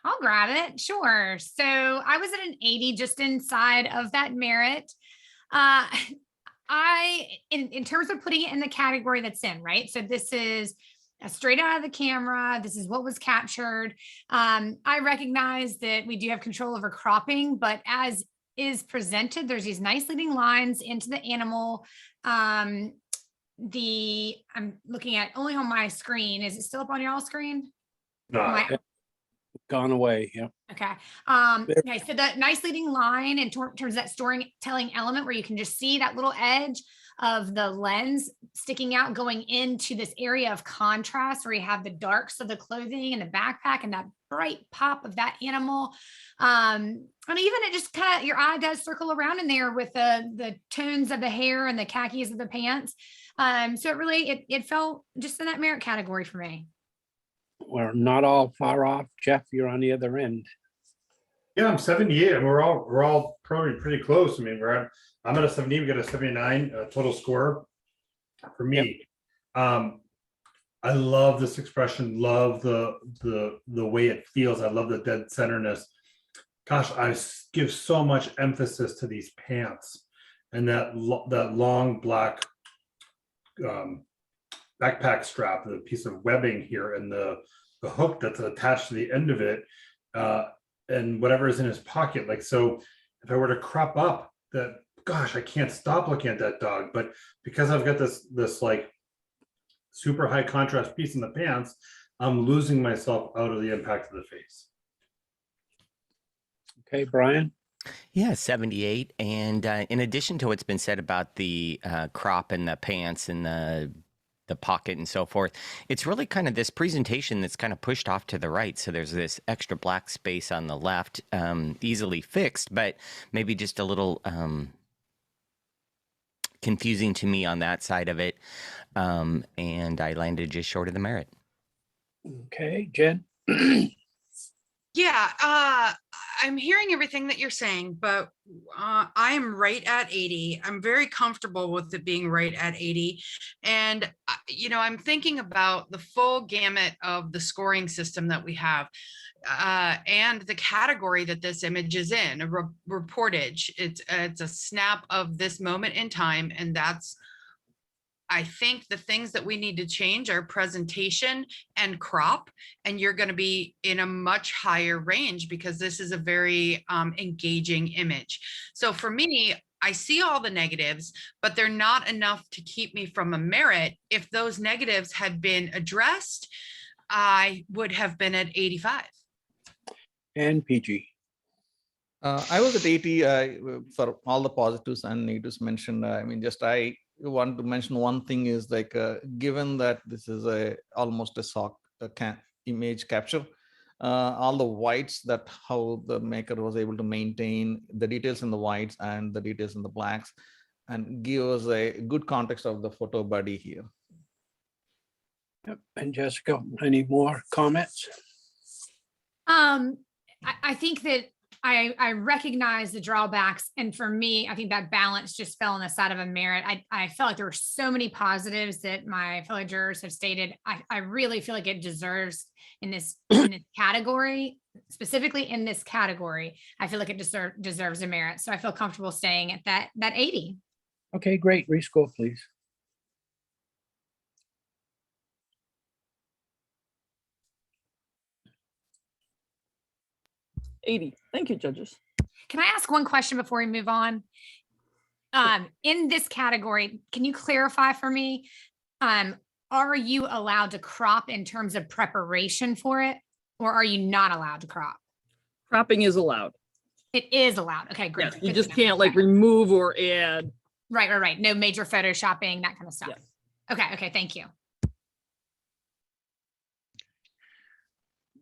I'll grab it. Sure. So I was at an 80, just inside of that merit. In terms of putting it in the category that's in, right? So this is straight out of the camera. This is what was captured. I recognize that we do have control over cropping, but as is presented, there's these nice leading lines into the animal I'm looking at only on my screen. Is it still up on your all screen?
No,
My-
Gone away, yeah.
Okay.
There-
Okay. So the nice leading line in terms of that storytelling element where you can just see that little edge of the lens sticking out going into this area of contrast where you have the darks of the clothing and the backpack and that bright pop of that animal. And even it just kind of, your eye does circle around in there with the tones of the hair and the khakis of the pants. So it really, it fell just in that merit category for me.
We're not all far off. Jeff, you're on the other end.
yeah, I'm 78. And we're all probably pretty close. I mean, I'm at a 70. We got a 79 total score for me. I love this expression. Love the way it feels. I love the dead centerness. Gosh, I give so much emphasis to these pants and that long black backpack strap, the piece of webbing here, and the hook that's attached to the end of it, and whatever is in his pocket. Like, so if I were to crop up that, gosh, I can't stop looking at that dog. But because I've got this like super high contrast piece in the pants, I'm losing myself out of the impact of the face.
Okay, Brian?
Yeah, 78. And in addition to what's been said about the crop and the pants and the pocket and so forth, it's really kind of this presentation that's kind of pushed off to the right. So there's this extra black space on the left, easily fixed, but maybe just a little confusing to me on that side of it. And I landed just short of the merit.
Okay, Jen?
Yeah, I'm hearing everything that you're saying, but I am right at 80. I'm very comfortable with it being right at 80. And, I'm thinking about the full gamut of the scoring system that we have. And the category that this image is in, a reportage. It's a snap of this moment in time, and I think the things that we need to change are presentation and crop, and you're going to be in a much higher range because this is a very engaging image. So for me, I see all the negatives, but they're not enough to keep me from a merit. If those negatives had been addressed, I would have been at 85.
And PG?
I was at 80 for all the positives and negatives mentioned. I mean, I want to mention one thing is like, given that this is almost a SOC image capture, all the whites, that how the maker was able to maintain the details in the whites and the details in the blacks and give us a good context of the photo body here.
Yep. And Jessica, any more comments?
I think that I recognize the drawbacks. And for me, I think that balance just fell on the side of a merit. I felt like there were so many positives that my fellow jurors have stated. I really feel like it deserves in this category, specifically in this category, I feel like it deserves a merit. So I feel comfortable staying at that 80.
Okay, great. Rescore, please.
'80. Thank you, judges.
Can I ask one question before we move on? In this category, can you clarify for me, are you allowed to crop in terms of preparation for it, or are you not allowed to crop?
Cropping is allowed.
It is allowed. Okay, great.
Yes, you
Good
just
to know.
can't like remove or add.
Right. No major photoshopping, that kind of stuff.
Yes.
Okay, thank you.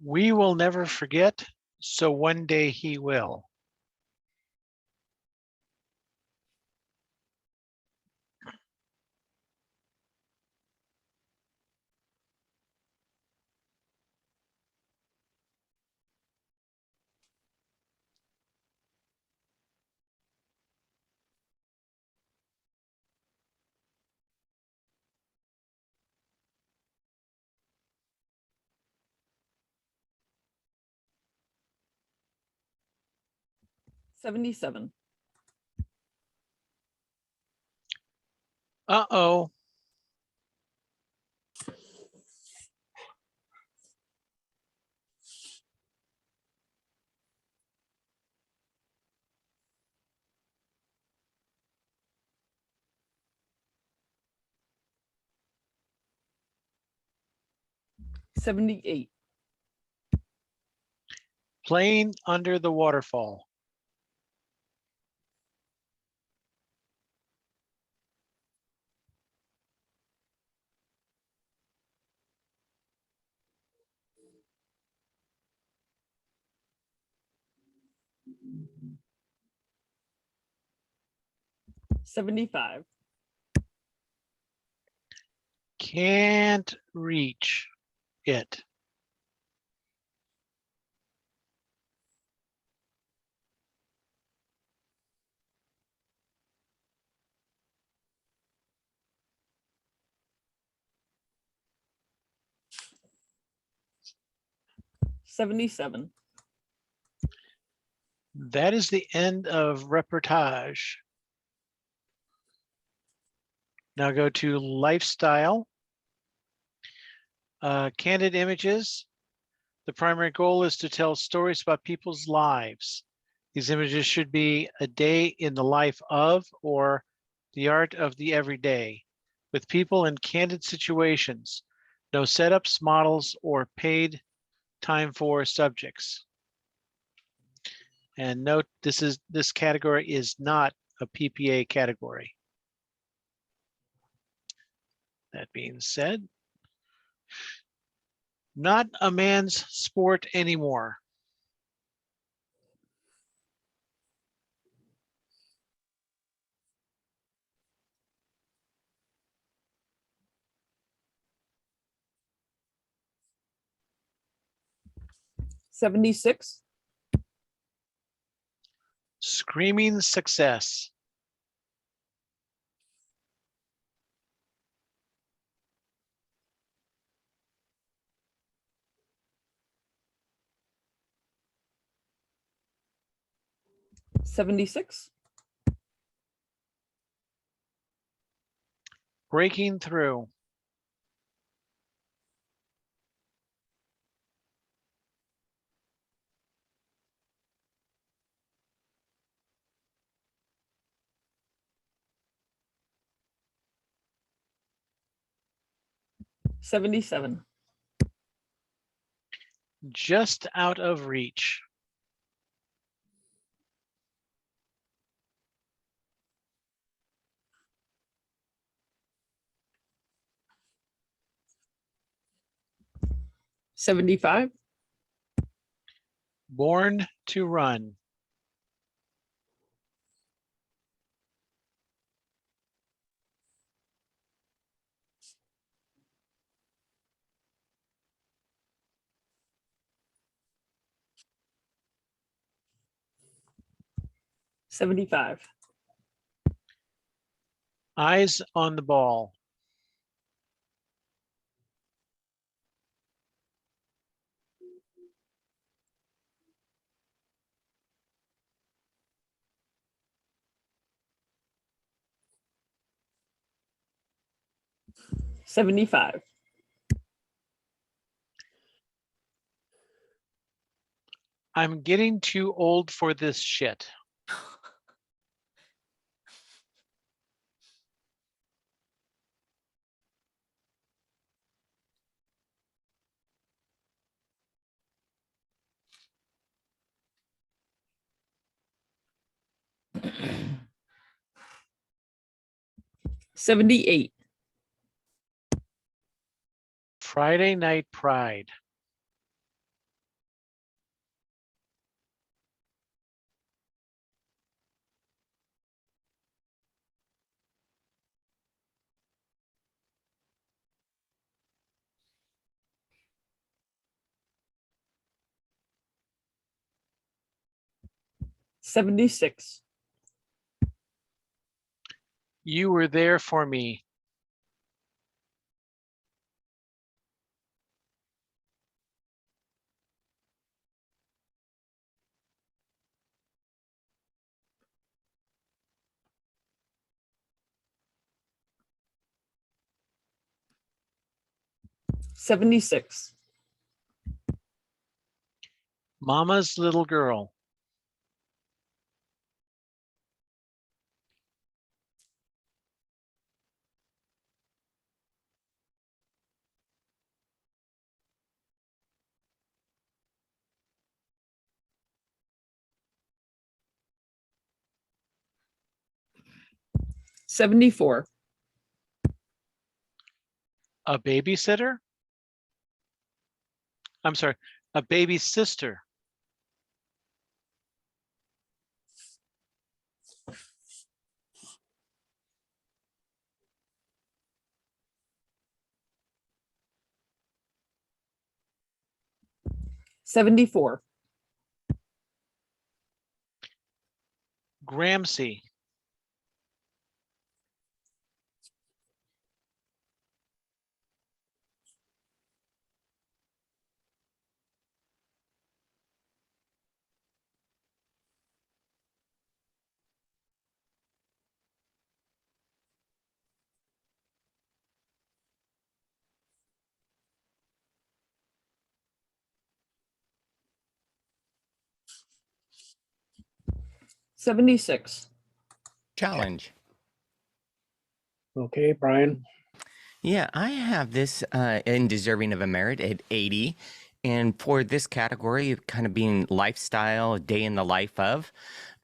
We will never forget, so one day he will.
'77.
Uh-oh.
78.
Playing under the waterfall.
75.
Can't reach it.
77.
That is the end of reportage. Now go to lifestyle. Candid images. The primary goal is to tell stories about people's lives. These images should be a day in the life of or the art of the everyday with people in candid situations. No setups, models, or paid time for subjects. And note, this category is not a PPA category. That being said, not a man's sport anymore.
'76.
Screaming success.
76.
Breaking through.
77.
Just out of reach.
75.
Born to run.
75.
Eyes on the ball.
75.
I'm getting too old for this shit.
78.
Friday Night Pride.
76.
You were there for me.
76.
Mama's little girl.
74.
A babysitter? I'm sorry, a baby sister.
$74.
Gramsci.
$76.
Challenge.
Okay, Brian.
Yeah, I have this in deserving of a merit at 80. And for this category, kind of being lifestyle, a day in the life of,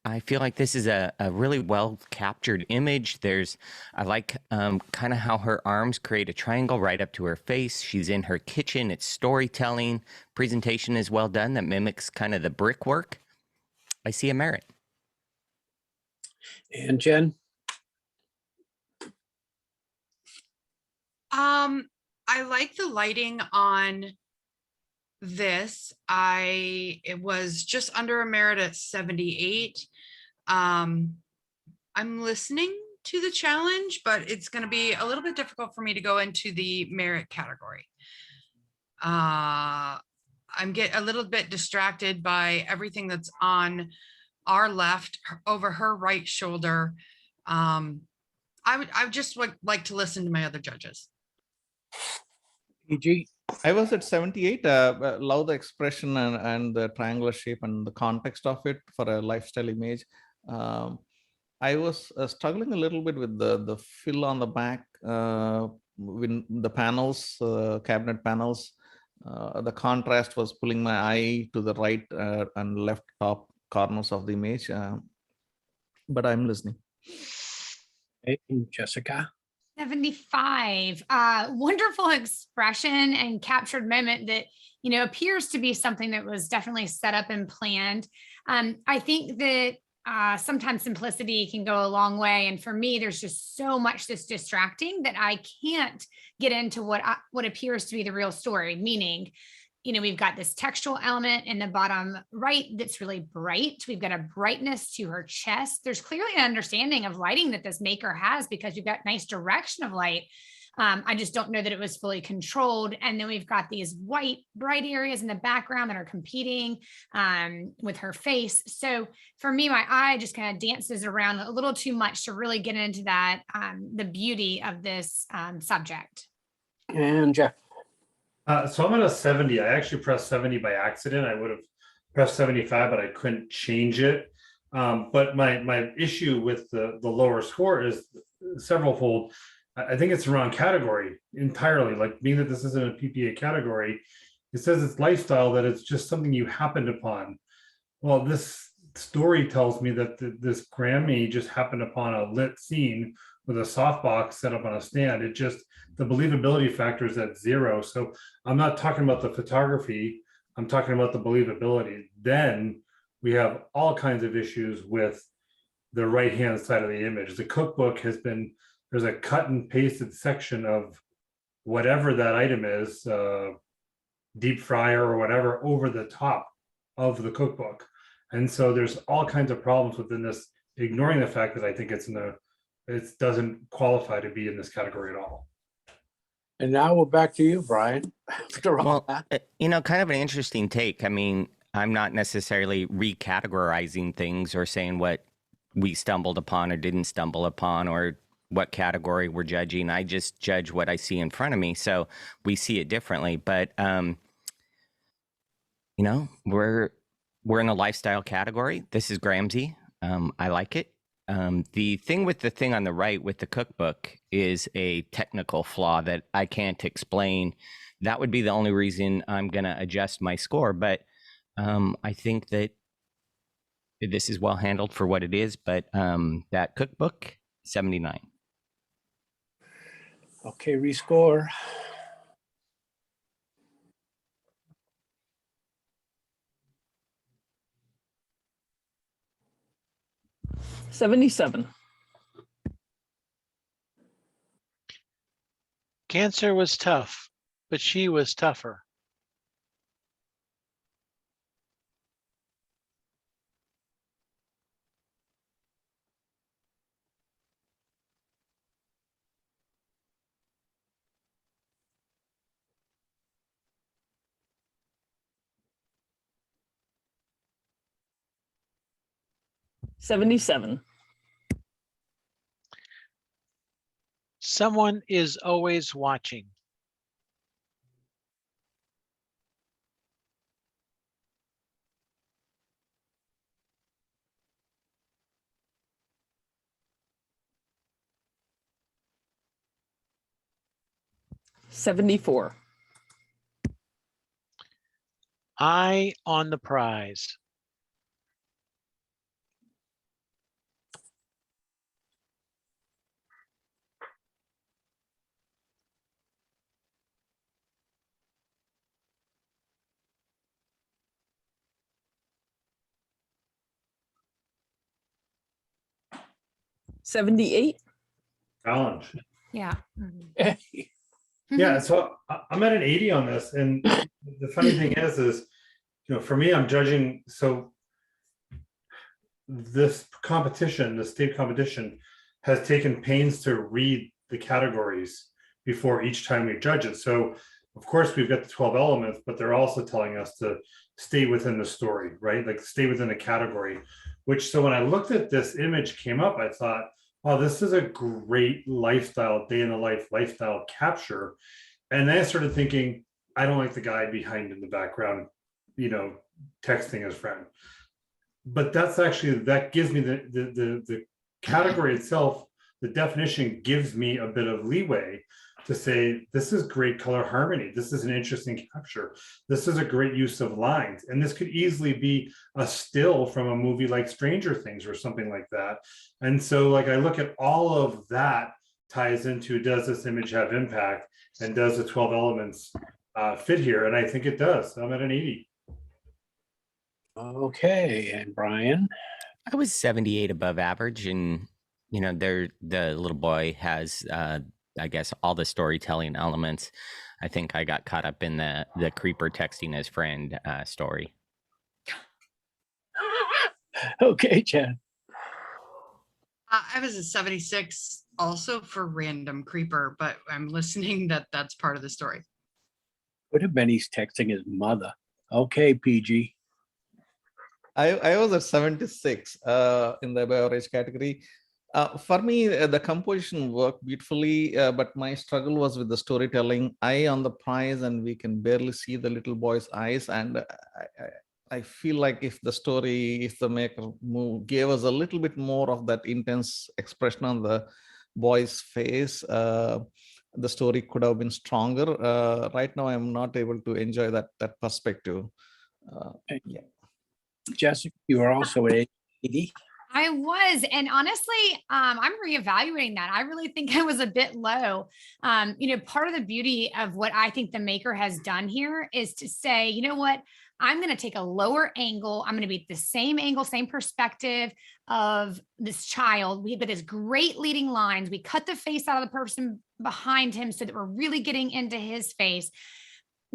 I feel like this is a really well captured image. I like kind of how her arms create a triangle right up to her face. She's in her kitchen. It's storytelling. Presentation is well done that mimics kind of the brickwork. I see a merit.
And Jen?
I like the lighting on this. It was just under a merit at 78. I'm listening to the challenge, but it's going to be a little bit difficult for me to go into the merit category. I'm getting a little bit distracted by everything that's on our left over her right shoulder. I would just like to listen to my other judges.
PG?
I was at 78. Love the expression and the triangular shape and the context of it for a lifestyle image. I was struggling a little bit with the fill on the back, with the panels, cabinet panels. The contrast was pulling my eye to the right and left top corners of the image. But I'm listening.
Hey, Jessica?
75. Wonderful expression and captured moment that, appears to be something that was definitely set up and planned. I think that sometimes simplicity can go a long way. And for me, there's just so much that's distracting that I can't get into what appears to be the real story, meaning, we've got this textual element in the bottom right that's really bright. We've got a brightness to her chest. There's clearly an understanding of lighting that this maker has because you've got nice direction of light. I just don't know that it was fully controlled. And then we've got these white bright areas in the background that are competing with her face. So for me, my eye just kind of dances around a little too much to really get into that, the beauty of this subject.
And Jeff?
So I'm at a 70. I actually pressed 70 by accident. I would have pressed 75, but I couldn't change it. But my issue with the lower score is severalfold. I think it's the wrong category entirely. Like, being that this isn't a PPA category, it says it's lifestyle, that it's just something you happened upon. Well, this story tells me that this Grammy just happened upon a lit scene with a softbox set up on a stand. It just, the believability factor is at 0. So I'm not talking about the photography, I'm talking about the believability. Then we have all kinds of issues with the right-hand side of the image. The cookbook there's a cut and pasted section of whatever that item is, deep fryer or whatever, over the top of the cookbook. And so there's all kinds of problems within this, ignoring the fact that I think it doesn't qualify to be in this category at all.
And now we're back to you, Brian. After all
Well,
that.
kind of an interesting take. I mean, I'm not necessarily recategorizing things or saying what we stumbled upon or didn't stumble upon or what category we're judging. I just judge what I see in front of me. So we see it differently. But, we're in a lifestyle category. This is Gramsci. I like it. The thing on the right with the cookbook is a technical flaw that I can't explain. That would be the only reason I'm going to adjust my score. But I think that this is well handled for what it is. But that cookbook, 79.
Okay, rescore.
77.
Cancer was tough, but she was tougher.
77.
Someone is always watching.
74.
Eye on the prize.
78.
Challenge.
Yeah.
Yeah, so I'm at an 80 on this, and the funny thing is, for me, I'm judging. So this competition, the state competition, has taken pains to read the categories before each time we judge it. So of course we've got the 12 elements, but they're also telling us to stay within the story, right? Like stay within the category. Which, so when I looked at this image came up, I thought, oh, this is a great lifestyle, day in the life lifestyle capture. And then I started thinking, I don't like the guy behind in the background, texting his friend. But that's actually, that gives me the category itself, the definition gives me a bit of leeway to say, this is great color harmony. This is an interesting capture. This is a great use of lines. And this could easily be a still from a movie like Stranger Things or something like that. And so like, I look at all of that ties into, does this image have impact? And does the 12 elements fit here? And I think it does. I'm at an 80.
Okay, and Brian?
I was 78 above average, and the little boy has I guess all the storytelling elements. I think I got caught up in the creeper texting his friend story.
Okay, Chad.
I was a 76 also for random creeper, but I'm listening that's part of the story.
Could have been he's texting his mother. Okay, PG.
I was at 76 in the beverage category. For me, the composition worked beautifully, but my struggle was with the storytelling. Eye on the prize, and we can barely see the little boy's eyes. And I feel like if the maker gave us a little bit more of that intense expression on the boy's face, the story could have been stronger. Right now, I'm not able to enjoy that perspective. Yeah.
Jessica, you are also at 80.
I was, and honestly, I'm reevaluating that. I really think I was a bit low. Part of the beauty of what I think the maker has done here is to say, you know what, I'm going to take a lower angle. I'm going to be at the same angle, same perspective of this child. But there's great leading lines. We cut the face out of the person behind him so that we're really getting into his face.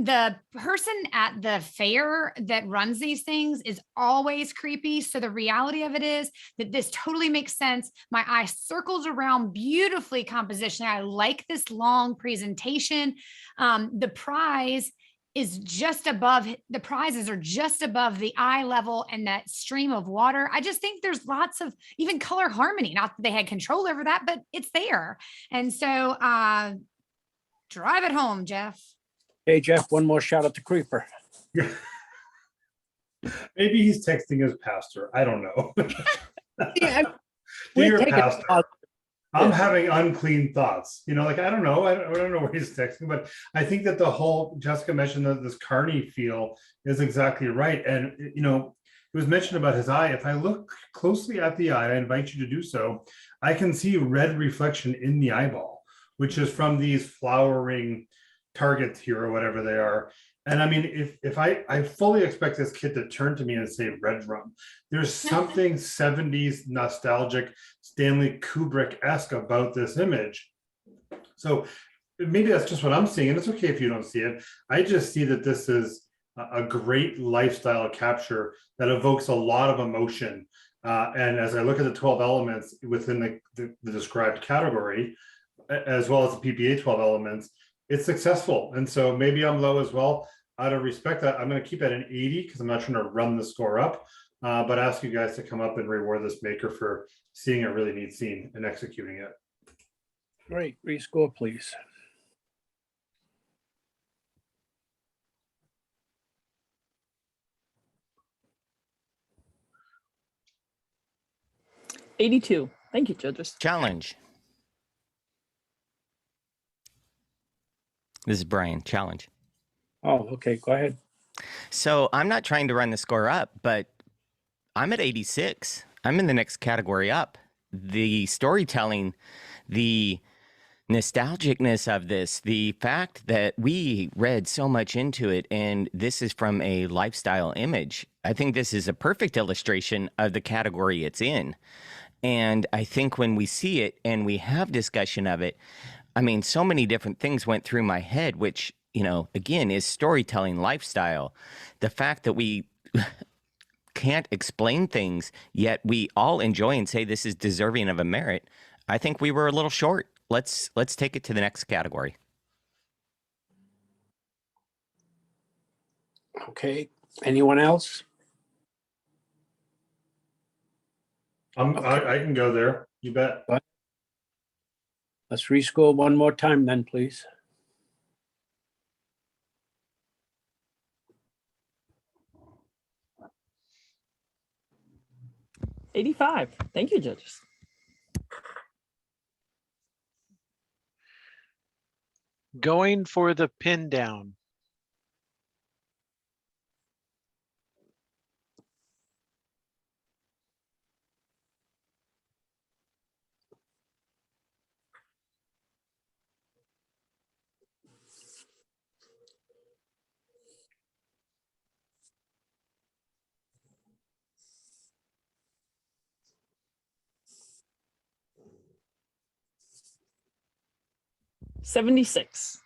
The person at the fair that runs these things is always creepy. So the reality of it is that this totally makes sense. My eye circles around beautifully compositionally. I like this long presentation. The prize is just above, the prizes are just above the eye level and that stream of water. I just think there's lots of even color harmony. Not that they had control over that, but it's there. And so drive it home, Jeff.
Hey, Jeff, one more shout out to Creeper.
Maybe he's texting his pastor. I don't know.
Yeah,
Dear pastor, I'm having unclean thoughts. I don't know. I don't know where he's texting, but I think that the whole, Jessica mentioned that this Carney feel is exactly right. And, it was mentioned about his eye. If I look closely at the eye, I invite you to do so, I can see red reflection in the eyeball, which is from these flowering targets here or whatever they are. And I mean, if I fully expect this kid to turn to me and say red rum. There's something 70s nostalgic, Stanley Kubrick-esque about this image. So maybe that's just what I'm seeing, and it's okay if you don't see it. I just see that this is a great lifestyle capture that evokes a lot of emotion. And as I look at the 12 elements within the described category, as well as the PPA 12 elements, it's successful. And so maybe I'm low as well. Out of respect, I'm going to keep it at an 80 because I'm not trying to run the score up, but ask you guys to come up and reward this maker for seeing a really neat scene and executing it.
Great, rescore, please.
'82. Thank you, judges.
Challenge. This is Brian. Challenge.
Oh, okay, go ahead.
So I'm not trying to run the score up, but I'm at 86. I'm in the next category up. The storytelling, the nostalgicness of this, the fact that we read so much into it, and this is from a lifestyle image. I think this is a perfect illustration of the category it's in. And I think when we see it and we have discussion of it, I mean, so many different things went through my head, which, you know, again, is storytelling lifestyle. The fact that we can't explain things, yet we all enjoy and say this is deserving of a merit. I think we were a little short. Let's take it to the next category.
Okay, anyone else?
I can go there. You bet.
Let's rescore one more time then, please.
'85. Thank you, judges.
Going for the pin down.
'76.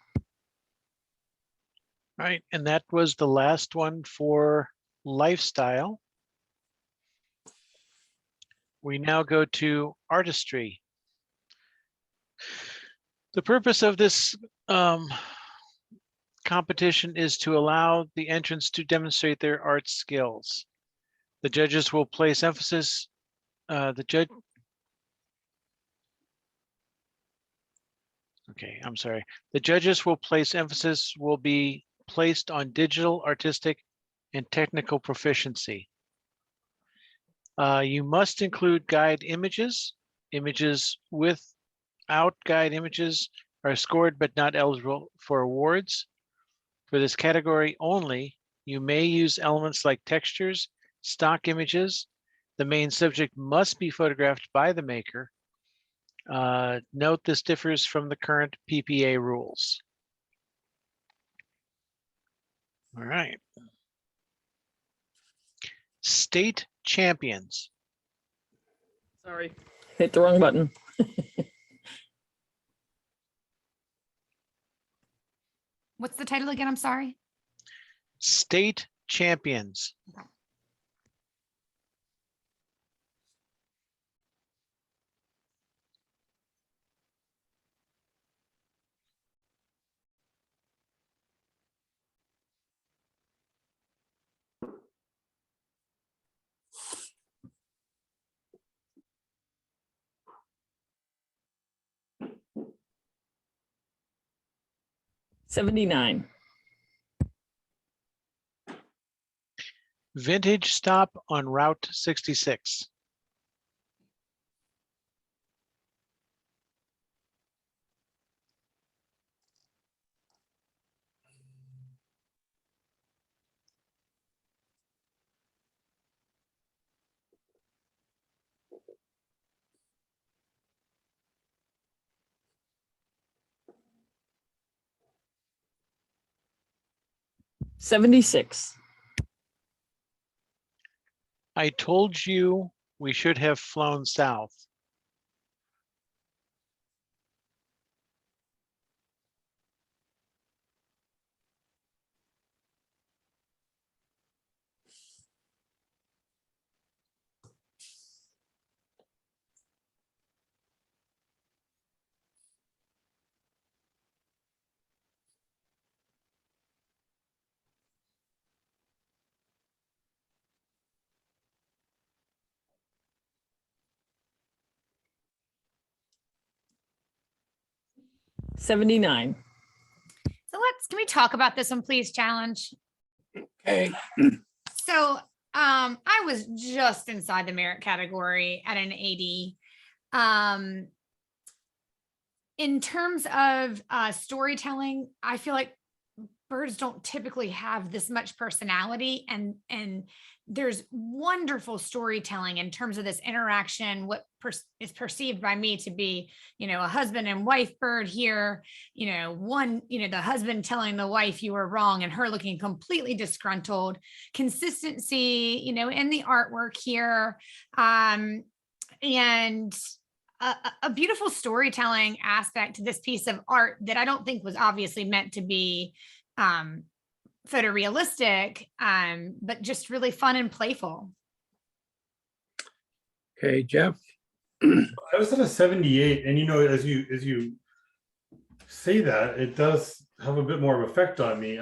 All right, and that was the last one for lifestyle. We now go to artistry. The purpose of this competition is to allow the entrants to demonstrate their art skills. The judges will place emphasis, Okay, I'm sorry. The judges will place emphasis will be placed on digital, artistic, and technical proficiency. You must include guide images. Images without guide images are scored but not eligible for awards. For this category only, you may use elements like textures, stock images. The main subject must be photographed by the maker. Note this differs from the current PPA rules. All right. State champions.
Sorry, hit the wrong button.
What's the title again? I'm sorry.
State champions.
Okay.
'79.
Vintage stop on Route 66.
76.
I told you we should have flown south.
'79.
So can we talk about this one, please, challenge?
Okay.
So I was just inside the merit category at an 80. In terms of storytelling, I feel like birds don't typically have this much personality, and there's wonderful storytelling in terms of this interaction, what is perceived by me to be, a husband and wife bird here, the husband telling the wife you were wrong and her looking completely disgruntled, consistency, in the artwork here, and a beautiful storytelling aspect to this piece of art that I don't think was obviously meant to be photorealistic, but just really fun and playful.
Okay, Jeff.
I was at a 78, and as you say that, it does have a bit more of effect on me.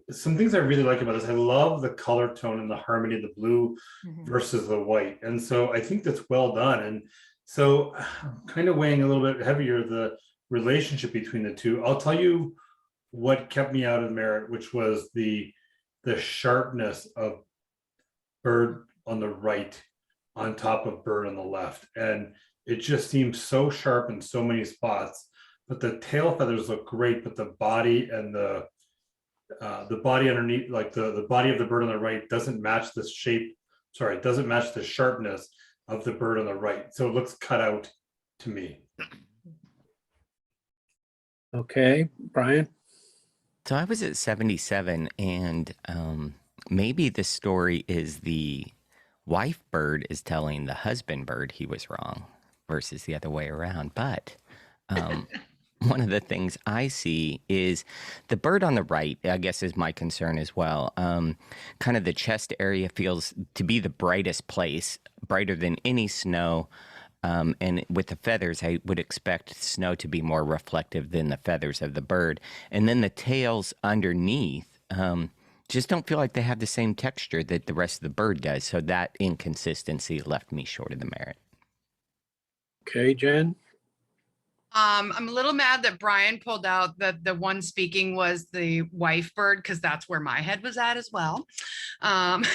Some things I really like about this, I love the color tone and the harmony of the blue versus the white, and so I think that's well done. And so I'm kind of weighing a little bit heavier the relationship between the two. I'll tell you what kept me out of merit, which was the sharpness of bird on the right on top of bird on the left, and it just seems so sharp in so many spots. But the tail feathers look great, but the body and the body underneath, like the body of the bird on the right, doesn't match the shape. Sorry, it doesn't match the sharpness of the bird on the right, so it looks cut out to me.
Okay, Brian.
So I was at 77, and maybe the story is the wife bird is telling the husband bird he was wrong versus the other way around. But one of the things I see is the bird on the right, I guess, is my concern as well. Kind of the chest area feels to be the brightest place, brighter than any snow. And with the feathers, I would expect snow to be more reflective than the feathers of the bird. And then the tails underneath just don't feel like they have the same texture that the rest of the bird does. So that inconsistency left me short of the merit.
Okay, Jen.
I'm a little mad that Brian pulled out that the one speaking was the wife bird, because that's where my head was at as well. I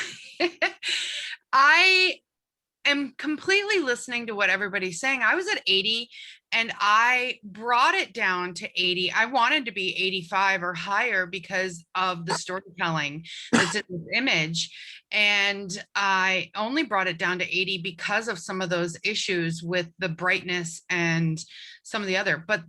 am completely listening to what everybody's saying. I was at 80 and I brought it down to 80. I wanted to be 85 or higher because of the storytelling that's in this image. And I only brought it down to 80 because of some of those issues with the brightness and some of the other, but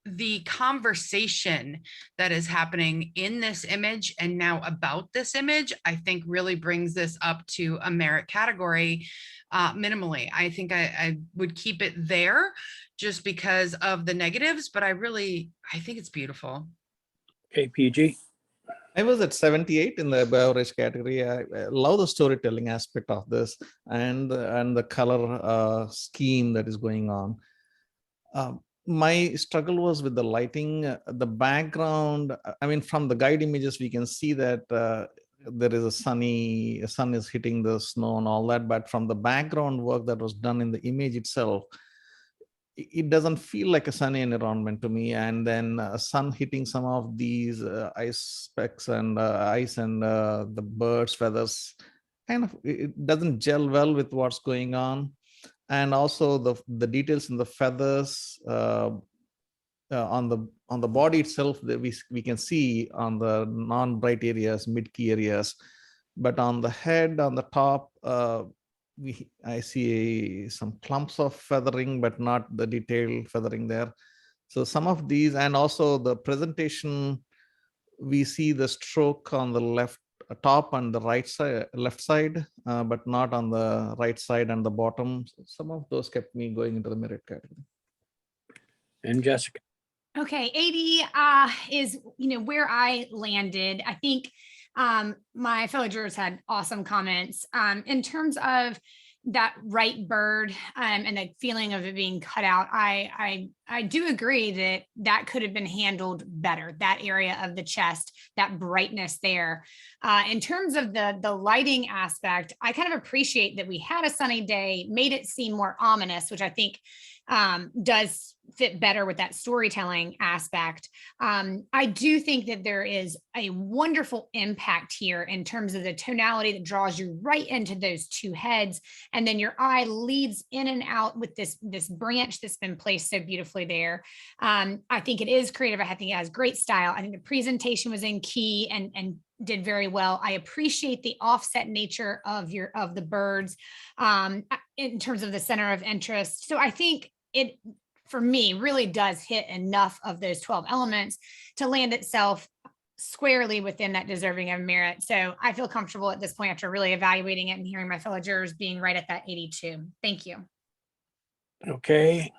the conversation that is happening in this image and now about this image, I think really brings this up to a merit category minimally. I think I would keep it there just because of the negatives, but I think it's beautiful.
Okay, PG.
I was at 78 in the average category. I love the storytelling aspect of this and the color scheme that is going on. My struggle was with the lighting, the background. I mean, from the guide images, we can see that there is sun is hitting the snow and all that. But from the background work that was done in the image itself, it doesn't feel like a sunny environment to me. And then sun hitting some of these ice specks and ice and the birds' feathers, kind of, it doesn't gel well with what's going on. And also the details in the feathers on the body itself that we can see on the non-bright areas, mid-key areas, but on the head, on the top, I see some clumps of feathering, but not the detailed feathering there. So some of these, and also the presentation we see the stroke on the left top and the right side, left side, but not on the right side and the bottom. Some of those kept me going into the merit category.
And Jessica.
Okay, 80 is, where I landed. I think my fellow jurors had awesome comments. In terms of that right bird and the feeling of it being cut out, I do agree that could have been handled better, that area of the chest, that brightness there. In terms of the lighting aspect, I kind of appreciate that we had a sunny day, made it seem more ominous, which I think does fit better with that storytelling aspect. I do think that there is a wonderful impact here in terms of the tonality that draws you right into those two heads. And then your eye leads in and out with this branch that's been placed so beautifully there. I think it is creative. I think it has great style. I think the presentation was in key and did very well. I appreciate the offset nature of the birds in terms of the center of interest. So I think it, for me, really does hit enough of those 12 elements to land itself squarely within that deserving of merit. So I feel comfortable at this point after really evaluating it and hearing my fellow jurors being right at that 82. Thank you.
Okay.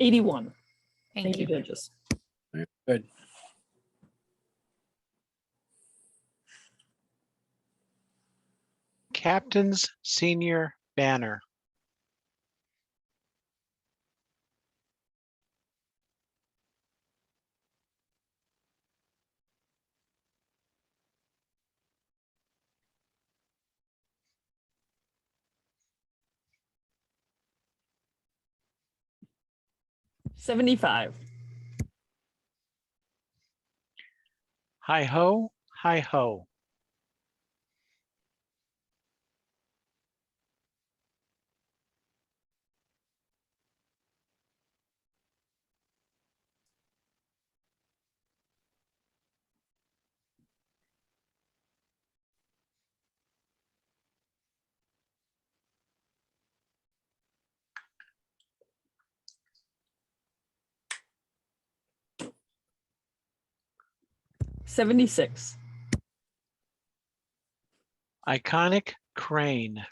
'81.
Thank you.
Judges.
Good.
Captain's Senior Banner.
'75.
Hi ho, hi ho.
'76.
Iconic crane.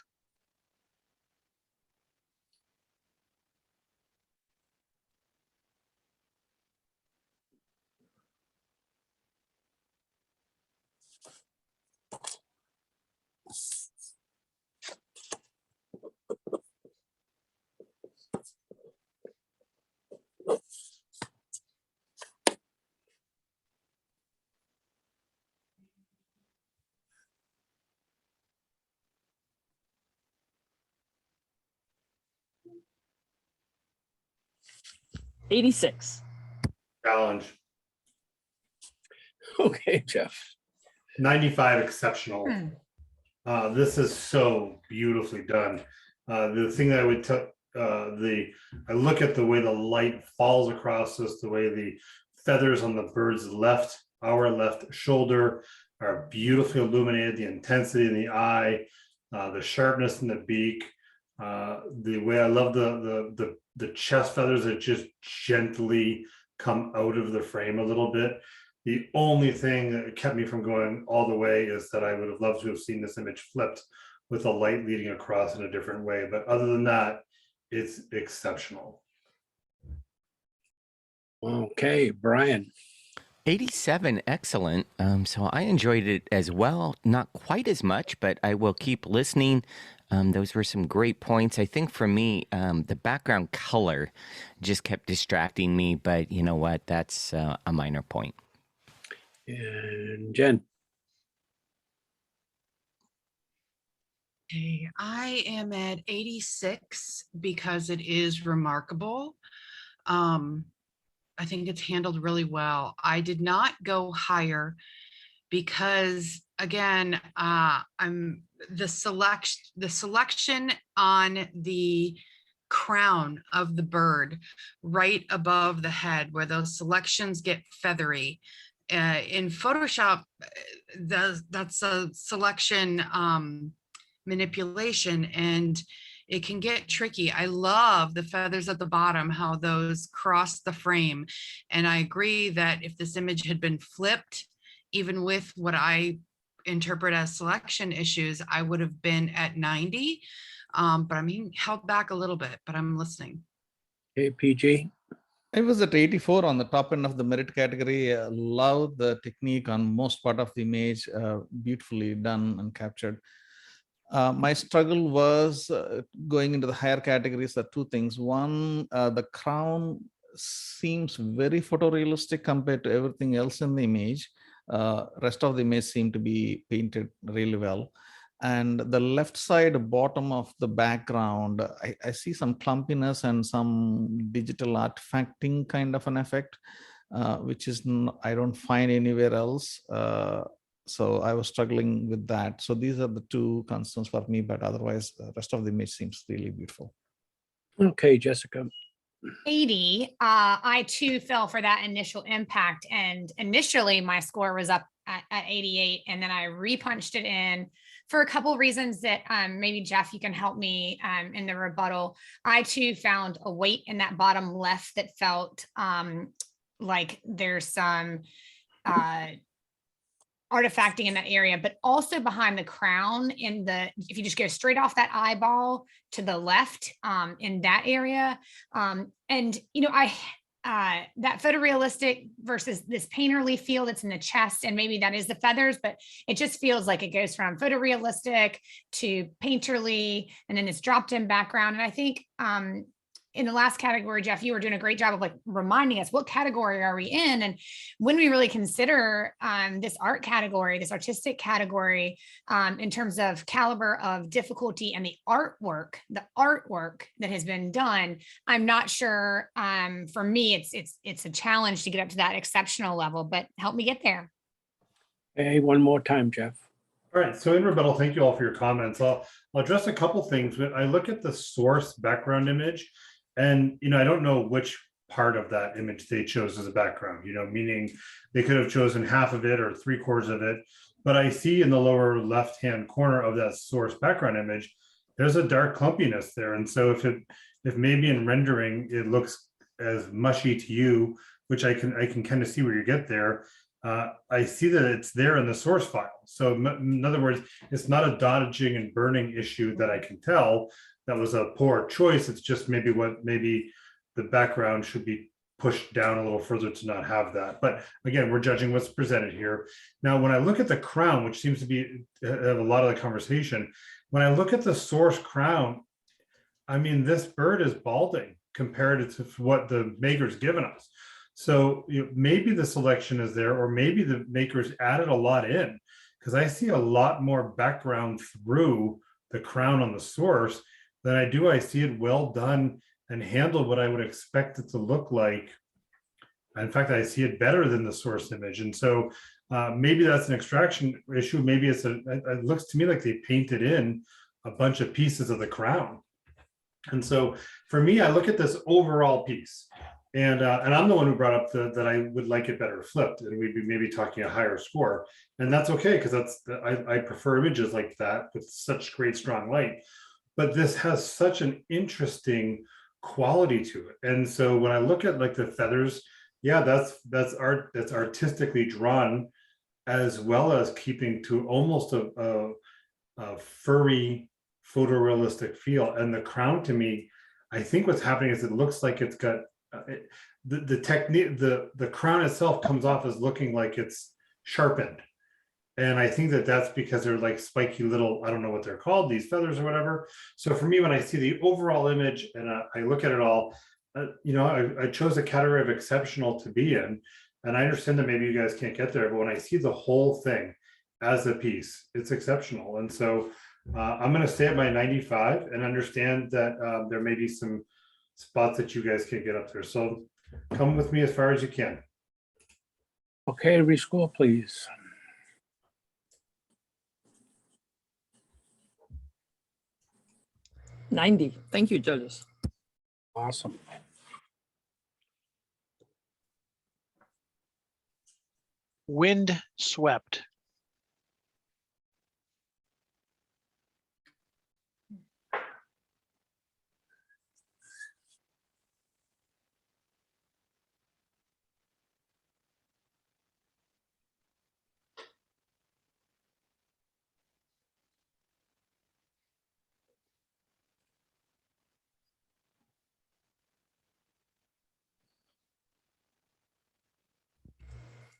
'86.
Challenge.
Okay, Jeff.
95 exceptional. This is so beautifully done. The thing that I would tell, I look at the way the light falls across this, the way the feathers on the bird's our left shoulder are beautifully illuminated, the intensity in the eye, the sharpness in the beak, the way I love the chest feathers that just gently come out of the frame a little bit. The only thing that kept me from going all the way is that I would have loved to have seen this image flipped with the light leading across in a different way. But other than that, it's exceptional.
Okay, Brian.
87, excellent. So I enjoyed it as well. Not quite as much, but I will keep listening. Those were some great points. I think for me, the background color just kept distracting me, but you know what? That's a minor point.
And Jen.
Okay, I am at 86 because it is remarkable. I think it's handled really well. I did not go higher because, again, the selection on the crown of the bird right above the head where those selections get feathery. In Photoshop, that's a selection manipulation, and it can get tricky. I love the feathers at the bottom, how those cross the frame. And I agree that if this image had been flipped, even with what I interpret as selection issues, I would have been at 90. But I'm being held back a little bit, but I'm listening.
Okay, PG.
I was at 84 on the top end of the merit category. Love the technique on most part of the image, beautifully done and captured. My struggle was going into the higher categories are two things. One, the crown seems very photorealistic compared to everything else in the image. Rest of the image seemed to be painted really well. And the left side bottom of the background, I see some clumpiness and some digital artifacting kind of an effect, which is I don't find anywhere else. So I was struggling with that. So these are the two concerns for me, but otherwise the rest of the image seems really beautiful.
Okay, Jessica.
80, I too fell for that initial impact. And initially my score was up at 88, and then I repunched it in for a couple of reasons that maybe Jeff, you can help me in the rebuttal. I too found a weight in that bottom left that felt like there's some artifacting in that area, but also behind the crown if you just go straight off that eyeball to the left in that area. And, you know, that photorealistic versus this painterly feel that's in the chest, and maybe that is the feathers, but it just feels like it goes from photorealistic to painterly, and then it's dropped in background. And I think in the last category, Jeff, you were doing a great job of like reminding us what category are we in, and when we really consider this art category, this artistic category, in terms of caliber of difficulty and the artwork that has been done, I'm not sure. For me, it's a challenge to get up to that exceptional level, but help me get there.
Hey, one more time, Jeff.
All right, so in rebuttal, thank you all for your comments. I'll address a couple things. When I look at the source background image, and, you know, I don't know which part of that image they chose as a background, you know, meaning they could have chosen half of it or 3/4 of it. But I see in the lower left-hand corner of that source background image, there's a dark clumpiness there. And so if maybe in rendering, it looks as mushy to you, which I can kind of see where you get there. I see that it's there in the source file. So in other words, it's not a dodging and burning issue that I can tell. That was a poor choice. It's just maybe the background should be pushed down a little further to not have that. But again, we're judging what's presented here. Now, when I look at the crown, which seems to be have a lot of the conversation, when I look at the source crown, I mean, this bird is balding compared to what the maker's given us. So maybe the selection is there, or maybe the makers added a lot in, because I see a lot more background through the crown on the source than I see it well done and handled what I would expect it to look like. In fact, I see it better than the source image. And so maybe that's an extraction issue. Maybe it looks to me like they painted in a bunch of pieces of the crown. And so for me, I look at this overall piece. And I'm the one who brought up that I would like it better flipped, and we'd be maybe talking a higher score, and that's okay, because I prefer images like that with such great strong light. But this has such an interesting quality to it, and so when I look at like the feathers, yeah, that's art that's artistically drawn, as well as keeping to almost a furry photorealistic feel. And the crown, to me, I think what's happening is it looks like it's got the technique, the crown itself comes off as looking like it's sharpened, and I think that's because they're like spiky little, I don't know what they're called, these feathers or whatever. So for me, when I see the overall image and I look at it all, I chose a category of exceptional to be in, and I understand that maybe you guys can't get there, but when I see the whole thing as a piece, it's exceptional. And so I'm going to stay at my 95 and understand that there may be some spots that you guys can't get up there. So come with me as far as you can.
Okay, rescore, please.
$90. Thank you, judges.
Awesome.
Wind swept.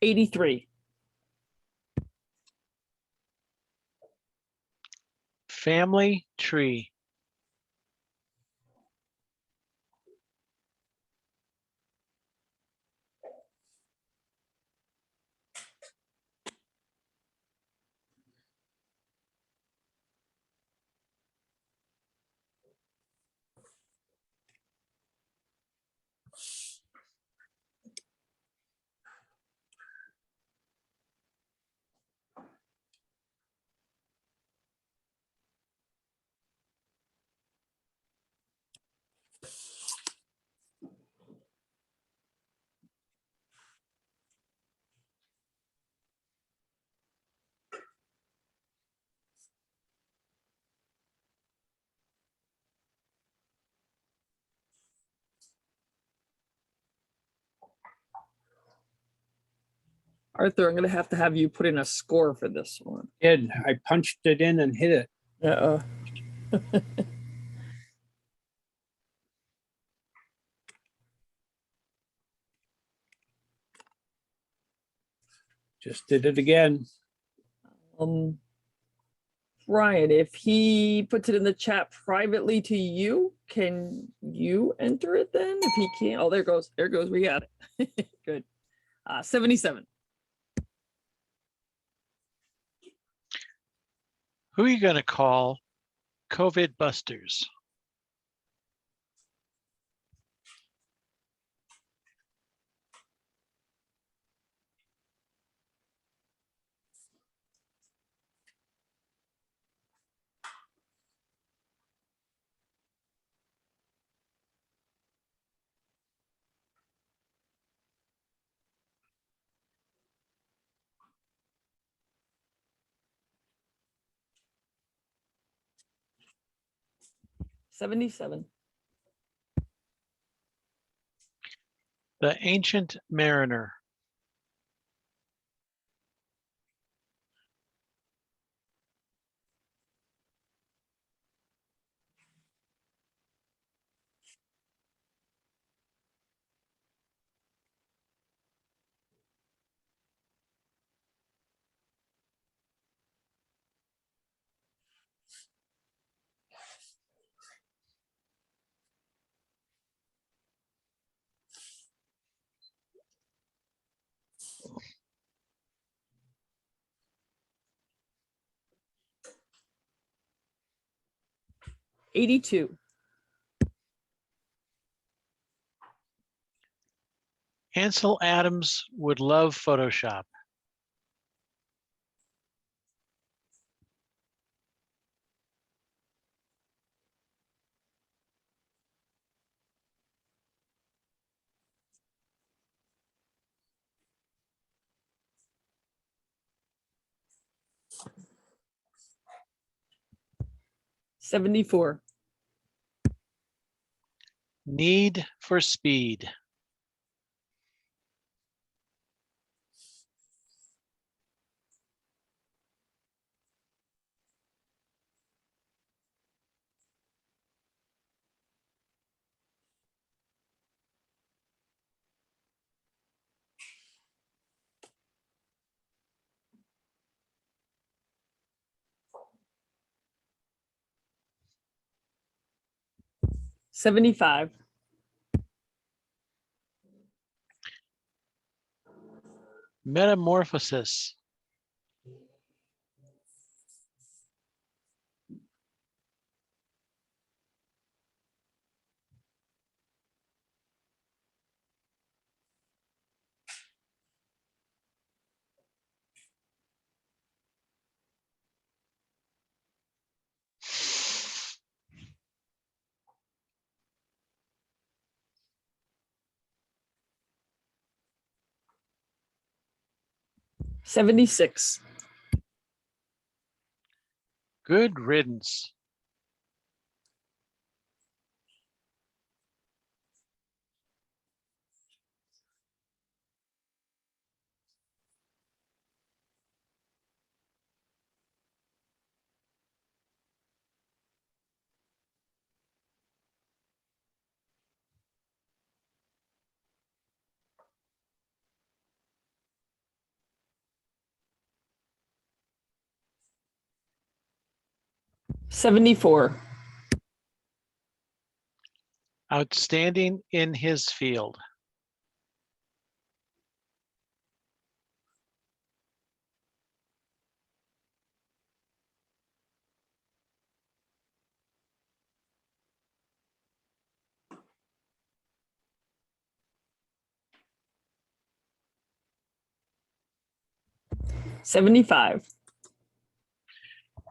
83.
Family tree.
Arthur, I'm going to have you put in a score for this one.
I punched it in and hit it.
Uh-oh.
Just did it again.
Ryan, if he puts it in the chat privately to you, can you enter it then? If he can't, oh, there goes. We got it. Good. 77.
Who are you going to call COVID busters?
$77.
The ancient mariner.
$82.
Ansel Adams would love Photoshop.
$74.
Need for speed.
$75.
Metamorphosis.
$76.
Good riddance.
74.
Outstanding in his field.
$75.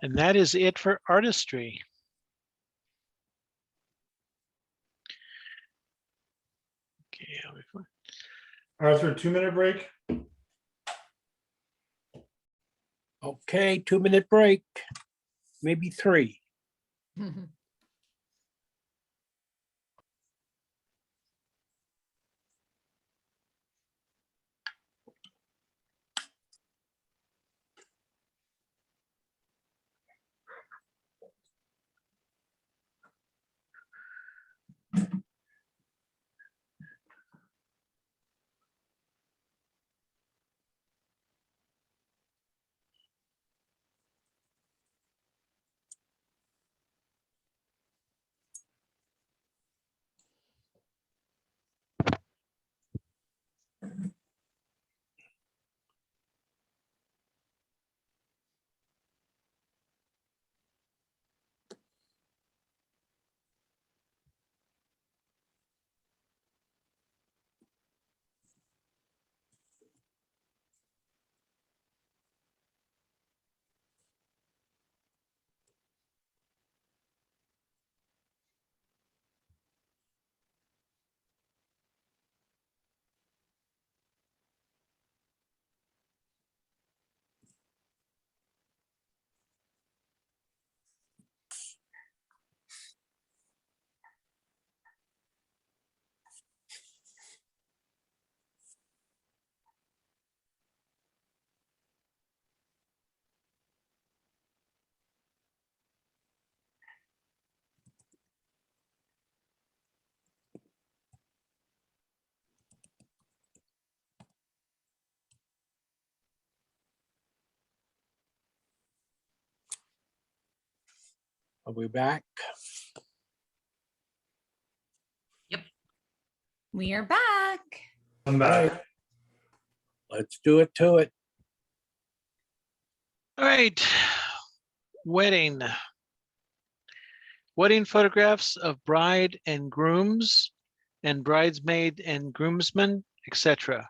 And that is it for artistry. Okay,
Arthur, 2-minute break.
Okay, 2-minute break, maybe 3. Are we back?
We are back.
I'm back.
Let's do it to it.
all right. Wedding. Wedding photographs of bride and grooms and bridesmaid and groomsmen, etc.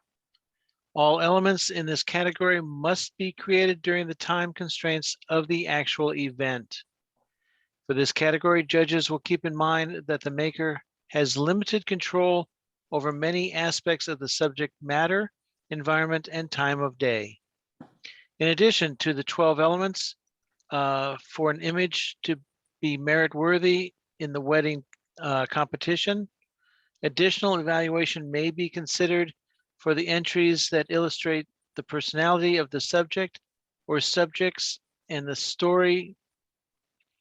All elements in this category must be created during the time constraints of the actual event. For this category, judges will keep in mind that the maker has limited control over many aspects of the subject matter, environment, and time of day. In addition to the 12 elements, for an image to be merit-worthy in the wedding competition, additional evaluation may be considered for the entries that illustrate the personality of the subject or subjects and the story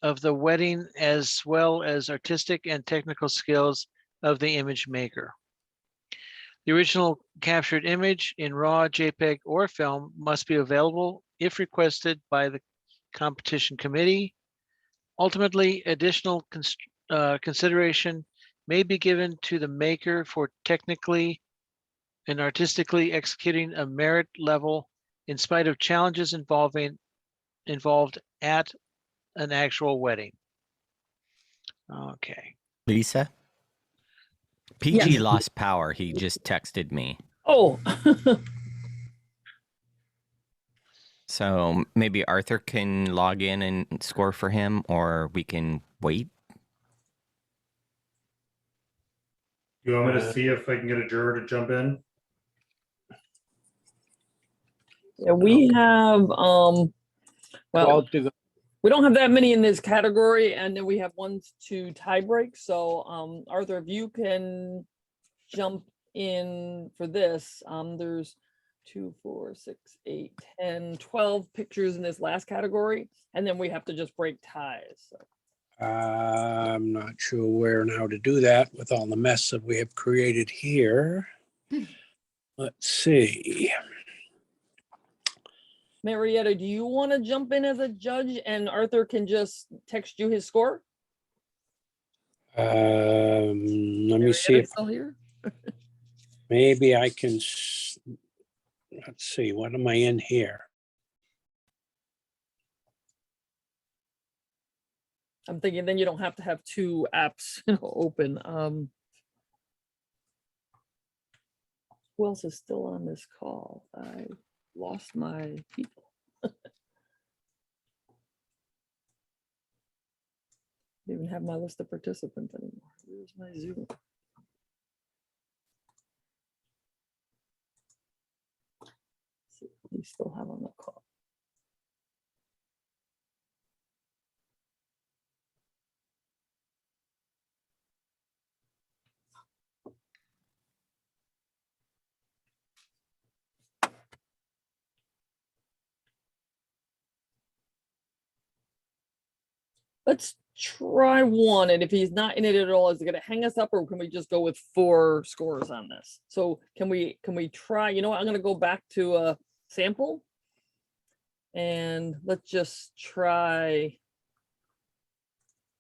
of the wedding, as well as artistic and technical skills of the image maker. The original captured image in RAW, JPEG, or film must be available if requested by the competition committee. Ultimately, additional consideration may be given to the maker for technically and artistically executing a merit level in spite of challenges involved at an actual wedding. Okay.
Lisa? PG
Yes.
lost power. He just texted me.
Oh,
So maybe Arthur can log in and score for him, or we can wait.
You want me to see if I can get a juror to jump in?
yeah, we have, well,
12 to go.
we don't have that many in this category, and then we have 1 to tie break. So, Arthur, if you can jump in for this, there's 2, 4, 6, 8, 10, 12 pictures in this last category, and then we have to just break ties. So.
I'm not sure where and how to do that with all the mess that we have created here. Let's see.
Marietta, do you want to jump in as a judge and Arthur can just text you his score?
Let me see
Marietta
if
still here?
maybe I can, let's see, what am I in here?
I'm thinking then you don't have to have two apps open. Who else is still on this call? I lost my people. Don't even have my list of participants anymore. Where's my Zoom? See, we still have on the call. Let's try one, and if he's not in it at all, is it gonna hang us up, or can we just go with 4 scores on this? So can we try, you know what, I'm gonna go back to a sample. And let's just try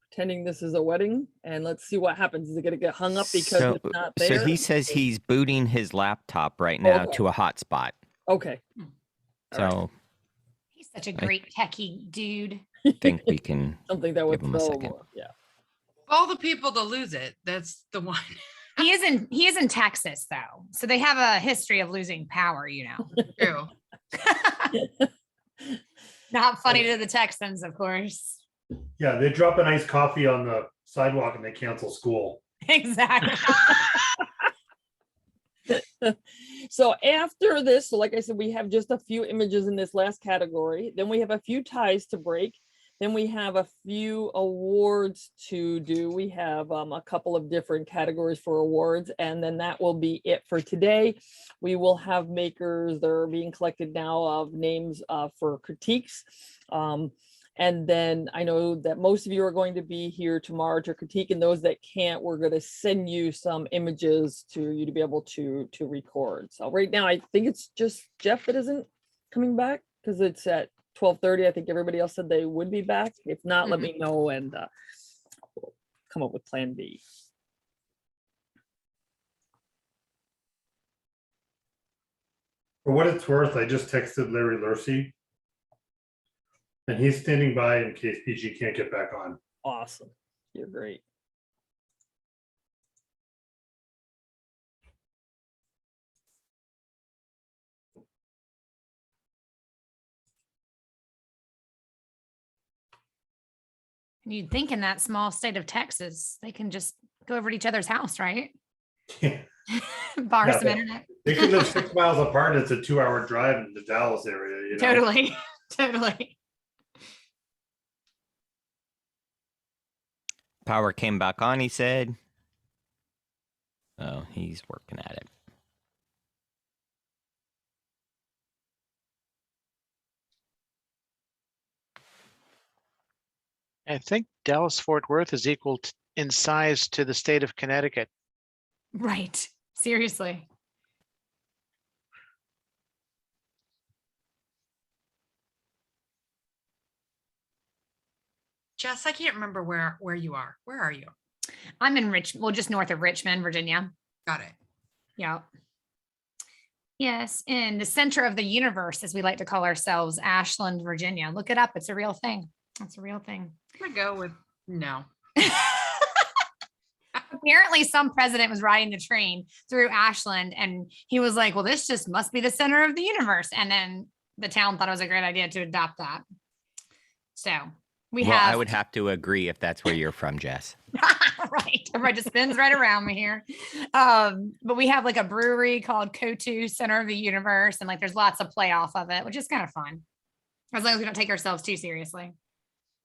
pretending this is a wedding, and let's see what happens. Is it gonna get hung up because
So,
it's not
so
there?
he says he's booting his laptop right now
Okay.
to a hotspot.
Okay. All right.
So
He's such a great techie dude.
I think we can.
Something that would
Give him a
throw
second.
more, yeah.
All the people to lose it. That's the one.
He is in Texas though. So they have a history of losing power, you know.
True.
Not funny to the Texans, of course.
Yeah, they drop an iced coffee on the sidewalk and they cancel school.
Exactly.
So after this, so like I said, we have just a few images in this last category. Then we have a few ties to break. Then we have a few awards to do. We have a couple of different categories for awards, and then that will be it for today. We will have makers that are being collected now of names for critiques. And then I know that most of you are going to be here tomorrow to critique, and those that can't, we're going to send you some images to you to be able to record. So right now, I think it's just Jeff that isn't coming back because it's at 12:30. I think everybody else said they would be back. If not, let me know and we'll come up with plan B.
For what it's worth, I just texted Larry Lursey. And he's standing by in case PG can't get back on.
Awesome. You're great.
You'd think in that small state of Texas, they can just go over to each other's house, right?
Yeah.
Borrow
Yeah,
some internet.
They could live 6 miles apart. It's a 2-hour drive in the Dallas area. You know?
Totally. Totally.
Power came back on, he said. Oh, he's working at it.
I think Dallas Fort Worth is equal in size to the state of Connecticut.
Right. Seriously.
Jess, I can't remember where you are. Where are you?
I'm in well, just north of Richmond, Virginia.
Got it.
Yeah. Yes, in the center of the universe, as we like to call ourselves, Ashland, Virginia. Look it up. It's a real thing. It's a real thing.
I'm gonna go with no.
Apparently, some president was riding the train through Ashland and he was like, well, this just must be the center of the universe. And then the town thought it was a great idea to adopt that. So
I would have to agree if that's where you're from, Jess.
Right. Everybody just spins right around me here. But we have like a brewery called Kotu Center of the Universe. And like there's lots of play off of it, which is kind of fun. As long as we don't take ourselves too seriously.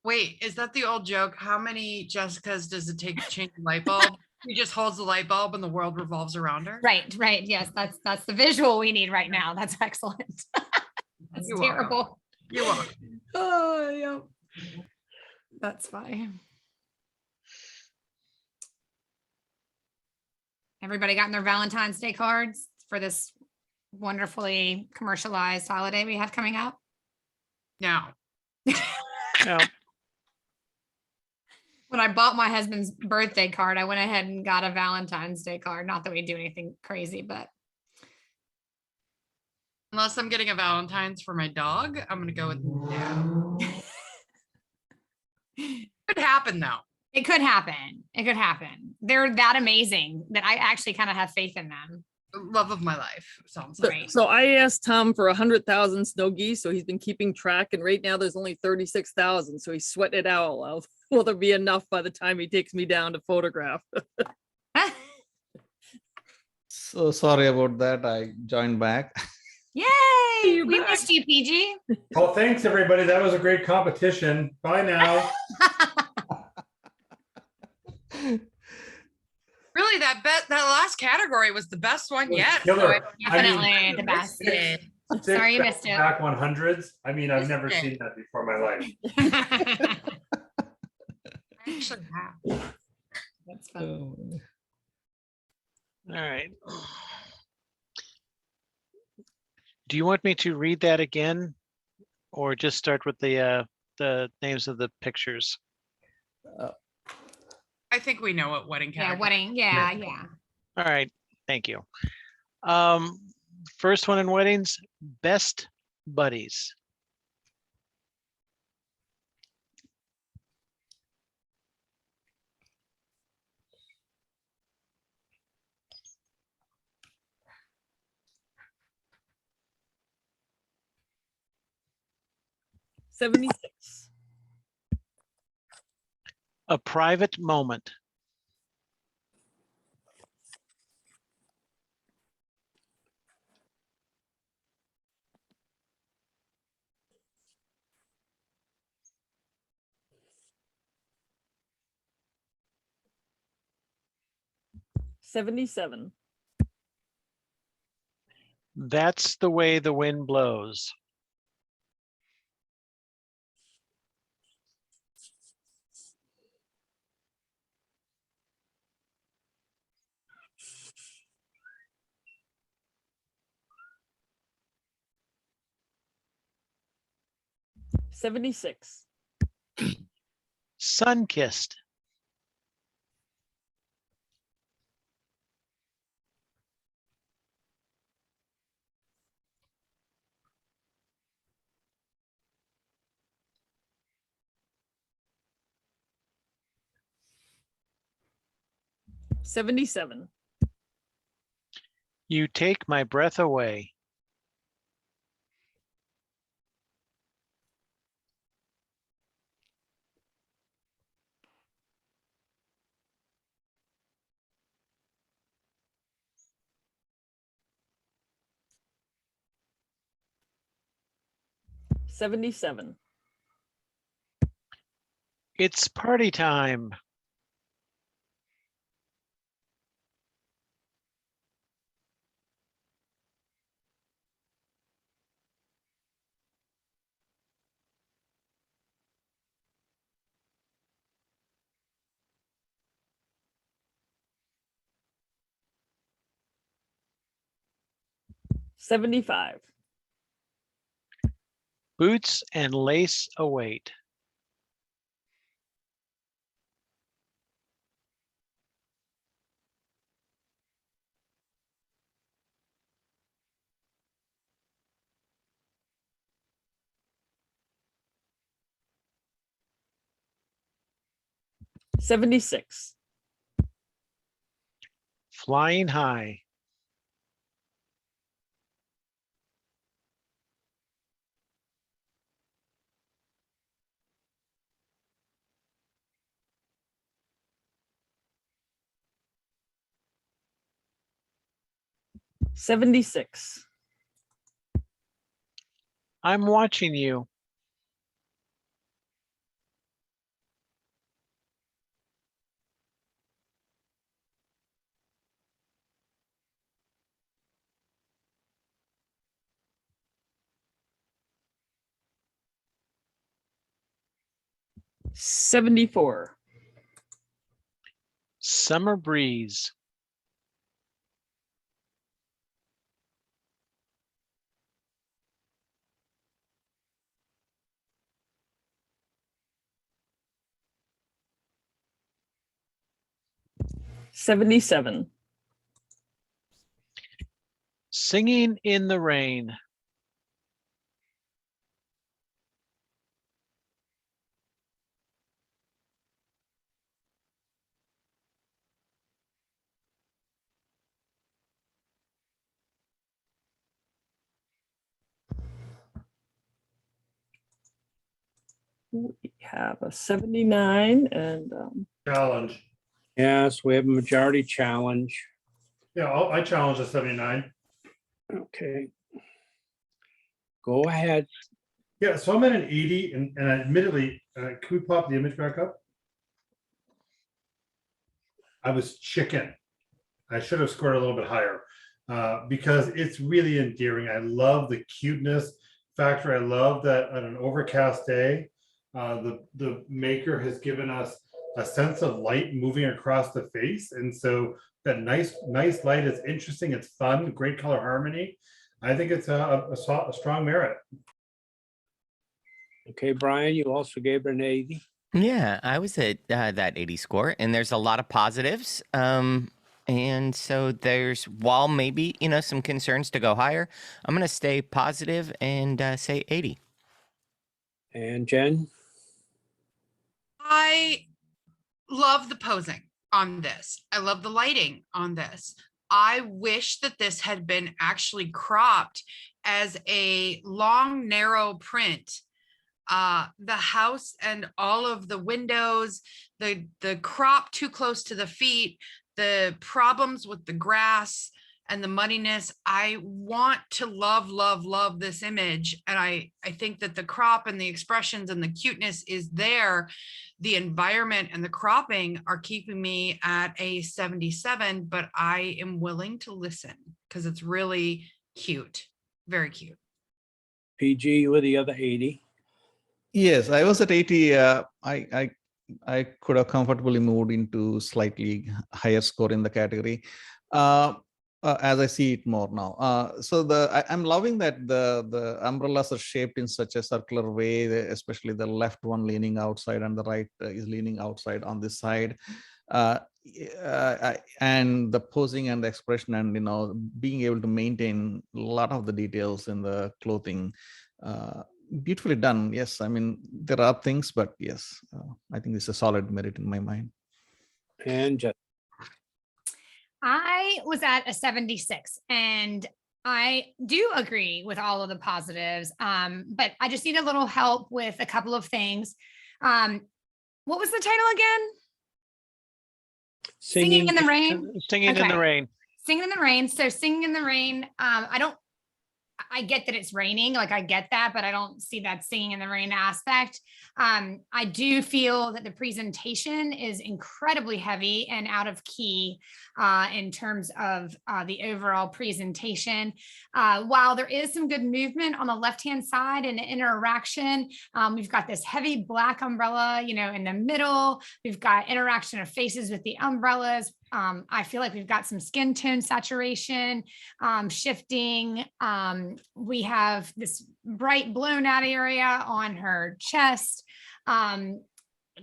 Wait, is that the old joke? How many Jessicas does it take to change a light bulb? She just holds the light bulb and the world revolves around her.
Right, right. Yes, that's the visual we need right now. That's excellent. That's
You're
terrible.
welcome. You're welcome.
Oh, yeah. That's fine. Everybody gotten their Valentine's Day cards for this wonderfully commercialized holiday we have coming up?
No.
No.
When I bought my husband's birthday card, I went ahead and got a Valentine's Day card. Not that we do anything crazy, but
Unless I'm getting a Valentine's for my dog, I'm gonna go with no. Could happen though.
it could happen. It could happen. They're that amazing that I actually kind of have faith in them.
Love of my life. Sounds
So,
like.
so I asked Tom for 100,000 snow geese, so he's been keeping track, and right now there's only 36,000. So he's sweating it out. Well, will there be enough by the time he takes me down to photograph?
So sorry about that. I joined back.
Yay!
You're
We
back.
missed you, PG.
Well, thanks, everybody. That was a great competition. Bye now.
Really, that last category was the best one
Was
yet.
killer.
Definitely the best.
Six
Sorry you missed it.
back 100s. I mean, I've never
Missed it.
seen that before in my life.
I actually have.
That's fun.
All right. Do you want me to read that again, or just start with the names of the pictures?
I think we know what wedding
Yeah,
category.
wedding. Yeah, yeah.
All right, thank you. First one in weddings, best buddies.
$76.
A private moment.
$77.
That's the way the wind blows.
$76.
Sun-kissed.
$77.
You take my breath away.
$77.
It's party time.
$75.
Boots and lace await.
$76.
Flying high.
$76.
I'm watching you.
$74.
Summer breeze.
77.
Singing in the Rain.
We have a 79 and
Challenge.
Yes, we have a majority challenge.
Yeah, I challenge a 79.
Okay. Go ahead.
Yeah, so I'm at an 80, and admittedly, can we pop the image back up? I was chicken. I should have scored a little bit higher because it's really endearing. I love the cuteness factor. I love that on an overcast day, the maker has given us a sense of light moving across the face, and so that nice light is interesting. It's fun, great color harmony. I think it's a strong merit.
Okay, Brian, you also gave it an 80.
Yeah, I was at that 80 score, and there's a lot of positives. And so while maybe, some concerns to go higher, I'm going to stay positive and say 80.
And Jen?
I love the posing on this. I love the lighting on this. I wish that this had been actually cropped as a long, narrow print. The house and all of the windows, the crop too close to the feet, the problems with the grass and the muddiness. I want to love this image. And I think that the crop and the expressions and the cuteness is there. The environment and the cropping are keeping me at a 77, but I am willing to listen because it's really cute. Very cute.
PG, you were the other 80.
Yes, I was at 80. I could have comfortably moved into slightly higher score in the category, as I see it more now. So I'm loving that the umbrellas are shaped in such a circular way, especially the left one leaning outside and the right is leaning outside on this side. And the posing and the expression and being able to maintain a lot of the details in the clothing. Beautifully done. Yes, I mean, there are things, but yes, I think it's a solid merit in my mind.
And Jen?
I was at a 76, and I do agree with all of the positives, but I just need a little help with a couple of things. What was the title again? Singing in the Rain.
Singing in the Rain.
Singing in the Rain. So Singing in the Rain, I get that it's raining, like I get that, but I don't see that singing in the rain aspect. I do feel that the presentation is incredibly heavy and out of key in terms of the overall presentation. While there is some good movement on the left-hand side and interaction, we've got this heavy black umbrella, in the middle. We've got interaction of faces with the umbrellas. I feel like we've got some skin tone saturation shifting. We have this bright blown out area on her chest.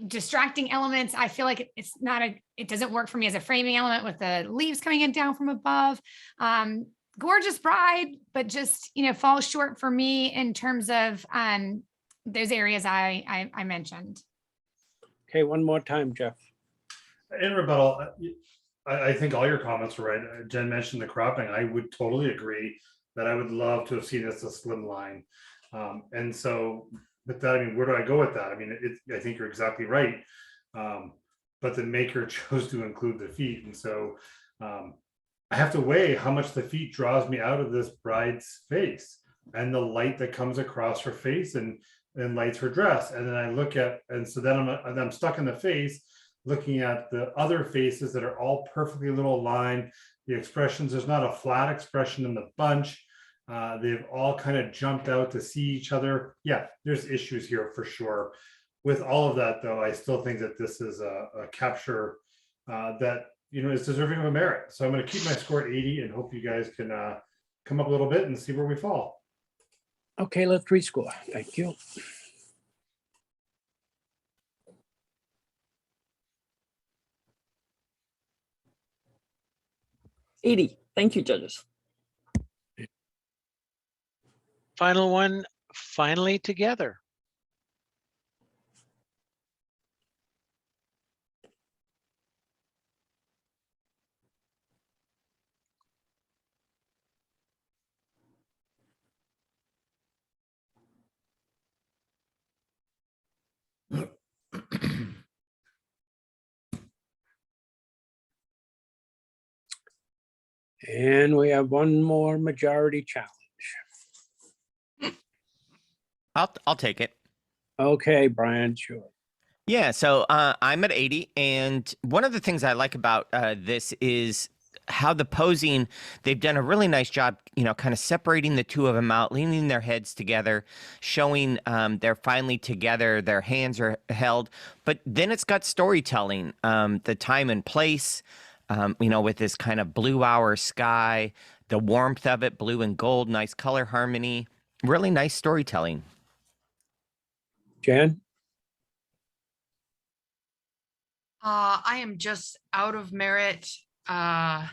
Distracting elements. I feel like it doesn't work for me as a framing element with the leaves coming in down from above. Gorgeous bride, but just, falls short for me in terms of those areas I mentioned.
Okay, one more time, Jeff.
In rebuttal, I think all your comments were right. Jen mentioned the cropping. I would totally agree that I would love to have seen this a slim line. And so with that, I mean, where do I go with that? I mean, I think you're exactly right. But the maker chose to include the feet. And so I have to weigh how much the feet draws me out of this bride's face and the light that comes across her face and lights her dress. And then I look at, and so then I'm stuck in the face looking at the other faces that are all perfectly little aligned. The expressions, there's not a flat expression in the bunch. They've all kind of jumped out to see each other. Yeah, there's issues here for sure. With all of that, though, I still think that this is a capture that is deserving of a merit. So I'm going to keep my score at 80 and hope you guys can come up a little bit and see where we fall.
Okay, let's rescore. Thank you.
80. Thank you, judges.
Final one, finally together.
And we have one more majority challenge.
I'll take it.
Okay, Brian, sure.
Yeah, so I'm at 80, and one of the things I like about this is how the posing, they've done a really nice job, kind of separating the two of them out, leaning their heads together, showing they're finally together, their hands are held, but then it's got storytelling, the time and place, with this kind of blue hour sky, the warmth of it, blue and gold, nice color harmony, really nice storytelling.
Jan?
I am just out of merit. I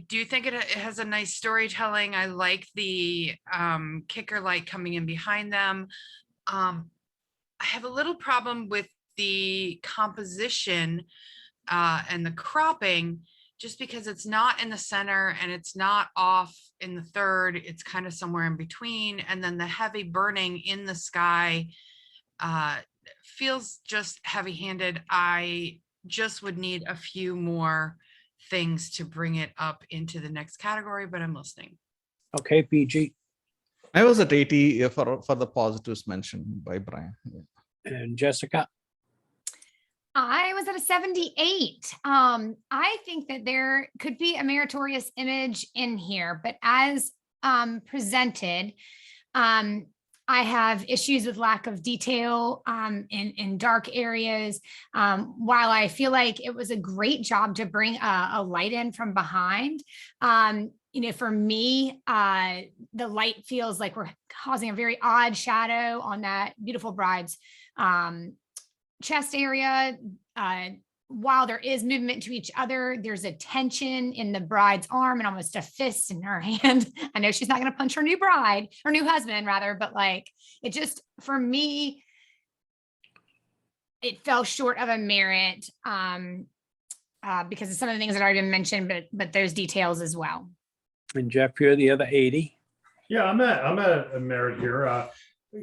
do think it has a nice storytelling. I like the kicker light coming in behind them. I have a little problem with the composition and the cropping, just because it's not in the center and it's not off in the third. It's kind of somewhere in between. And then the heavy burning in the sky feels just heavy-handed. I just would need a few more things to bring it up into the next category, but I'm listening.
Okay, PG.
I was at 80 for the positives mentioned by Brian. Yeah.
And Jessica?
I was at a 78. I think that there could be a meritorious image in here, but as presented, I have issues with lack of detail in dark areas. While I feel like it was a great job to bring a light in from behind, for me, the light feels like we're causing a very odd shadow on that beautiful bride's chest area. While there is movement to each other, there's a tension in the bride's arm and almost a fist in her hand. I know she's not going to punch her new bride, or new husband rather, but it just, for me, it fell short of a merit because of some of the things that already been mentioned, but there's details as well.
And Jeff, you're the other 80.
Yeah, I'm at a merit here. A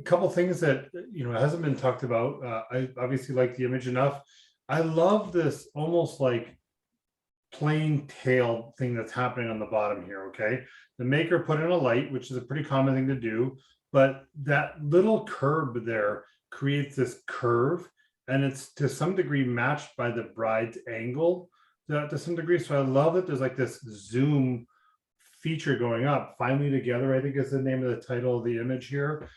couple things that hasn't been talked about. I obviously like the image enough. I love this almost like plain tail thing that's happening on the bottom here. Okay, the maker put in a light, which is a pretty common thing to do, but that little curb there creates this curve, and it's to some degree matched by the bride's angle to some degree. So I love that there's like this zoom feature going up. Finally together, I think is the name of the title of the image here.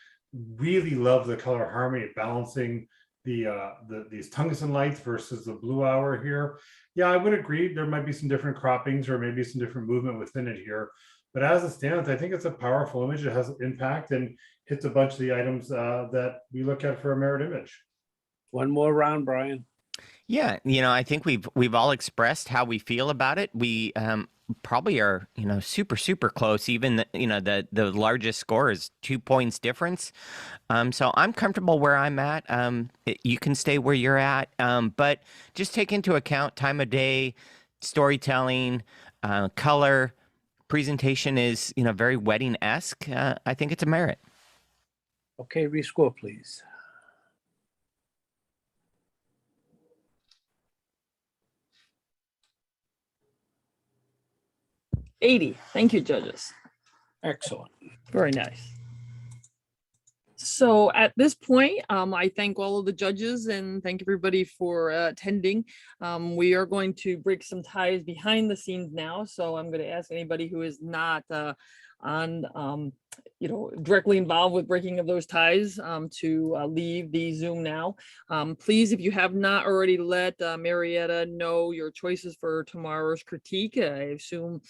Really love the color harmony, balancing these tungsten lights versus the blue hour here. Yeah, I would agree there might be some different croppings or maybe some different movement within it here, but as it stands, I think it's a powerful image. It has impact and hits a bunch of the items that we look at for a merit image.
One more round, Brian.
Yeah, I think we've all expressed how we feel about it. We probably are, super close. Even the largest score is 2 points difference. So I'm comfortable where I'm at. You can stay where you're at, but just take into account time of day, storytelling, color, presentation is very wedding-esque. I think it's a merit.
Okay, rescore, please.
$80. Thank you, judges.
Excellent.
Very nice. So at this point, I thank all of the judges and thank everybody for attending. We are going to break some ties behind the scenes now. So I'm going to ask anybody who is not on directly involved with breaking of those ties to leave the Zoom now. Please, if you have not already let Marietta know your choices for tomorrow's critique, I assume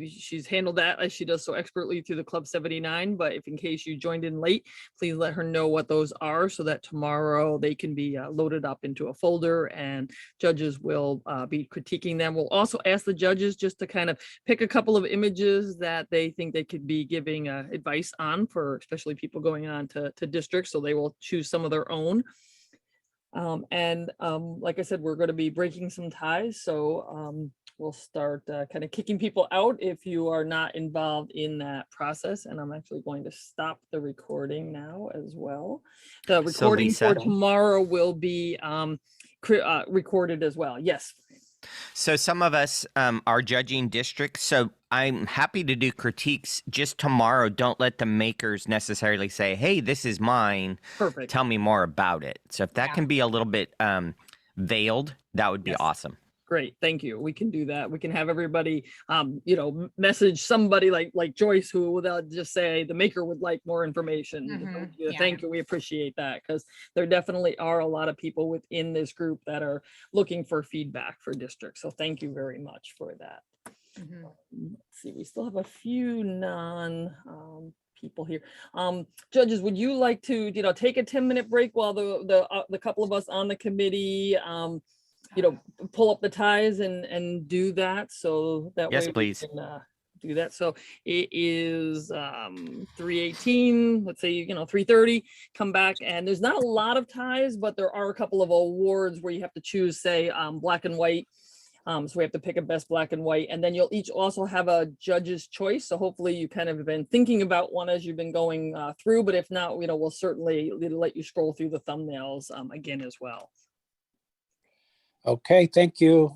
she's handled that as she does so expertly through the Club 79. But if in case you joined in late, please let her know what those are so that tomorrow they can be loaded up into a folder and judges will be critiquing them. We'll also ask the judges just to kind of pick a couple of images that they think they could be giving advice on, for especially people going on to districts, so they will choose some of their own. Like I said, we're going to be breaking some ties, so we'll start kind of kicking people out if you are not involved in that process. And I'm actually going to stop the recording now as well. The recording for tomorrow will be recorded as well. Yes.
So some of us are judging districts, so I'm happy to do critiques just tomorrow. Don't let the makers necessarily say, hey, this is mine.
Perfect.
Tell me more about it. So if that
Yeah.
can be a little bit veiled, that would be awesome.
Great, thank you. We can do that. We can have everybody, message somebody like Joyce, who will just say the maker would like more information.
Yeah.
Thank you. We appreciate that, because there definitely are a lot of people within this group that are looking for feedback for districts. So thank you very much for that. Let's see, we still have a few people here. Judges, would you like to, take a 10-minute break while the couple of us on the committee, pull up the ties and do that, so that
Yes,
way
please.
we can do that. So it is 3:18, let's say 3:30, come back, and there's not a lot of ties, but there are a couple of awards where you have to choose, say, black and white. So we have to pick a best black and white, and then you'll each also have a judge's choice. So hopefully you kind of have been thinking about one as you've been going through, but if not, we'll certainly let you scroll through the thumbnails again as well.
Okay, thank you.